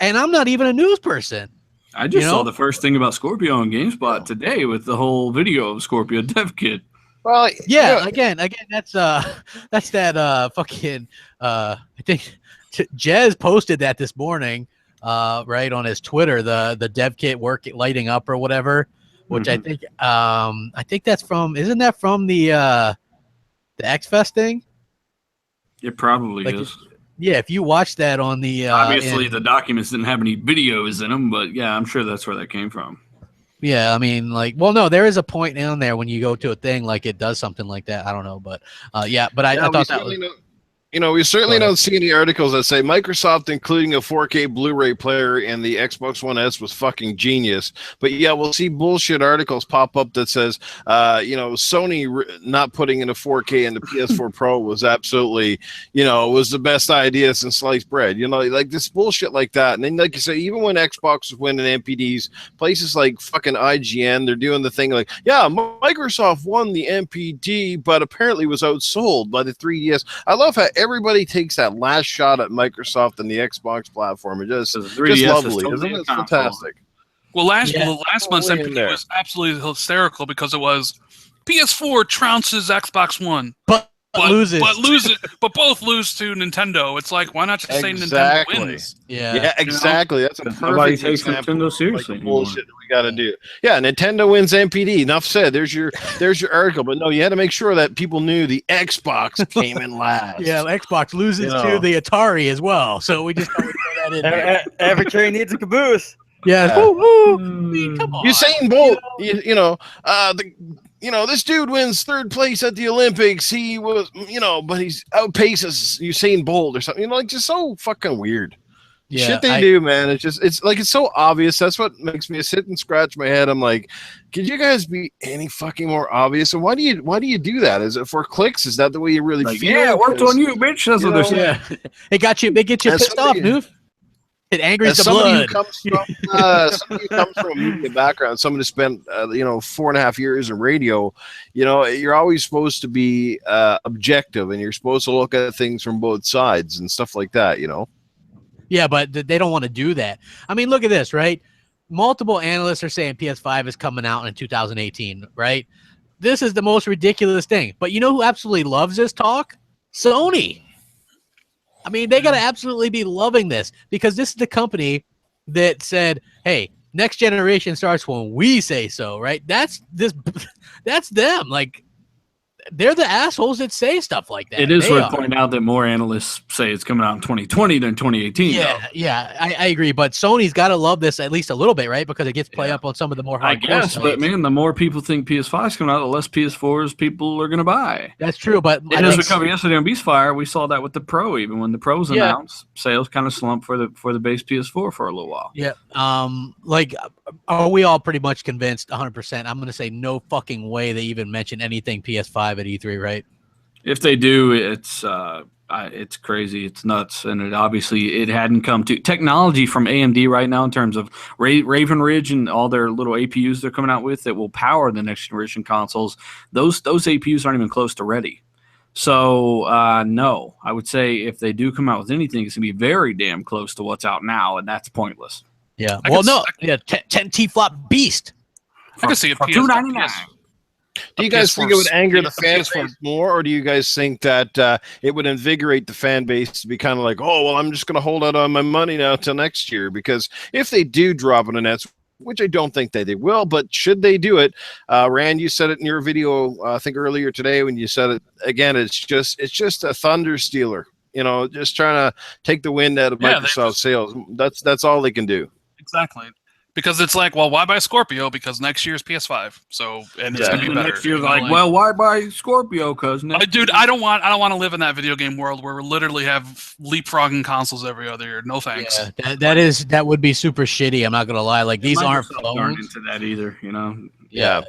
And I'm not even a news person. I just saw the first thing about Scorpio on GameSpot today with the whole video of Scorpio dev kit. Well, yeah, again, that's that fucking I think Jez posted that this morning, right on his Twitter, the dev kit lighting up or whatever, which I think that's from, isn't that from the X Fest thing? It probably is. Yeah, if you watch that on the obviously the documents didn't have any videos in them, but yeah, I'm sure that's where that came from. Yeah, I mean, like, well, no, there is a point down there when you go to a thing like it does something like that. I don't know, but I thought that was. We certainly don't see any articles that say Microsoft including a 4K Blu-ray player in the Xbox One S was fucking genius. But yeah, we'll see bullshit articles pop up that says, Sony not putting in a 4K in the PS4 Pro was absolutely, was the best idea since sliced bread. Like this bullshit like that. And then, like you say, even when Xbox was winning NPDs, places like fucking IGN, they're doing the thing like, yeah, Microsoft won the NPD, but apparently was outsold by the 3DS. I love how everybody takes that last shot at Microsoft and the Xbox platform. It just lovely, isn't it? It's fantastic. Well, last month's NPD was absolutely hysterical because it was PS4 trounces Xbox One, but loses, but both lose to Nintendo. It's like, why not just say Nintendo wins? Yeah, exactly. That's a perfect example. Nintendo seriously. Like bullshit that we got to do. Yeah, Nintendo wins NPD. Enough said. There's your article. But no, you had to make sure that people knew the Xbox came in last. Yeah, Xbox loses to the Atari as well. So we just throw that in there. Every train needs a caboose. Yeah. Come on. Usain Bolt. This dude wins third place at the Olympics. He was, but he's outpaces Usain Bolt or something. Like just so fucking weird. Yeah, shit they do, man. It's so obvious. That's what makes me sit and scratch my head. I'm like, could you guys be any fucking more obvious? And why do you do that? Is it for clicks? Is that the way you really feel? Yeah, it worked on you, bitch. That's what they're saying. They get you pissed off, Noof. It angers the blood. Somebody who comes from a media background, someone who spent 4.5 years in radio, you're always supposed to be objective, and you're supposed to look at things from both sides and stuff like that. Yeah, but they don't want to do that. I mean, look at this, right? Multiple analysts are saying PS5 is coming out in 2018, right? This is the most ridiculous thing. But you know who absolutely loves this talk? Sony. I mean, they got to absolutely be loving this because this is the company that said, hey, next generation starts when we say so, right? That's them. Like, they're the assholes that say stuff like that. It is worth pointing out that more analysts say it's coming out in 2020 than 2018. Yeah, I agree. But Sony's got to love this at least a little bit, right? Because it gets play up on some of the more hardcore I guess, sites. but man, the more people think PS5 is coming out, the less PS4s people are going to buy. That's true, but as we covered yesterday on Beastfire, we saw that with the Pro. Even when the Pros announced, sales kind of slumped for the base PS4 for a little while. Yeah. Like, are we all pretty much convinced 100%? I'm going to say no fucking way they even mention anything PS5 at E3, right? If they do, it's crazy, it's nuts, and it hadn't come to technology from AMD right now in terms of Raven Ridge and all their little APUs they're coming out with that will power the next generation consoles. Those APUs aren't even close to ready. So no, I would say if they do come out with anything, it's gonna be very damn close to what's out now, and that's pointless. Yeah. Well, no. Yeah. 10 T-flop beast. I can see a For PS, $2.99. Do you guys think it would anger the fan base more, or do you guys think that it would invigorate the fan base to be kind of like, oh, well, I'm just going to hold out on my money now till next year? Because if they do drop on the nets, which I don't think that they will, but should they do it, Rand, you said it in your video, I think earlier today when you said it again, it's just a thunder stealer, you know, just trying to take the wind out of Microsoft sales. That's all they can do. Exactly. Because it's like, well, why buy Scorpio? Because next year's PS5. So, and it's going to be better. Next year's like, well, why buy Scorpio? Because dude, I don't want to live in that video game world where we literally have leapfrogging consoles every other year. No thanks. Yeah, that would be super shitty. I'm not gonna lie. Like these aren't phones. Into that either, you know. Yeah.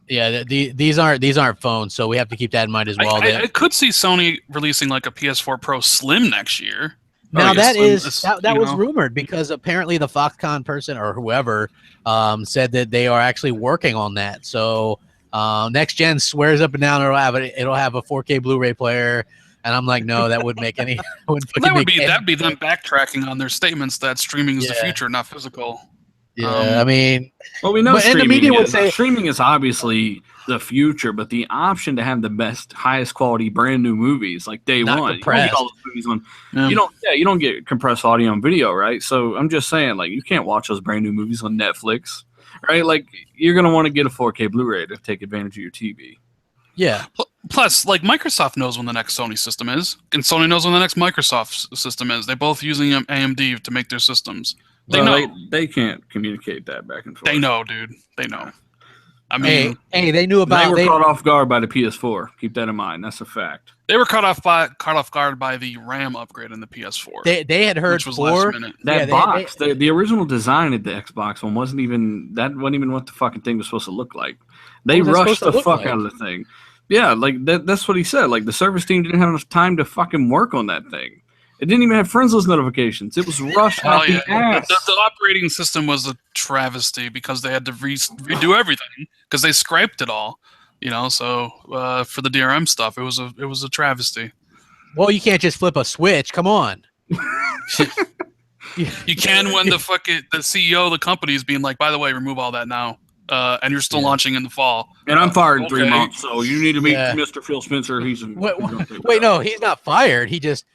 These aren't phones, so we have to keep that in mind as well. I could see Sony releasing like a PS4 Pro Slim next year. Now that was rumored because apparently the Foxconn person or whoever said that they are actually working on that. So next gen swears up and down it'll have a 4K Blu-ray player, and I'm like, no, that wouldn't make any. That'd be them backtracking on their statements that streaming is the future, not physical. Yeah, I mean, well, we know streaming, the media would say streaming is obviously the future, but the option to have the best, highest quality, brand new movies like day one, you don't get all those movies on. You don't get compressed audio and video, right? So I'm just saying, like, you can't watch those brand new movies on Netflix, right? Like, you're gonna want to get a 4K Blu-ray to take advantage of your TV. Yeah. Plus, like, Microsoft knows when the next Sony system is, and Sony knows when the next Microsoft system is. They're both using AMD to make their systems. They know. They can't communicate that back and forth. They know, dude. They know. I mean, hey, they knew about. They were caught off guard by the PS4. Keep that in mind. That's a fact. They were caught off guard by the RAM upgrade in the PS4. They had heard which was last minute. That box, the original design of the Xbox one wasn't even what the fucking thing was supposed to look like. They rushed the fuck out of the thing. Yeah, like that's what he said. Like the service team didn't have enough time to fucking work on that thing. It didn't even have friends list notifications. It was rushed out the ass. The operating system was a travesty because they had to redo everything because they scraped it all. You know, so for the DRM stuff, it was a travesty. Well, you can't just flip a switch. Come on. You can when the CEO of the company is being like, by the way, remove all that now. And you're still launching in the fall. And I'm fired in 3 months, so you need to meet Mr. Phil Spencer. Wait, no, he's not fired. He just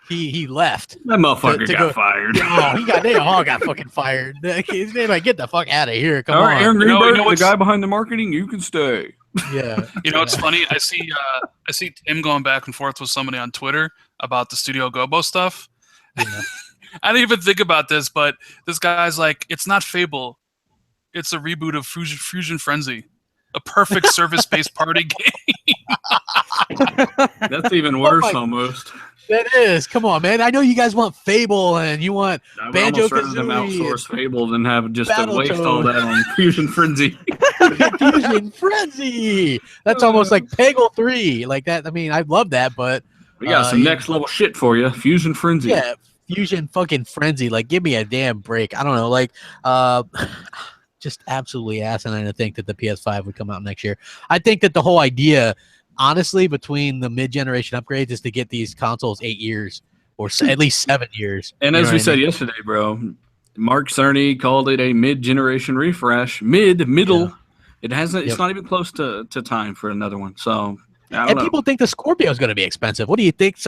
he left. That motherfucker got fired. Oh, they all got fucking fired. They're like, get the fuck out of here. Come on. Aaron Greenberg, the guy behind the marketing, you can stay. Yeah. You know, it's funny. I see Tim going back and forth with somebody on Twitter about the Studio Gobo stuff. Yeah. I didn't even think about this, but this guy's like, it's not Fable. It's a reboot of Fusion Frenzy, a perfect service-based party game. That's even worse, almost. That is. Come on, man. I know you guys want Fable and you want Banjo-Kazooie. Them outsource Fable than have just to waste all that on Fusion Frenzy. Fusion Frenzy. That's almost like Peggle 3. Like that. I mean, I love that, but we got some next level shit for you. Fusion Frenzy. Yeah, Fusion fucking Frenzy. Like, give me a damn break. I don't know. Like, just absolutely asinine to think that the PS5 would come out next year. I think that the whole idea, honestly, between the mid-generation upgrades is to get these consoles 8 years or at least 7 years. And as we said yesterday, bro, Mark Cerny called it a mid-generation refresh. Middle. Yeah. It hasn't. It's not even close to time for another one. So. And people think the Scorpio is going to be expensive. What do you think?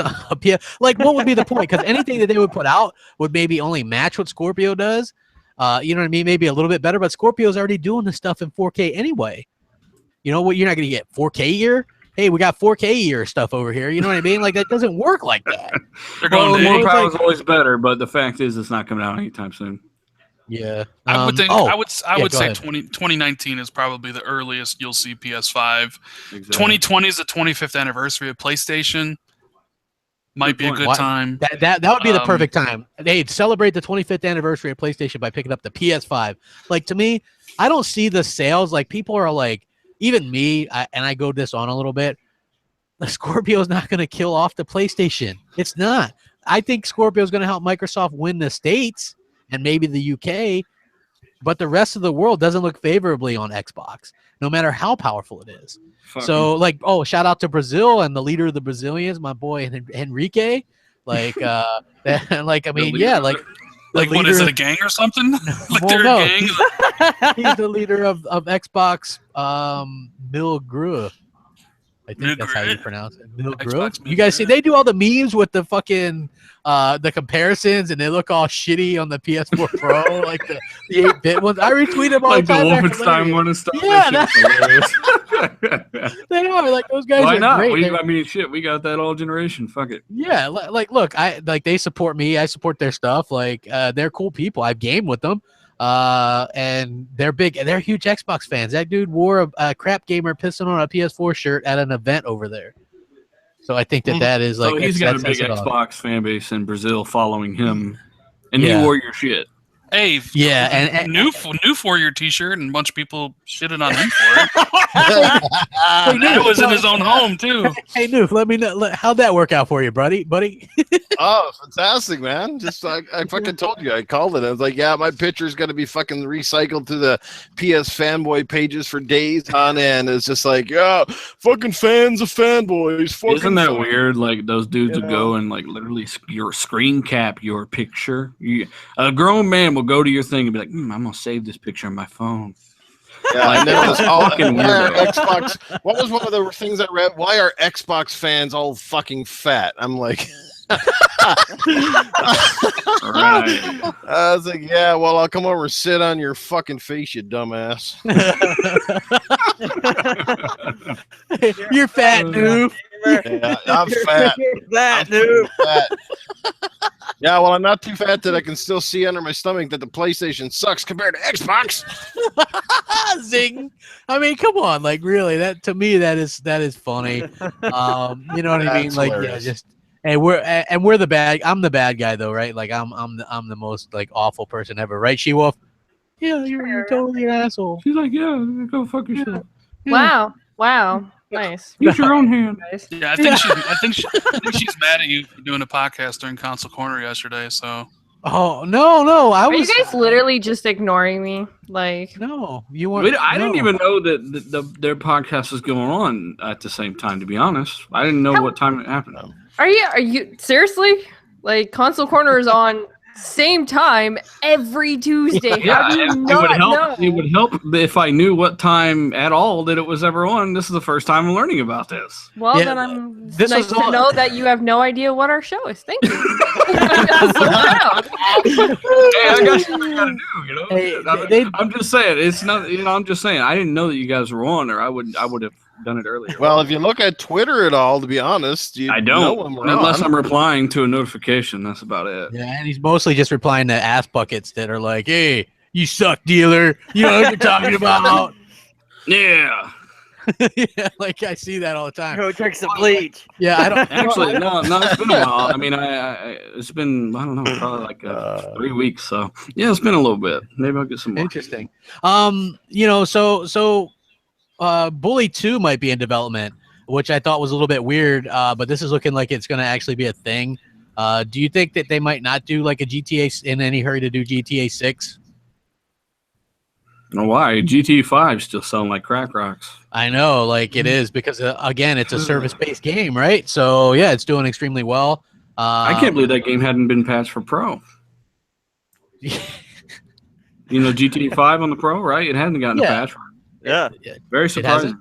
Like, what would be the point? Because anything that they would put out would maybe only match what Scorpio does. You know what I mean? Maybe a little bit better, but Scorpio's already doing this stuff in 4K anyway. You know what? You're not going to get 4K year. Hey, we got 4K year stuff over here. You know what I mean? Like, that doesn't work like that. More power is always better, but the fact is, it's not coming out anytime soon. Yeah, I would think. I would say 2019 is probably the earliest you'll see PS5. Exactly. 2020 is the 25th anniversary of PlayStation. Might be a good time. That would be the perfect time. They'd celebrate the 25th anniversary of PlayStation by picking up the PS5. Like, to me, I don't see the sales. Like, people are like, even me, and I go this on a little bit, the Scorpio is not going to kill off the PlayStation. It's not. I think Scorpio is going to help Microsoft win the States and maybe the UK. but the rest of the world doesn't look favorably on Xbox, no matter how powerful it is. So, like, oh, shout out to Brazil and the leader of the Brazilians, my boy Henrique. Like, like I mean, yeah, like what is it, a gang or something? Like well, they're no. a gang? He's the leader of Xbox Milgru. I think that's how you pronounce it. Milgru. You guys see they do all the memes with the fucking the comparisons, and they look all shitty on the PS4 Pro, like the 8-bit ones. I retweet them all Like the the time. Wolfenstein one and stuff. Yeah, That shit's hilarious. They are like those guys. Why are not? great. I mean, shit, we got that all generation. Fuck it. Yeah, like look, they support me. I support their stuff. Like they're cool people. I've gamed with them. And they're big. They're huge Xbox fans. That dude wore a Crapgamer pissing on a PS4 shirt at an event over there. So I think that is like. So he's got a that big says it all. Xbox fan base in Brazil following him, and Yeah. he wore your shit. Hey, Yeah, and new for your T-shirt, and a bunch of people shitted on him for it. That was in his own home too. Hey, Noof, let me know. How'd that work out for you, buddy? Oh, fantastic, man. Just like I fucking told you, I called it. I was like, yeah, my picture's going to be fucking recycled to the PS fanboy pages for days on end. It's just like, yeah, fucking fans of fanboys. Fucking Isn't that weird? Like those dudes will go and like literally screen cap your picture. A grown man will go to your thing and be like, I'm gonna save this picture on my phone. Yeah, Like, and then it was all fucking why are weirdo. Xbox. What was one of the things I read? Why are Xbox fans all fucking fat? I'm like, Right. I was like, yeah, well, I'll come over and sit on your fucking face, you dumbass. You're fat, Noof. Yeah, I'm fat. That I'm dude. fat. Yeah, well, I'm not too fat that I can still see under my stomach that the PlayStation sucks compared to Xbox. Zing. I mean, come on, like really, that to me that is funny. You know what I mean? That's Like, hilarious. yeah, just we're the bad. I'm the bad guy though, right? Like I'm the most like awful person ever, right? She-Wolf. Yeah, you're totally an asshole. She's like, yeah, go fuck yourself. Wow. Wow. Nice. Use your own hand. Nice. Yeah, I think she's mad at you for doing a podcast during Console Corner yesterday. So Oh no, I Are you was. guys literally just ignoring me? Like, No, you weren't. I didn't no. even know that their podcast was going on at the same time. To be honest, I didn't know what time it happened. are you seriously? Like, Console Corner is on same time every Tuesday. How do you it not would help. know? It would help if I knew what time at all that it was ever on. This is the first time I'm learning about this. Well, Yeah, then I'm this nice was to all- know that you have no idea what our show is. Thank you. I'm so proud. Hey, I got something I gotta do. You know, Hey, I'm just saying. It's not. You know, I'm just saying. I didn't know that you guys were on, or I would have done it earlier. Well, if you look at Twitter at all, to be honest, you I know don't, when we're unless on. I'm replying to a notification. That's about it. Yeah, and he's mostly just replying to ass buckets that are like, "Hey, you suck, dealer. You know what you're talking about." Yeah. Yeah, like I see that all the time. Go drink some bleach. Yeah, I don't Actually, no, it's been a while. I mean, it's been, I don't know, probably like 3 weeks. So yeah, it's been a little bit. Maybe I'll get some more. Interesting. You know, so Bully 2 might be in development, which I thought was a little bit weird. But this is looking like it's going to actually be a thing. Do you think that they might not do like a GTA in any hurry to do GTA 6? No, why? GT 5 still selling like crack rocks. I know, like it is because again, it's a service-based game, right? So yeah, it's doing extremely well. I can't believe that game hadn't been patched for Pro. You know, GTA 5 on the Pro, right? It hadn't gotten a patch. Yeah. Very It surprising. hasn't.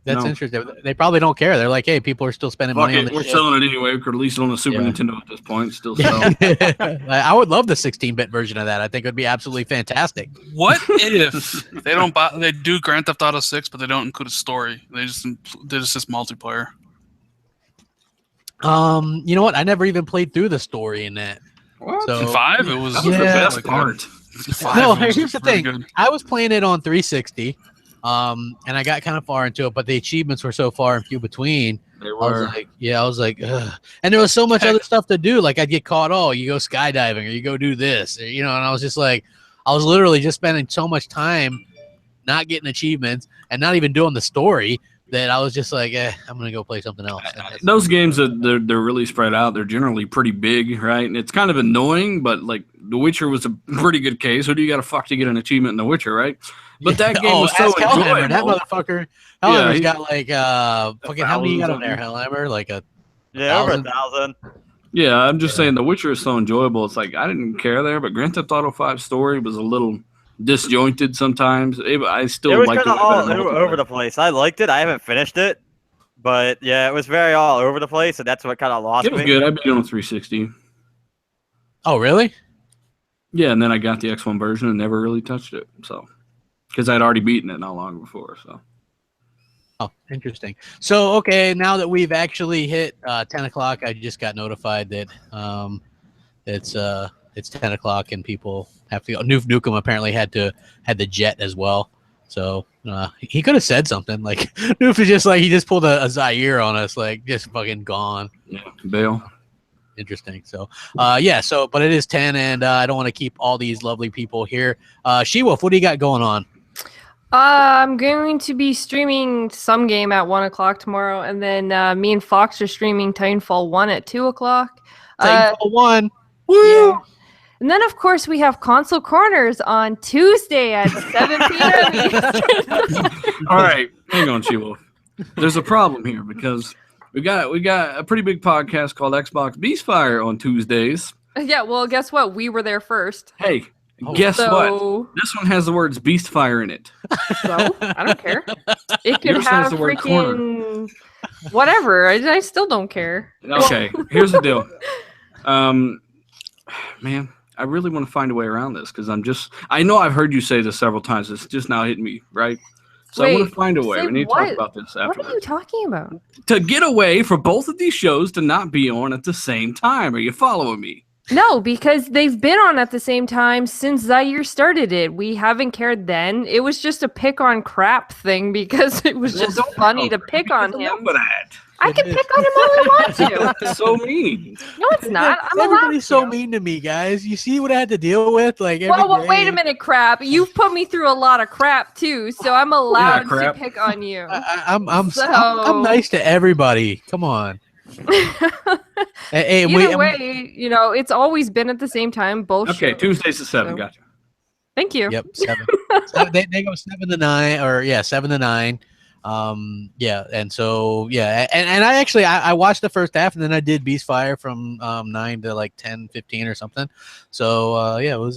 That's No. interesting. They probably don't care. They're like, hey, people are still spending Fuck money on it, this we're shit. selling it anyway. We could release it on the Super Yeah. Nintendo at this point. Still sell. I would love the 16-bit version of that. I think it would be absolutely fantastic. what if they don't buy? They do Grand Theft Auto 6, but they don't include a story. They just multiplayer. You know what? I never even played through the story in that. What? So In 5, it was That was the Yeah. best part. 5 No, was here's the really thing. good. I was playing it on 360, and I got kind of far into it, but the achievements were so far and few between. They I was were. like, ugh. And there was so much other stuff to do. Like I'd get caught. Oh, you go skydiving, or you go do this, or, you know. And I was just like, I was literally just spending so much time not getting achievements and not even doing the story that I was just like, I'm gonna go play something else. And that's- Those games that they're really spread out. They're generally pretty big, right? And it's kind of annoying, but like The Witcher was a pretty good case. Who do you got to fuck to get an achievement in The Witcher, right? But that game was so Hellhammer, that enjoyable. motherfucker. Hellhammer's he- got like fucking how many you got on there, thousands. Hellhammer? Like a Yeah, over 1,000? 1,000. Yeah, I'm just saying The Witcher is so enjoyable. It's like I didn't care there, but Grand Theft Auto 5 story was a little disjointed sometimes. I still It was liked kind it of all better than over multiplayer. the place. I liked it. I haven't finished it, but yeah, it was very all over the place, and that's what kind of lost It was me. good. I beat it on 360. Oh, really? Yeah, and then I got the X1 version and never really touched it. So, because I'd already beaten it not long before. So, Oh, interesting. So, okay, now that we've actually hit 10 o'clock, I just got notified that it's 10 o'clock and people have to go. Noof Nukem apparently had the jet as well. So he could have said something like Noof is just like he just pulled a Zaire on us, like just fucking gone. yeah, bail. Interesting. So yeah. So but it is 10, and I don't want to keep all these lovely people here. She-Wolf, what do you got going on? I'm going to be streaming some game at 1 o'clock tomorrow, and then me and Fox are streaming Titanfall 1 at 2 o'clock. Titanfall 1. Yeah. And then, of course, we have Console Corners on Tuesday at 7 p.m. All right, hang on, She-Wolf. There's a problem here because we got a pretty big podcast called Xbox Beastfire on Tuesdays. Yeah, well, guess what? We were there first. Hey, guess what? So, This one has the words Beastfire in it. so I don't care. It could Yours has have the word freaking whatever. I still don't care. Okay, here's the deal. Man, I really want to find a way around this because I know I've heard you say this several times. It's just now hitting me, right? So I want Wait, to find a way. say We need to what? talk about this What are afterwards. you talking about? To get away for both of these shows to not be on at the same time. Are you following me? No, because they've been on at the same time since Zaire started it. We haven't cared then. It was just a pick on crap thing because it was just funny to pick on him. For that. I can pick on him all I want to. That's so mean. No, it's not. I'm allowed Everybody's so to. mean to me, guys. You see what I had to deal with? Like, every Well, wait day. a minute, crap. You've put me through a lot of crap too, so I'm allowed to crap. pick on you. I'm So- nice to everybody. Come on. Hey, Either way, it's always been at the same time. Both. Okay, shows. Tuesdays at 7. So- Gotcha. Thank you. Yep, 7. They go 7 to 9, or 7 to 9. Yeah, and so and I actually I watched the first half, and then I did Beastfire from 9 to like 10, 15 or something. So it was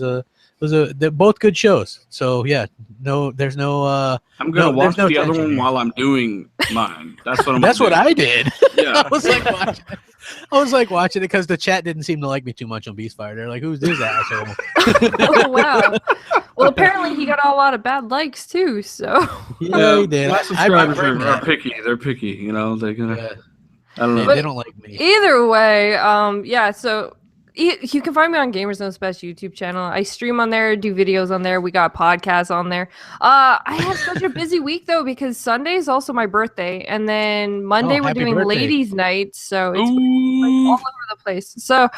they're both good shows. So yeah, there's no I'm gonna No, watch there's no the other tension one here. while I'm doing mine. That's what I'm. that's what gonna I did. do. Yeah. I was like watching it because the chat didn't seem to like me too much on Beastfire. They're like, "Who's this asshole?" Oh wow. Well, apparently he got a lot of bad likes too. So. Yeah, he did. My I subscribers bring are that. picky. They're picky. They're gonna. Yeah. I don't know. They don't like me. Either way, so you can find me on Gamers Knows Best YouTube channel. I stream on there, do videos on there. We got podcasts on there. I had such a busy week though because Sunday is also my birthday, and then Monday we're happy doing birthday. ladies' night, so it's like Ooh. all over the place. So,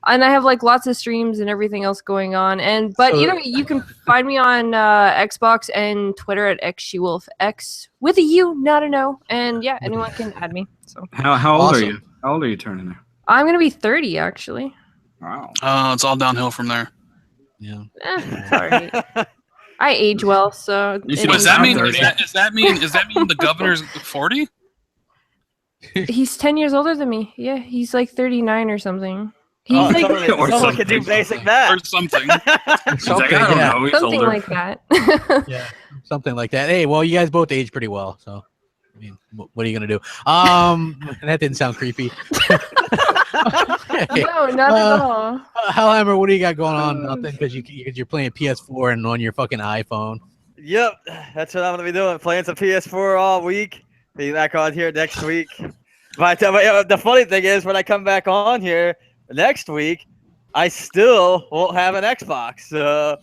and I have like lots of streams and everything else going on. But So- either way, you can find me on Xbox and Twitter at XShewolf, X with a U, not an O. And yeah, anyone can add me. So How old Awesome. are you? How old are you turning there? I'm gonna be 30 actually. Wow. It's all downhill from there. Yeah. Sorry. I age well, so. You should- Does it that I'm mean? 30. Does that mean the governor's 40? he's 10 years older than me. Yeah, he's like 39 or something. He's Oh, like someone can do basic Or math. something? He's like, I don't know. He's something older. like that. Yeah, something like that. Hey, well, you guys both age pretty well, so I mean, what are you gonna do? That didn't sound creepy. Okay. No, not at all. Hellhammer, what do you got going on? Nothing, because you're playing PS4 and on your fucking iPhone. Yep, that's what I'm gonna be doing. Playing some PS4 all week. Be back on here next week. But the funny thing is, when I come back on here next week, I still won't have an Xbox. So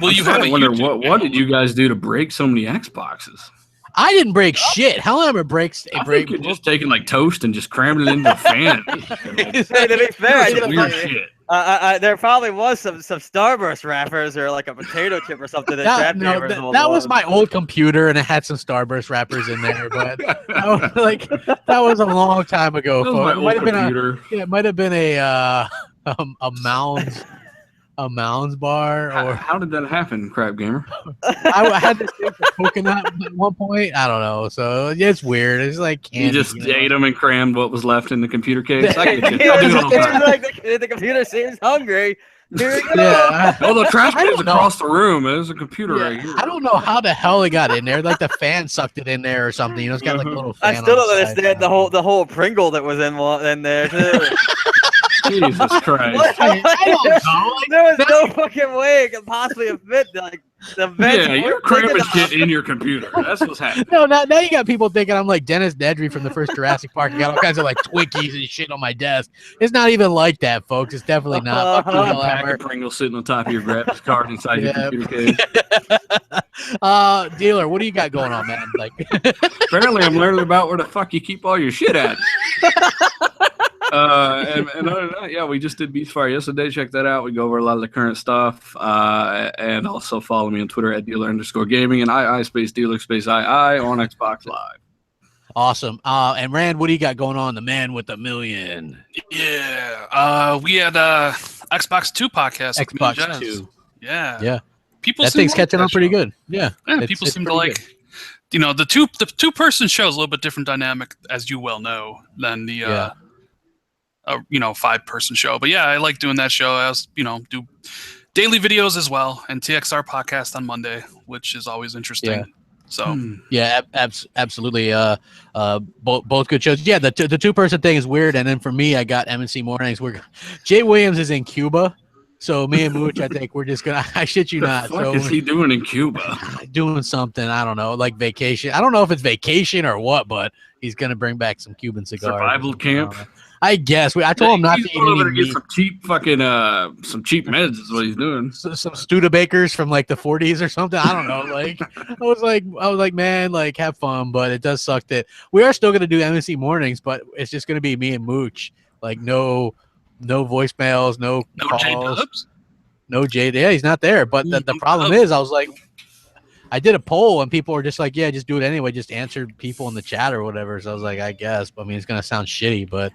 Will you have I a wonder YouTube what did you guys do to break so many Xboxes? I didn't break shit. Hellhammer breaks a I break. think you're just taking like toast and just cramming it into a fan. hey, to be fair, I That's did weird shit. there probably was some Starburst wrappers or like a potato chip or something. That was my old computer, and it had some Starburst wrappers in there, but that was a long time ago. That was my folks. old computer. It might have been a Mounds a Mounds bar, or How did that happen, Crapgamer? I had to take a coconut at one point. I don't know. So it's weird. It's like candy. You just ate them and crammed what was left in the computer case. I get you. Yeah, I do it all the it's time. like the computer seems hungry. Here we go. Yeah. Oh, the trash I can is don't know. across the room. There's a computer right Yeah, here. I don't know how the hell it got in there. Like the fan sucked it in there or something. You know, it's got like a little fan. I still on don't the side. understand the whole Pringle that was in there too. Jesus Christ. I don't know. Like, There was no fucking way it could possibly have fit like the vents. Yeah, you're weren't big cramming enough. shit in your computer. That's what's happening. no, now you got people thinking I'm like Dennis Nedry from the first Jurassic Park. I got all kinds of like Twinkies and shit on my desk. It's not even like that, folks. It's definitely not. Fuck you, A Hell pack Hammer. of Pringles sitting on top of your graphics card inside Yeah. your computer case. Dealer, what do you got going on, man? Like, Apparently, I'm learning about where the fuck you keep all your shit at. And other than that, yeah, we just did Beastfire yesterday. Check that out. We go over a lot of the current stuff. And also follow me on Twitter at dealer_gaming and II_dealer_II on Xbox Live. awesome. And Rand, what do you got going on? The man with a million. Yeah. We had Xbox 2 podcast. with me and Xbox Jazz. 2. Yeah. Yeah. People That seem thing's to like catching that on pretty show. good. Yeah. Yeah, It's- people it's seem to pretty like, good. you know, the two-person show is a little bit different dynamic, as you well know, than the Yeah. 5-person show. But yeah, I like doing that show. I also, do daily videos as well, and TXR podcast on Monday, which is always interesting. Yeah. So Yeah, absolutely. Both good shows. Yeah, the 2-person thing is weird. And then for me, I got M&C Mornings. Jay Williams is in Cuba, so me and Mooch, I think we're just gonna. I shit you What not. the fuck So is he doing in Cuba? doing something. I don't know, like vacation. I don't know if it's vacation or what, but he's gonna bring back some Cuban cigars. Survival camp? I guess. I told him not He's to eat going over any to get meat. some cheap fucking some cheap meds is what he's doing. Some Studebakers from like the 40s or something. I don't know. Like I was like, man, like have fun, but it does suck that we are still gonna do MNC Mornings, but it's just gonna be me and Mooch. Like no voicemails, no J calls, Dubs. no Jay. Yeah, he's not there. But the problem is, I was like, I did a poll and people were just like, yeah, just do it anyway. Just answer people in the chat or whatever. So I was like, I guess. I mean, it's gonna sound shitty, but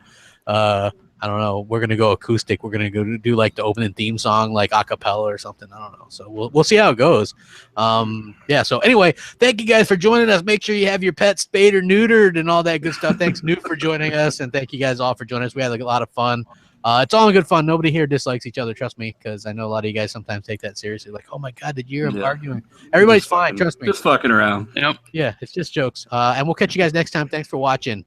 I don't know. We're gonna go acoustic. We're gonna go do like the opening theme song, like a cappella or something. I don't know. So we'll see how it goes. Yeah. So anyway, thank you guys for joining us. Make sure you have your pet spayed or neutered and all that good stuff. Thanks, Newt, for joining us, and thank you guys all for joining us. We had like a lot of fun. It's all in good fun. Nobody here dislikes each other. Trust me, because I know a lot of you guys sometimes take that seriously. Like, oh my god, did you hear him arguing? Everybody's fine. Trust me. Just fucking around. Yep. Yeah, it's just jokes. And we'll catch you guys next time. Thanks for watching.